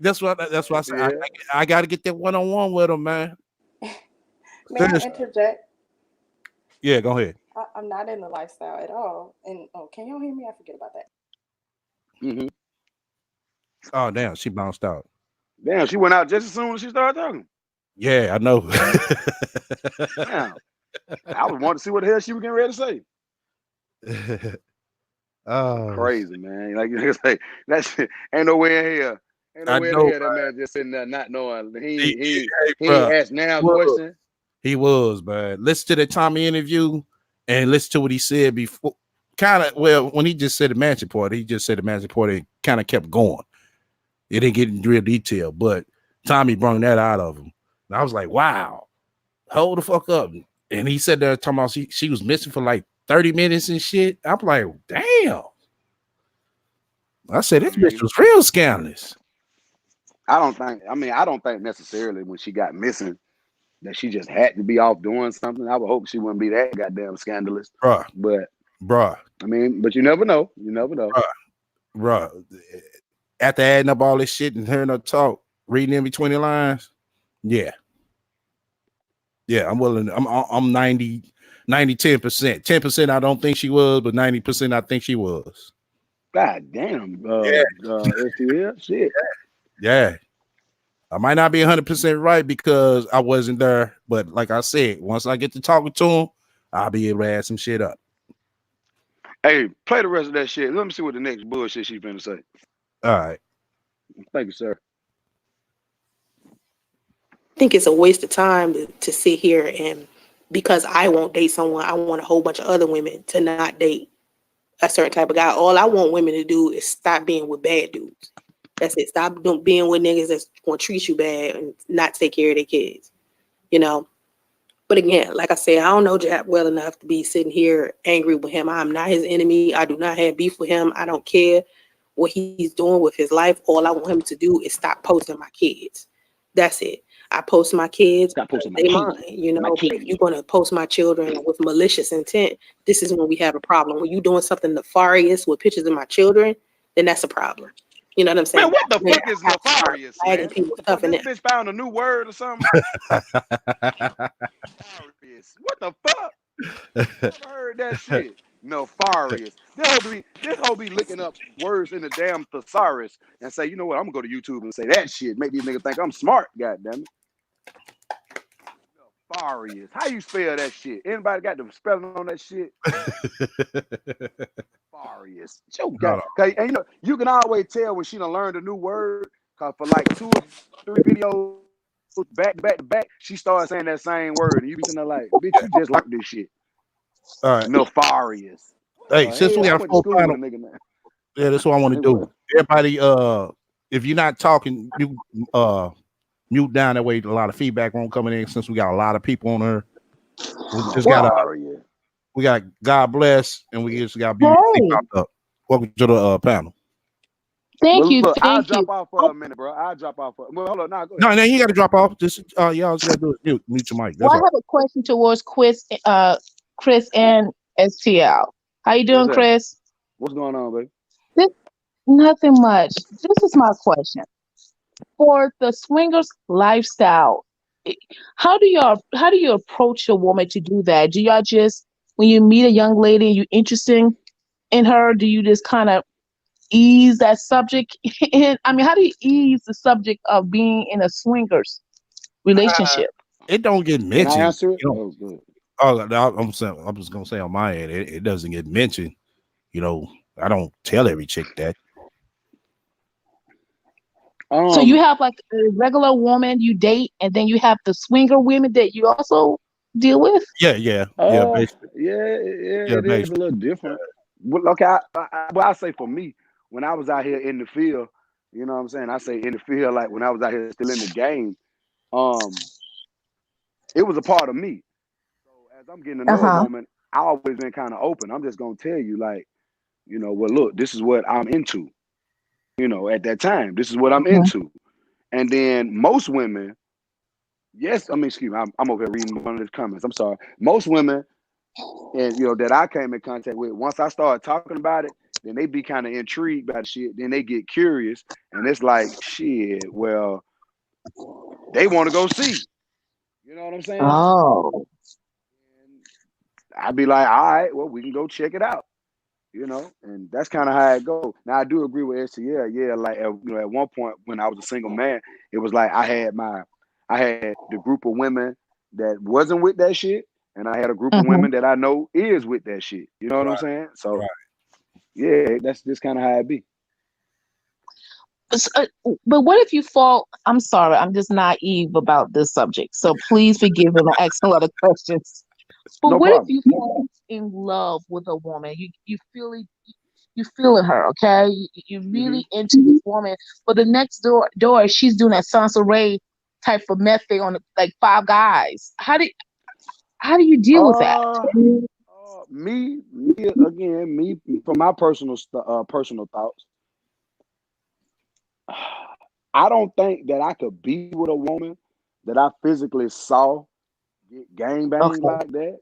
That's what I said. Yeah. I got to get that one-on-one with him, man. May I interject? Yeah, go ahead. I'm not in the lifestyle at all. And can y'all hear me? I forget about that. Mm-hmm. Oh damn, she bounced out. Damn, she went out just as soon as she started talking. Yeah, I know. Damn. I was wanting to see what the hell she was getting ready to say. Oh, crazy, man. Like you say, that shit ain't no way in here. Ain't no way in here that man just sitting there not knowing. He ain't asked now question. He was, man. Listen to the Tommy interview and listen to what he said before. Kind of, well, when he just said the mansion party, he just said the mansion party kind of kept going. It didn't get in real detail, but Tommy brought that out of him. And I was like, wow, hold the fuck up. And he said that talking about she was missing for like 30 minutes and shit. I'm like, damn. I said, this bitch was real scandalous. I don't think necessarily when she got missing that she just had to be off doing something. I would hope she wouldn't be that goddamn scandalous. Bruh. But I mean, but you never know. You never know. Bruh. After adding up all this shit and hearing her talk, reading in between the lines, yeah. Yeah, I'm willing. I'm 90, 10%. 10% I don't think she was, but 90% I think she was. God damn. Shit. Yeah. I might not be 100% right because I wasn't there, but like I said, once I get to talking to him, I'll be able to add some shit up. Hey, play the rest of that shit. Let me see what the next bullshit she's gonna say. All right. Thank you, sir. I think it's a waste of time to sit here and because I won't date someone, I want a whole bunch of other women to not date a certain type of guy. All I want women to do is stop being with bad dudes. That's it. Stop being with niggas that's gonna treat you bad and not take care of their kids. You know. But again, like I said, I don't know Jap well enough to be sitting here angry with him. I'm not his enemy. I do not have beef with him. I don't care what he's doing with his life. All I want him to do is stop posting my kids. That's it. I post my kids. They mine, you know. But if you're gonna post my children with malicious intent, this is when we have a problem. When you're doing something nefarious with pictures of my children, then that's a problem. You know what I'm saying? Man, what the fuck is nefarious, man? Stuff in this bitch found a new word or something? Nefarious. What the fuck? Never heard that shit. Nefarious. This whole be looking up words in the damn thesaurus and say, you know what, I'm gonna go to YouTube and say that shit. Make these niggas think I'm smart, goddamn it. Nefarious. How you spell that shit? Anybody got the spelling on that shit? Nefarious. And you can always tell when she done learned a new word, cause for like 2 or 3 videos back to back, she started saying that same word, and you be sitting there like, bitch, you just like this shit. All right. Nefarious. Hey, since we got full panel, yeah, that's what I want to do. Everybody, if you're not talking, you mute down. That way a lot of feedback won't coming in since we got a lot of people on her. We got God Bless, and we just got Beauty popped up. Welcome to the panel. Thank you. I'll drop off for a minute, bro. I'll drop off. Well, hold on. No, you got to drop off. Just y'all just got to do mute your mic. Well, I have a question towards Chris and STL. How you doing, Chris? What's going on, baby? Nothing much. This is my question. For the swingers lifestyle, how do you approach a woman to do that? Do y'all just, when you meet a young lady and you're interested in her, do you just kind of ease that subject? I mean, how do you ease the subject of being in a swingers relationship? It don't get mentioned. Can I answer it? I'm just gonna say on my end, it doesn't get mentioned. You know, I don't tell every chick that. So you Um, have like a regular woman you date, and then you have the swinger women that you also deal with. Yeah, basically. yeah, Yeah, it is a basically. little different. But okay, I say for me, when I was out here in the field, you know what I'm saying? I say in the field, like when I was out here still in the game, um, it was a part of me. So as I'm getting to Uh know a huh. woman, I always been kind of open. I'm just gonna tell you, like, well, look, this is what I'm into. At that time, this is what I'm into. And then most women, yes, I mean, excuse me, I'm over here reading one of the comments. I'm sorry. Most women, and that I came in contact with, once I started talking about it, then they be kind of intrigued by the shit. Then they get curious, and it's like, shit. Well, they want to go see. You know what I'm saying? Oh. And I'd be like, all right, well, we can go check it out. And that's kind of how it goes. Now I do agree with STL. Yeah, like at one point when I was a single man, it was like I had the group of women that wasn't with that shit, and I had a group of Hmm. women that I know is with that shit. You know what I'm Right, saying? So right. yeah, that's just kind of how it be. S- uh, but what if you fall? I'm sorry, I'm just naive about this subject, so please forgive me. I'm asking a lot of questions. But No what if problem. you fall in love with a woman? You feel it, you feeling her, okay? You Hmm. really into this woman, but the next door she's doing that Sansa Ray type of method on like five guys. How do you deal with that? Me again, me from my personal thoughts. I don't think that I could be with a woman that I physically saw get gang banged Okay, like that.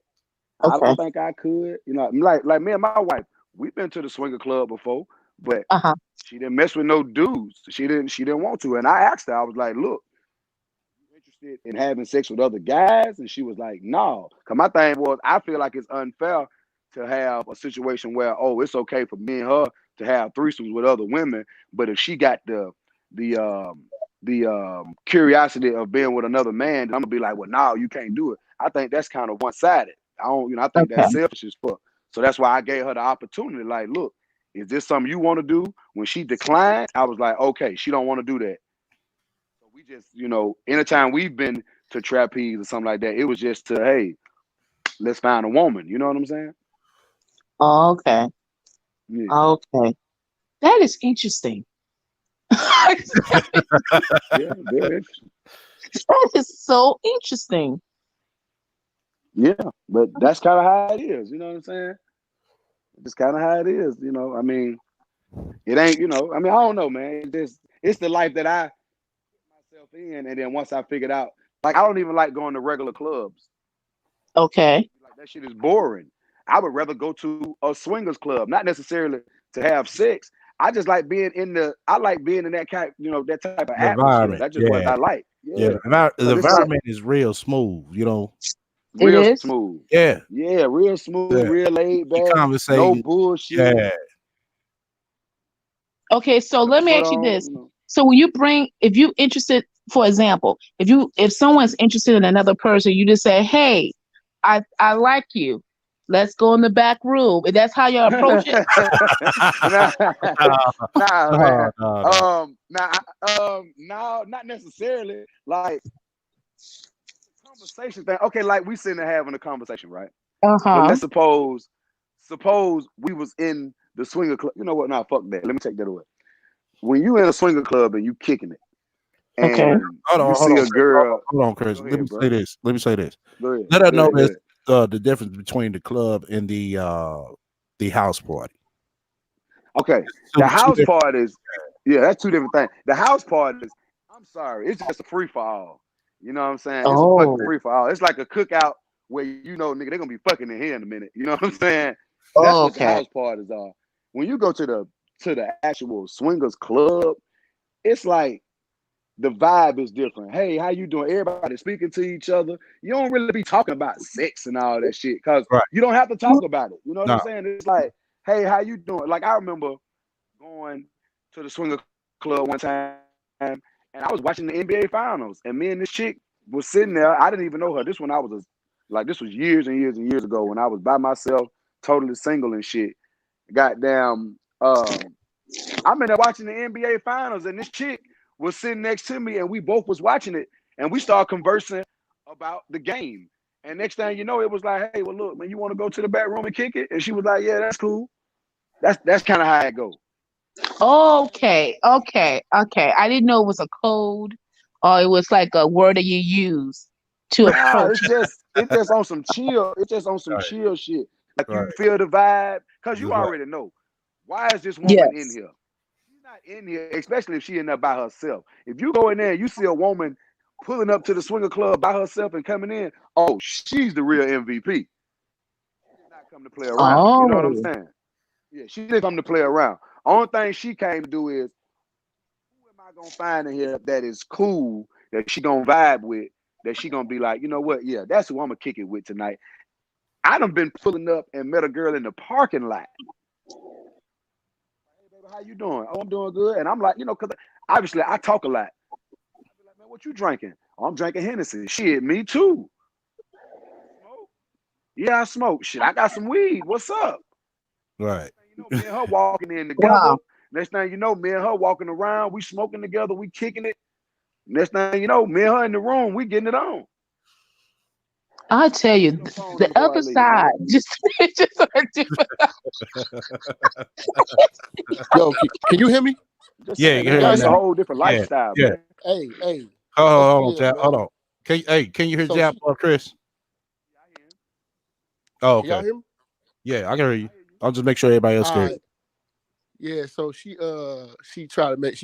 I okay, don't think I could. Like me and my wife, we've been to the swinger club before, but uh huh, she didn't mess with no dudes. She didn't want to. And I asked her, I was like, look, you interested in having sex with other guys? And she was like, no. Cause my thing was, I feel like it's unfair to have a situation where, oh, it's okay for me and her to have threesomes with other women, but if she got the curiosity of being with another man, then I'm gonna be like, well, no, you can't do it. I think that's kind of one sided. I don't, I think okay, that's selfish as fuck. So that's why I gave her the opportunity. Like, look, is this something you want to do? When she declined, I was like, okay, she don't want to do that. So we just, anytime we've been to trapeze or something like that, it was just to, hey, let's find a woman. You know what I'm saying? okay, Yeah. okay. That is interesting. That Yeah, very interesting. is so interesting. Yeah, but that's kind of how it is. You know what I'm saying? It's kind of how it is. I mean, it ain't. I mean, I don't know, man. It's the life that I put myself in, and then once I figured out, like, I don't even like going to regular clubs. Okay, Like that shit is boring. I would rather go to a swingers club, not necessarily to have sex. I just like being in the. I like being in that kind, that type of The atmosphere. environment. That's just what Yeah. I like. Yeah. Yeah, The because it's like environment is real smooth. it real is. smooth. Yeah. Yeah, real smooth, Yeah. real laid You back, no conversating. bullshit. Yeah. Okay, so Put a let me foot ask you on. this. So when you bring, if you interested, for example, if someone's interested in another person, you just say, "Hey, I like you. Let's go in the back room." And that's how you approach it. nah, nah, No, man. no, no. No, not necessarily. Like conversation thing. Okay, like we sitting there having a conversation, right? Uh But huh. let's suppose we was in the swinger club. You know what? Nah, fuck that. Let me take that away. When you in a swinger club and you kicking it, Okay. and you Hold see on, a Chris. girl, Hold on, Chris. go Let me ahead, say bro. this. Let me say this. Go ahead. Let her Go know ahead. Go this ahead. the difference between the club and the house party. Okay, the Two house different. part is, yeah, that's two different things. The house part is, I'm sorry, it's just a free for all. You know what I'm saying? It's a fucking Oh. free for all. It's like a cookout where nigga, they're gonna be fucking in here in a minute. You know what I'm saying? That's what the Okay. house parties are. When you go to the actual swingers club, it's like the vibe is different. Hey, how you doing? Everybody speaking to each other. You don't really be talking about sex and all that shit because Right. you don't have to talk about it. You know what I'm No. saying? It's like, hey, how you doing? Like I remember going to the swinger club one time, and I was watching the NBA finals, and me and this chick was sitting there. I didn't even know her. This was years and years and years ago when I was by myself, totally single and shit. Goddamn, I'm in there watching the NBA finals, and this chick was sitting next to me, and we both was watching it, and we started conversing about the game. And next thing you know, it was like, hey, well, look, man, you want to go to the back room and kick it? And she was like, yeah, that's cool. That's kind of how it goes. Okay. I didn't know it was a code or it was like a word that you use to Nah, approach. it's just on some chill. It's just on some chill shit. Like you feel the vibe, because you already know. Why is this woman in here? She's not in here, especially if she in there by herself. If you go in there and you see a woman pulling up to the swinger club by herself and coming in, oh, she's the real MVP. She did not come to play around. You know what I'm saying? Yeah, she didn't come to play around. Only thing she came to do is, who am I gonna find in here that is cool, that she gonna vibe with, that she gonna be like, you know what? Yeah, that's who I'm gonna kick it with tonight. I done been pulling up and met a girl in the parking lot. Hey, baby, how you doing? Oh, I'm doing good. And I'm like, because obviously I talk a lot. I be like, man, what you drinking? Oh, I'm drinking Hennessy. Shit, me too. Smoke? Yeah, I smoke. Shit, I got some weed. What's up? Right. Me and her walking in together. Wow. Next thing you know, me and her walking around. We smoking together. We kicking it. Next thing you know, me and her in the room. We getting it on. I tell you, the other side just Yo, can you hear me? Yeah, that's a whole different lifestyle. Yeah. Man. Hey. Hold on. Can you hear Jap or Chris? Oh, okay. Y'all hear me? Yeah, I can hear you. I'll just make sure everybody else hears. Yeah, so she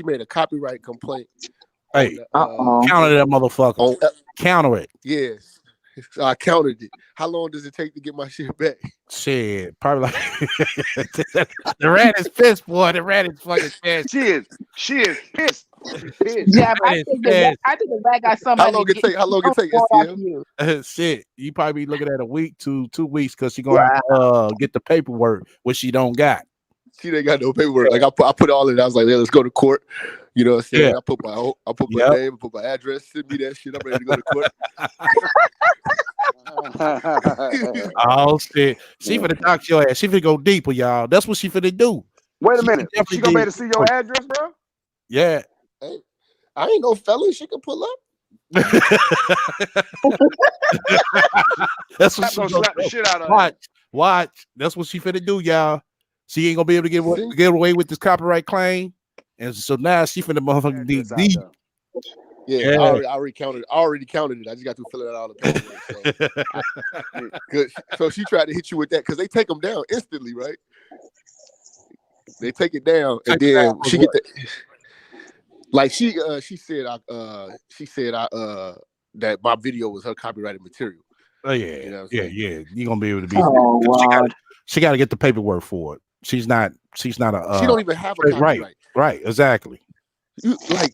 made a copyright complaint. Hey, counter that motherfucker. Counter it. Yes. So I counted it. How long does it take to get my shit back? Shit, probably like the rat is pissed, boy. The rat is fucking pissed. She is pissed. Yeah, I think the rat got somebody. How long it take? STL? Shit, you probably be looking at a week to 2 weeks because she gonna have to get the paperwork, which she don't got. She ain't got no paperwork. Like I put all in. I was like, yeah, let's go to court. You know what I'm saying? Yeah. I put my name, I put my address, send me that shit. I'm ready to go to court. Oh shit. She finna talk your ass. She finna go deeper, y'all. That's what she finna do. Wait a minute. She gonna be able to see your address, bro? Yeah. Hey, I ain't no felon. She can pull up. That's what she gonna slap the shit out of her. Watch. That's what she finna do, y'all. She ain't gonna be able to get away with this copyright claim. And so now she finna motherfucking dig deep. Yeah, I already counted it. I just got to fill it out all the paperwork. So she tried to hit you with that because they take them down instantly, right? They take it down, and then she get the like she said that my video was her copyrighted material. Oh yeah, you know yeah. You're gonna be able to be. Oh, wow. She got to get the paperwork for it. She's not a. She don't even have a copyright. Right, exactly. Like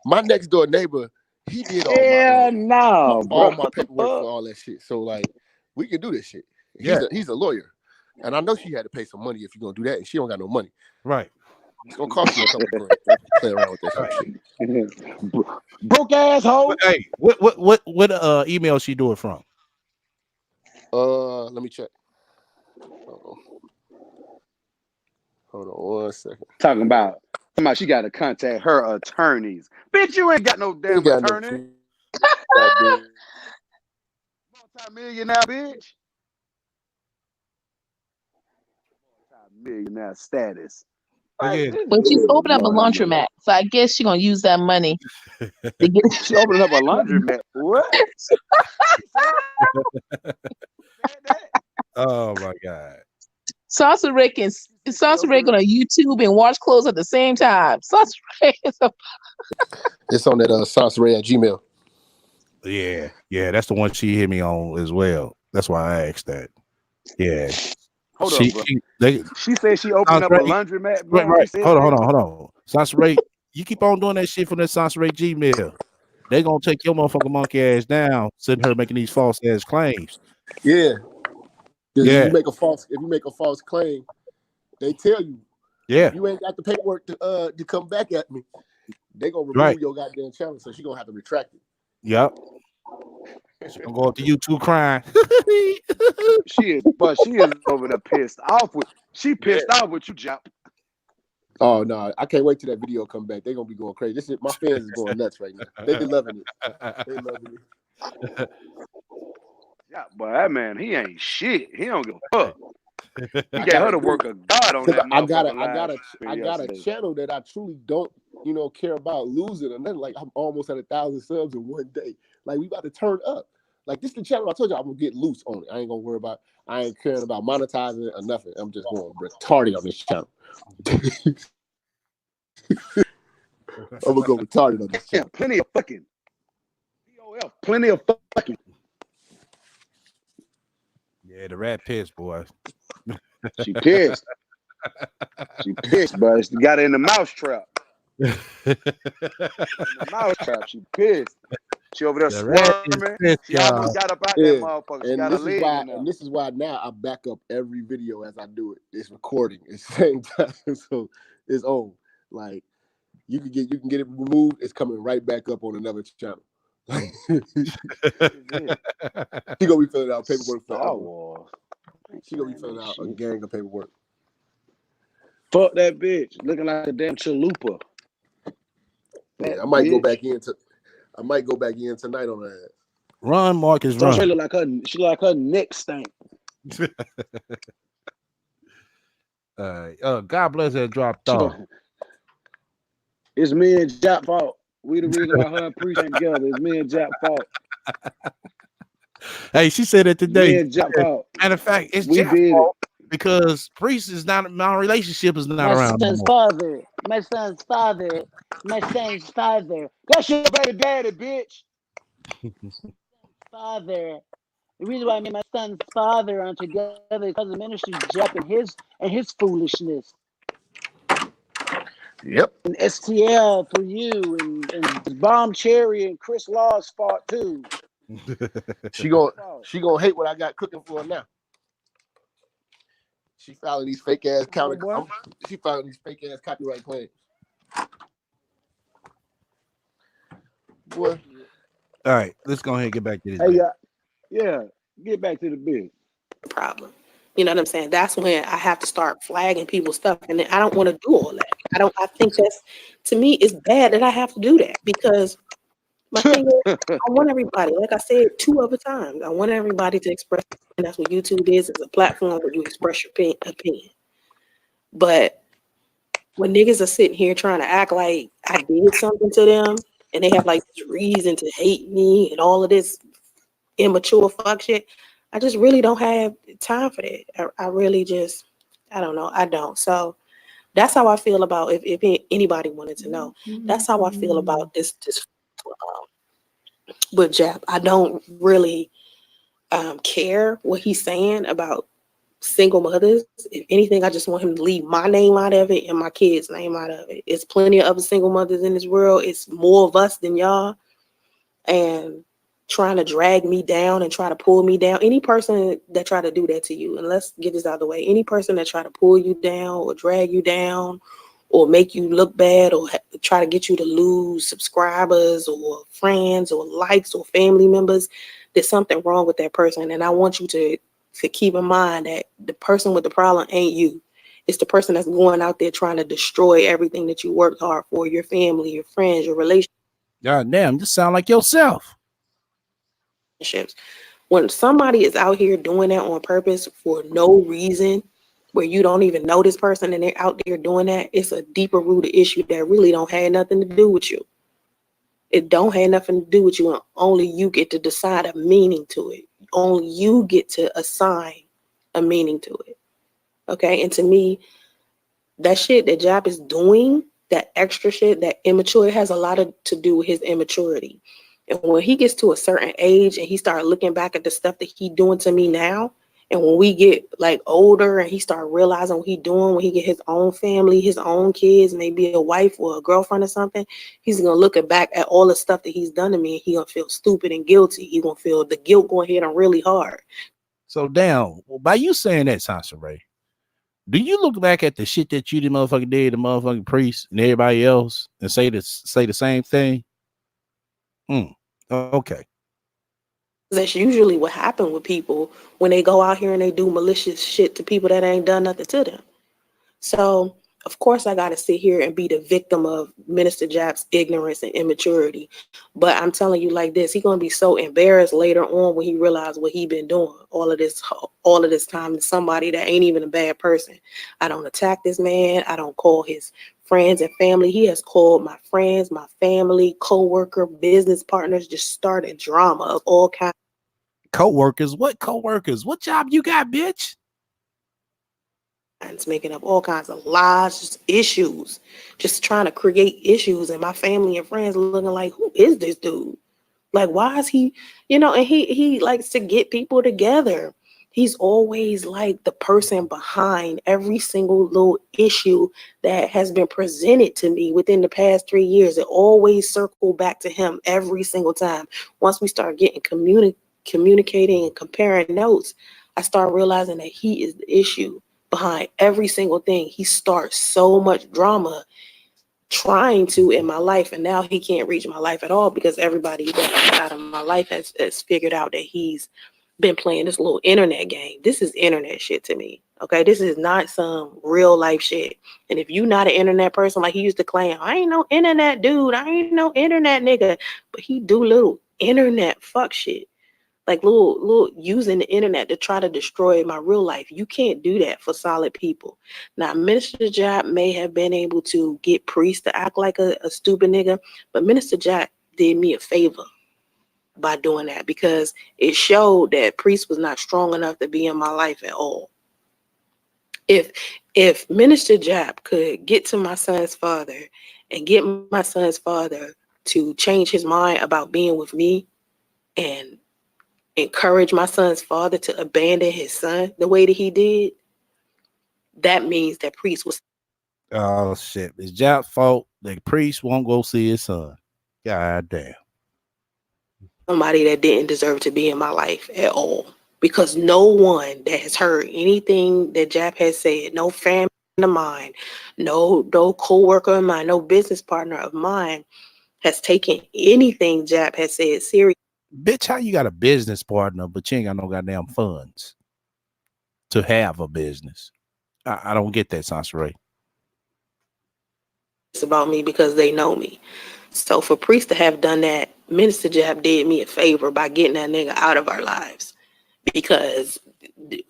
my next door neighbor, he did all my paperwork for all that shit. So like, we can do this shit. He's a lawyer, and I know she had to pay some money if you're gonna do that, and she don't got no money. Right. It's gonna cost you a couple grand to play around with that shit. Broke asshole. Hey, what email she do it from? Let me check. Hold on 1 second. Talking about she got to contact her attorneys. Bitch, you ain't got no damn attorney. Multi-millionaire, bitch. Multi-millionaire status. But she's opened up a laundromat, so I guess she's gonna use that money to get. She opened up a laundromat. What? Oh my god. Salsa Ray on YouTube and watch clothes at the same time. Salsa Ray is it's on that Salsa Ray at Gmail. Yeah, that's the one she hit me on as well. That's why I asked that. Yeah. Hold on, bro. She said she opened up a laundromat. Bro. Right. Hold on. Salsa Ray, you keep on doing that shit from that Salsa Ray Gmail. They gonna take your motherfucking monkey ass down, sitting her making these false ass claims. Yeah. If you make a false claim, they tell you. Yeah. You ain't got the paperwork to come back at me. They gonna remove your goddamn channel, so she gonna have to retract it. Yep. She gonna go up to YouTube crying. She is over there pissed off with. She pissed off with you, Jap. Oh no, I can't wait till that video come back. They're gonna be going crazy. This is, my fans is going nuts right now. They loving it. They loving it. Yeah, but that man, he ain't shit. He don't give a fuck. He gave her the work of God on that I motherfucker got a channel that I truly don't, care about losing or nothing. Like I'm almost at 1,000 subs in one day. Like we about to turn up. Like this is the channel I told you I'm gonna get loose on it. I ain't gonna worry about. I ain't caring about monetizing it or nothing. I'm just going retarded on this channel. I'm gonna go retarded on this channel. Plenty of fucking. Plenty of fucking. Yeah, the rat pissed, boy. She pissed. She pissed, but she got in the mousetrap. In the mousetrap, she pissed. She over there squirming. Pissed, she almost got up out that motherfucker. She got a leg in there. And this is why now I back up every video as I do it. It's recording at the same time, so it's on. Like you can get it removed. It's coming right back up on another channel. She gonna be filling out paperwork for She gonna be filling out a gang of paperwork. Fuck that bitch. Looking like a damn chalupa. Yeah, I might go back in tonight on her ass. Run, Marcus, run. She look like her neck stank. God bless that dropped off. It's me and Jap fault. We the reason why her and Priest ain't together. It's me and Jap fault. Hey, she said it today. Me and Jap fault. Matter of fact, it's Jap's fault because Priest is not, my relationship is not around. My son's father. That's your baby daddy, bitch. Father. The reason why me and my son's father are together because of ministry Jap and his foolishness. Yep. And STL for you and Bomb Cherry and Chris Law's fault too. She gonna hate what I got cooking for her now. She filing these fake ass copyright claims. Boy. All right, let's go ahead and get back to this. Hey, yeah, get back to the big problem. You know what I'm saying? That's when I have to start flagging people's stuff, and I don't want to do all that. I think that's, to me, it's bad that I have to do that because my thing is, I want everybody, like I said 2 other times, I want everybody to express, and that's what YouTube is. It's a platform where you express your opinion. But when niggas are sitting here trying to act like I did something to them, and they have like this reason to hate me and all of this immature fuck shit, I just really don't have time for that. I really just, I don't know. I don't. So that's how I feel about, if anybody wanted to know, that's how I feel about this with Jap. I don't really care what he's saying about single mothers. If anything, I just want him to leave my name out of it and my kids' name out of it. It's plenty of other single mothers in this world. It's more of us than y'all. And trying to drag me down and try to pull me down. Any person that try to do that to you, and let's get this out of the way, any person that try to pull you down or drag you down or make you look bad or try to get you to lose subscribers or friends or likes or family members, there's something wrong with that person. And I want you to keep in mind that the person with the problem ain't you. It's the person that's going out there trying to destroy everything that you worked hard for, your family, your friends, your relationships. God damn, just sound like yourself. When somebody is out here doing that on purpose for no reason, where you don't even know this person and they're out there doing that, it's a deeper rooted issue that really don't have nothing to do with you. It don't have nothing to do with you, and only you get to decide a meaning to it. Only you get to assign a meaning to it. Okay, and to me, that shit that Jap is doing, that extra shit, that immature, it has a lot to do with his immaturity. And when he gets to a certain age and he start looking back at the stuff that he doing to me now, and when we get like older and he start realizing what he doing, when he get his own family, his own kids, maybe a wife or a girlfriend or something, he's gonna look back at all the stuff that he's done to me, and he gonna feel stupid and guilty. He gonna feel the guilt going to hit him really hard. So damn, by you saying that, Sansa Ray, do you look back at the shit that you the motherfucker did, the motherfucking priest and everybody else, and say the same thing? Okay. That's usually what happens with people when they go out here and they do malicious shit to people that ain't done nothing to them. So, Of course, I got to sit here and be the victim of Minister Jap's ignorance and immaturity. But I'm telling you like this, he's going to be so embarrassed later on when he realizes what he been doing all of this time to somebody that ain't even a bad person. I don't attack this man. I don't call his friends and family. He has called my friends, my family, co-worker, business partners, just started drama of all kinds. Co-workers? What co-workers? What job you got, bitch? Making up all kinds of lies, just issues, just trying to create issues, and my family and friends looking like, who is this dude? Like, why is he, and he likes to get people together. He's always like the person behind every single little issue that has been presented to me within the past 3 years. It always circled back to him every single time. Once we start getting communicating and comparing notes, I start realizing that he is the issue behind every single thing. He starts so much drama trying to in my life, and now he can't reach my life at all because everybody that's out of my life has figured out that he's been playing this little internet game. This is internet shit to me. Okay, this is not some real life shit. And if you not an internet person, like he used to claim, I ain't no internet dude, I ain't no internet nigga, but he do little internet fuck shit. Like little using the internet to try to destroy my real life. You can't do that for solid people. Now, Minister Jap may have been able to get Priest to act like a stupid nigga, but Minister Jap did me a favor by doing that because it showed that Priest was not strong enough to be in my life at all. If Minister Jap could get to my son's father and get my son's father to change his mind about being with me and encourage my son's father to abandon his son the way that he did, that means that Priest was. Oh shit! It's Jap's fault that Priest won't go see his son. God damn. Somebody that didn't deserve to be in my life at all. Because no one that has heard anything that Jap has said, no family of mine, no co-worker of mine, no business partner of mine has taken anything Jap has said serious. Bitch, how you got a business partner, but you ain't got no goddamn funds to have a business? I don't get that, Sansaray. It's about me because they know me. So for Priest to have done that, Minister Jap did me a favor by getting that nigga out of our lives. Because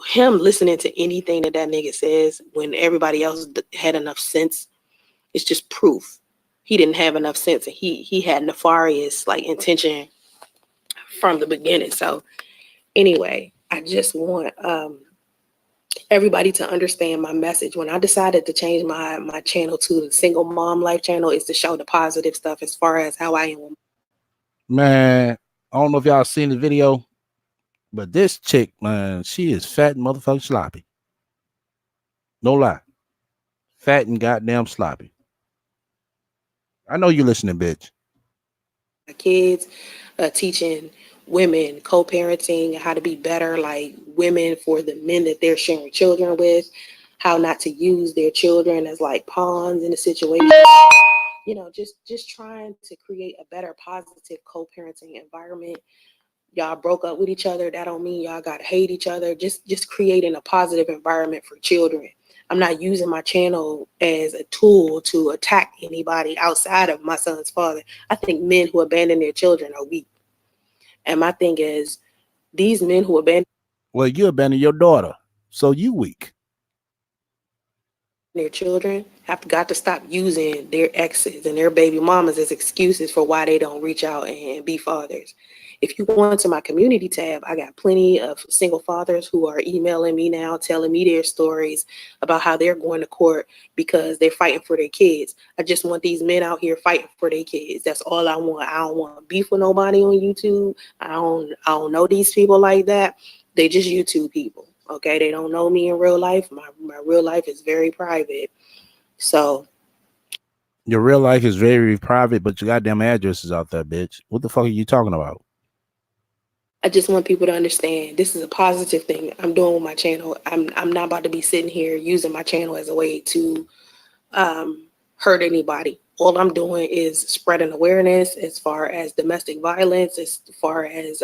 him listening to anything that nigga says when everybody else had enough sense, it's just proof he didn't have enough sense, and he had nefarious like intention from the beginning. So anyway, I just want everybody to understand my message. When I decided to change my channel to the Single Mom Life channel, is to show the positive stuff as far as how I am. Man, I don't know if y'all seen the video, but this chick, man, she is fat and motherfucking sloppy. No lie. Fat and goddamn sloppy. I know you listening, bitch. Kids, teaching women co-parenting, how to be better like women for the men that they're sharing children with, how not to use their children as like pawns in a situation. Just trying to create a better positive co-parenting environment. Y'all broke up with each other, that don't mean y'all gotta hate each other. Just creating a positive environment for children. I'm not using my channel as a tool to attack anybody outside of my son's father. I think men who abandon their children are weak. And my thing is, these men who abandon. Well, you abandoned your daughter, so you weak. Their children have got to stop using their exes and their baby mamas as excuses for why they don't reach out and be fathers. If you go into my community tab, I got plenty of single fathers who are emailing me now, telling me their stories about how they're going to court because they're fighting for their kids. I just want these men out here fighting for their kids. That's all I want. I don't want beef with nobody on YouTube. I don't know these people like that. They just YouTube people. Okay, they don't know me in real life. My real life is very private. So your real life is very private, but your goddamn address is out there, bitch. What the fuck are you talking about? I just want people to understand this is a positive thing I'm doing with my channel. I'm not about to be sitting here using my channel as a way to hurt anybody. All I'm doing is spreading awareness as far as domestic violence, as far as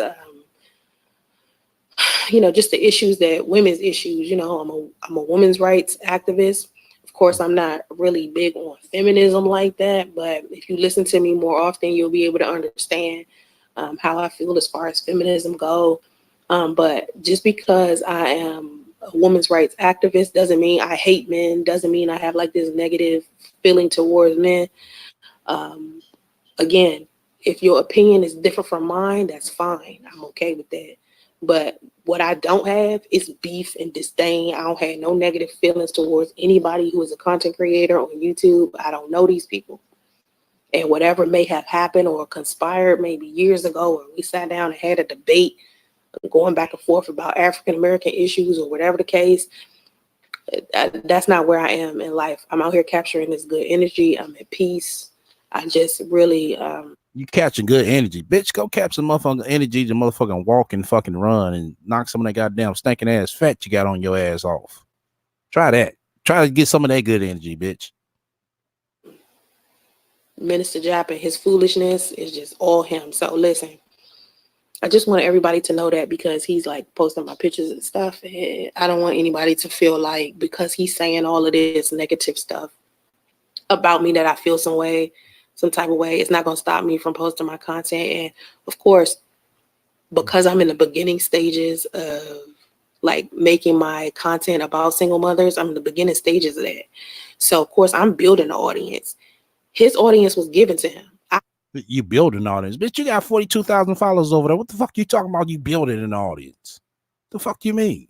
just the issues that women's issues. I'm a women's rights activist. Of course, I'm not really big on feminism like that, but if you listen to me more often, you'll be able to understand how I feel as far as feminism go. But just because I am a women's rights activist doesn't mean I hate men, doesn't mean I have like this negative feeling towards men. Um, Again, if your opinion is different from mine, that's fine. I'm okay with that. But what I don't have is beef and disdain. I don't have no negative feelings towards anybody who is a content creator on YouTube. I don't know these people. And whatever may have happened or conspired maybe years ago, or we sat down and had a debate going back and forth about African American issues or whatever the case, that's not where I am in life. I'm out here capturing this good energy. I'm at peace. I just really you catching good energy, bitch. Go catch some motherfucking energy to motherfucking walk and fucking run and knock some of that goddamn stinking ass fat you got on your ass off. Try that. Try to get some of that good energy, bitch. Minister Jap and his foolishness is just all him. So listen, I just want everybody to know that because he's like posting my pictures and stuff. And I don't want anybody to feel like because he's saying all of this negative stuff about me that I feel some way, some type of way. It's not going to stop me from posting my content. And of course, because I'm in the beginning stages of like making my content about single mothers, I'm in the beginning stages of that. So of course I'm building an audience. His audience was given to him. You building an audience, bitch. You got 42,000 followers over there. What the fuck you talking about? You building an audience? The fuck you mean?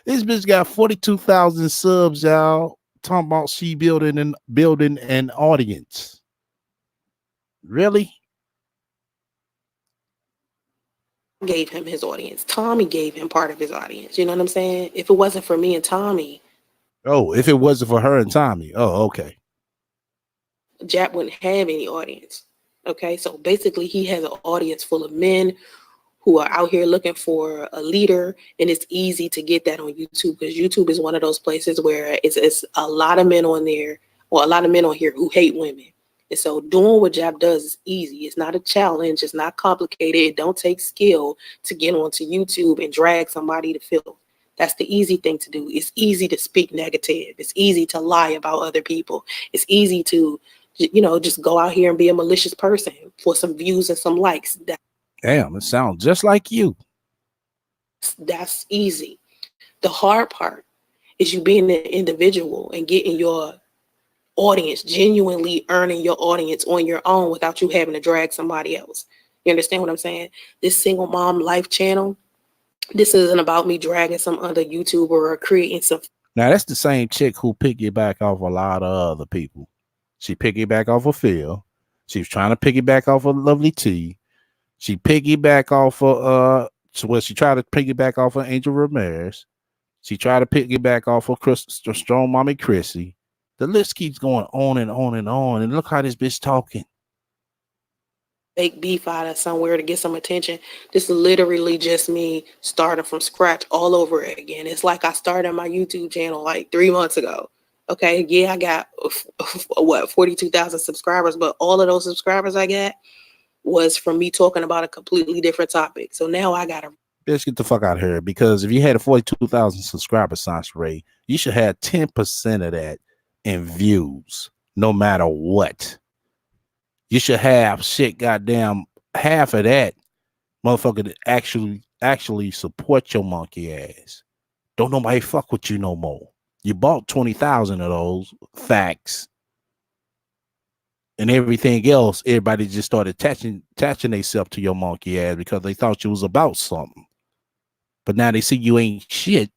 This bitch got 42,000 subs, y'all. Talking about she building an audience. Really? Gave him his audience. Tommy gave him part of his audience. You know what I'm saying? If it wasn't for me and Tommy. Oh, if it wasn't for her and Tommy. Oh, okay. Jap wouldn't have any audience. Okay, so basically he has an audience full of men who are out here looking for a leader, and it's easy to get that on YouTube because YouTube is one of those places where it's a lot of men on there, or a lot of men on here who hate women. And so doing what Jap does is easy. It's not a challenge. It's not complicated. It don't take skill to get onto YouTube and drag somebody to filth. That's the easy thing to do. It's easy to speak negative. It's easy to lie about other people. It's easy to, just go out here and be a malicious person for some views and some likes. Damn, it sounds just like you. That's easy. The hard part is you being an individual and getting your audience, genuinely earning your audience on your own without you having to drag somebody else. You understand what I'm saying? This single mom life channel, this isn't about me dragging some other YouTuber or creating some. Now that's the same chick who piggyback off a lot of other people. She piggyback off of Phil. She was trying to piggyback off of Lovely T. She piggyback off of she tried to piggyback off of Angel Ramirez. She tried to piggyback off of Strong Mommy Chrissy. The list keeps going on and on and on. And look how this bitch talking. Fake beef out of somewhere to get some attention. This is literally just me starting from scratch all over again. It's like I started my YouTube channel like 3 months ago. Okay, yeah, I got 42,000 subscribers, but all of those subscribers I got was from me talking about a completely different topic. So now I gotta bitch, get the fuck out of here, because if you had a 42,000 subscribers, Sans Ray, you should have 10% of that in views, no matter what. You should have shit, goddamn, half of that motherfucker to actually support your monkey ass. Don't nobody fuck with you no more. You bought 20,000 of those facts, and everything else, everybody just started attaching themselves to your monkey ass because they thought you was about something. But now they see you ain't shit.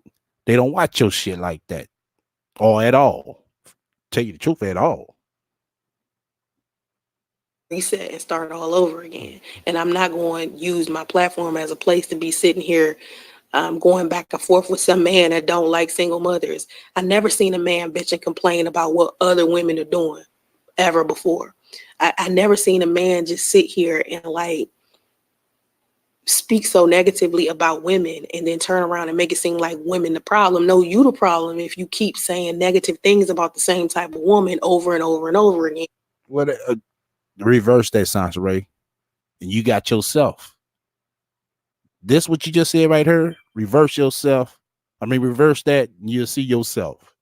They don't watch your shit like that, or at all. Tell you the truth, at all. Reset and start all over again. And I'm not going to use my platform as a place to be sitting here going back and forth with some man that don't like single mothers. I never seen a man bitch and complain about what other women are doing ever before. I never seen a man just sit here and like speak so negatively about women and then turn around and make it seem like women the problem. No, you the problem if you keep saying negative things about the same type of woman over and over and over again. What reverse that, Sans Ray, and you got yourself. This what you just said right here. Reverse yourself. I mean, reverse that, and you'll see yourself.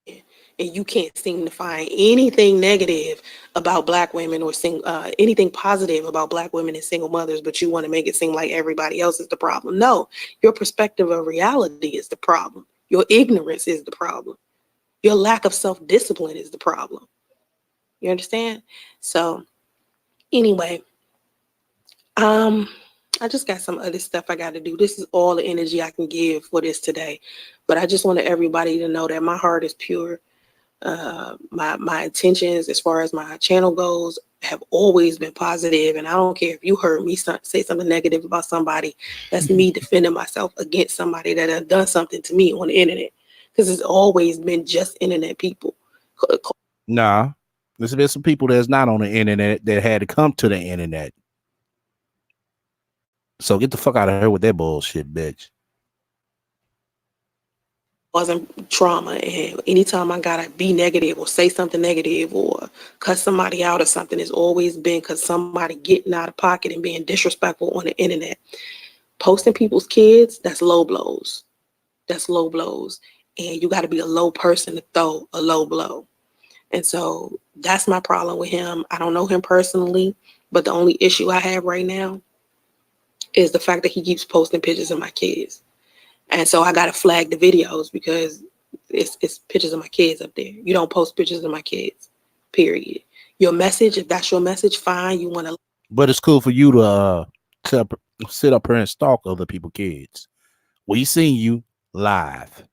And you can't seem to find anything negative about Black women or anything positive about Black women and single mothers, but you want to make it seem like everybody else is the problem. No, your perspective of reality is the problem. Your ignorance is the problem. Your lack of self-discipline is the problem. You understand? So anyway, I just got some other stuff I got to do. This is all the energy I can give for this today. But I just wanted everybody to know that my heart is pure. My intentions as far as my channel goes have always been positive, and I don't care if you heard me say something negative about somebody. That's me defending myself against somebody that have done something to me on the internet, because it's always been just internet people. Nah, there's been some people that's not on the internet that had to come to the internet. So get the fuck out of here with that bullshit, bitch. Wasn't trauma, and anytime I gotta be negative or say something negative or cuss somebody out or something, it's always been because somebody getting out of pocket and being disrespectful on the internet. Posting people's kids, that's low blows. That's low blows. And you got to be a low person to throw a low blow. And so that's my problem with him. I don't know him personally, but the only issue I have right now is the fact that he keeps posting pictures of my kids. And so I got to flag the videos because it's pictures of my kids up there. You don't post pictures of my kids, period. Your message, if that's your message, fine. You want to. But it's cool for you to sit up here and stalk other people's kids. We seen you live.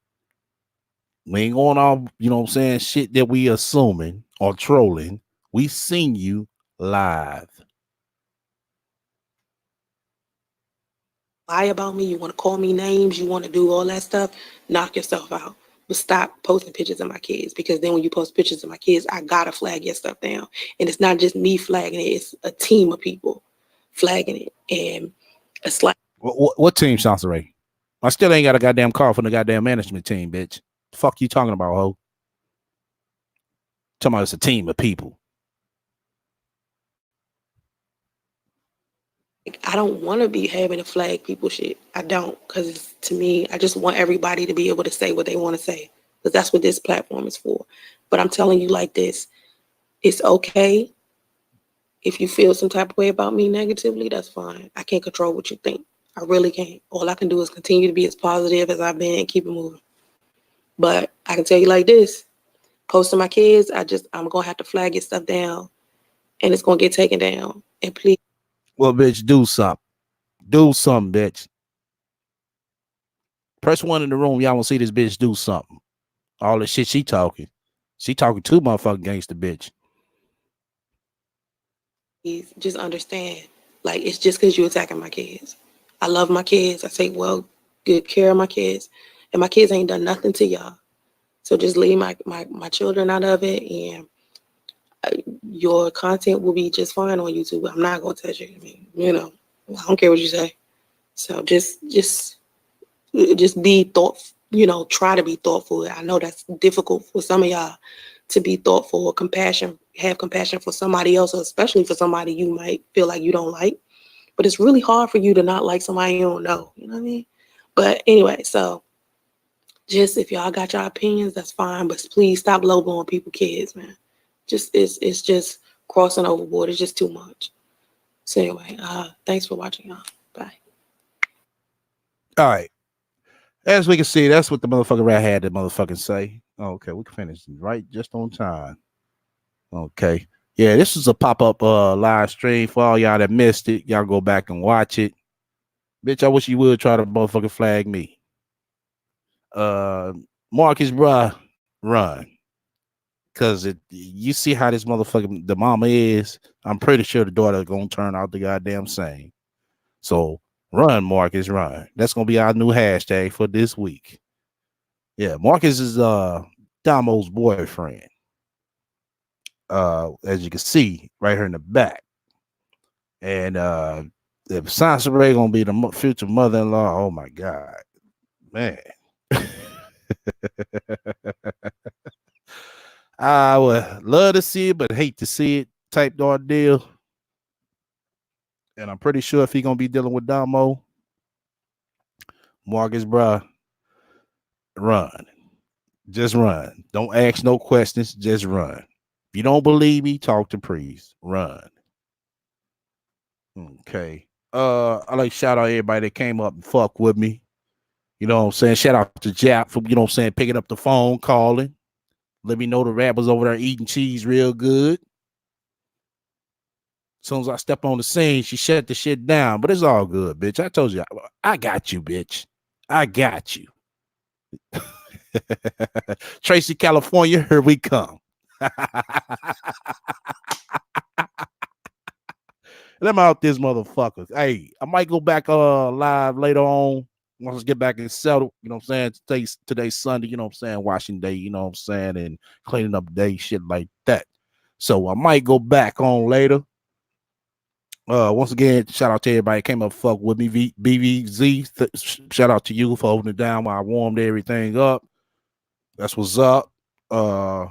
We ain't going off, you know what I'm saying, shit that we assuming or trolling. We seen you live. Lie about me, you want to call me names, you want to do all that stuff, knock yourself out. But stop posting pictures of my kids, because then when you post pictures of my kids, I gotta flag your stuff down. And it's not just me flagging it, it's a team of people flagging it. And it's like, What team, Sansaray? I still ain't got a goddamn call from the goddamn management team, bitch. The fuck you talking about, ho? Talking about it's a team of people. I don't want to be having to flag people shit. I don't, because to me, I just want everybody to be able to say what they want to say, because that's what this platform is for. But I'm telling you like this, it's okay if you feel some type of way about me negatively, that's fine. I can't control what you think. I really can't. All I can do is continue to be as positive as I've been and keep it moving. But I can tell you like this, posting my kids, I'm going to have to flag your stuff down, and it's going to get taken down. And please. Well, bitch, do something. Do something, bitch. Press one in the room. Y'all want to see this bitch do something. All the shit she talking. She talking too motherfucking gangster, bitch. Just understand, like, it's just because you're attacking my kids. I love my kids. I take good care of my kids. And my kids ain't done nothing to y'all. So just leave my children out of it, and your content will be just fine on YouTube. I'm not going to touch it. I mean, I don't care what you say. So just be thoughtful, try to be thoughtful. I know that's difficult for some of y'all to be thoughtful or have compassion for somebody else, especially for somebody you might feel like you don't like. But it's really hard for you to not like somebody you don't know. You know what I mean? But anyway, so just if y'all got your opinions, that's fine. But please stop low blowing people's kids, man. It's just crossing overboard. It's just too much. So anyway, thanks for watching, y'all. Bye. All right. As we can see, that's what the motherfucking rat had to motherfucking say. Okay, we can finish right just on time. Okay. Yeah, this is a pop-up live stream for all y'all that missed it. Y'all go back and watch it. Bitch, I wish you would try to motherfucking flag me. Marcus, bruh, run. Cause you see how this motherfucking the mama is. I'm pretty sure the daughter gonna turn out the goddamn same. So run, Marcus, run. That's gonna be our new hashtag for this week. Yeah, Marcus is Damo's boyfriend. As you can see right here in the back. And if Sansa Ray gonna be the future mother-in-law, oh my god, man. I would love to see it, but hate to see it type dog deal. And I'm pretty sure if he gonna be dealing with Damo, Marcus, bruh, run. Just run. Don't ask no questions. Just run. If you don't believe me, talk to priest. Run. Okay. I like to shout out everybody that came up and fuck with me. You know what I'm saying? Shout out to Jap for, you know what I'm saying, picking up the phone, calling. Let me know the rappers over there eating cheese real good. As soon as I step on the scene, she shut the shit down. But it's all good, bitch. I told you, I got you, bitch. I got you. Tracy, California, here we come. And I'm out this motherfucker. Hey, I might go back live later on. Once I get back and settle, you know what I'm saying? Today's Sunday, you know what I'm saying? Washing day, you know what I'm saying? And cleaning up day, shit like that. So I might go back on later. Once again, shout out to everybody that came up fuck with me. BVZ, shout out to you for holding it down while I warmed everything up. That's what's up. My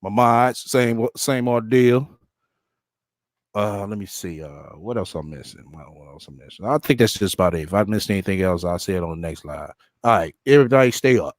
mods, same ordeal. Let me see. What else I'm missing? What else I'm missing? I think that's just about it. If I missed anything else, I'll say it on the next live. All right, everybody stay up.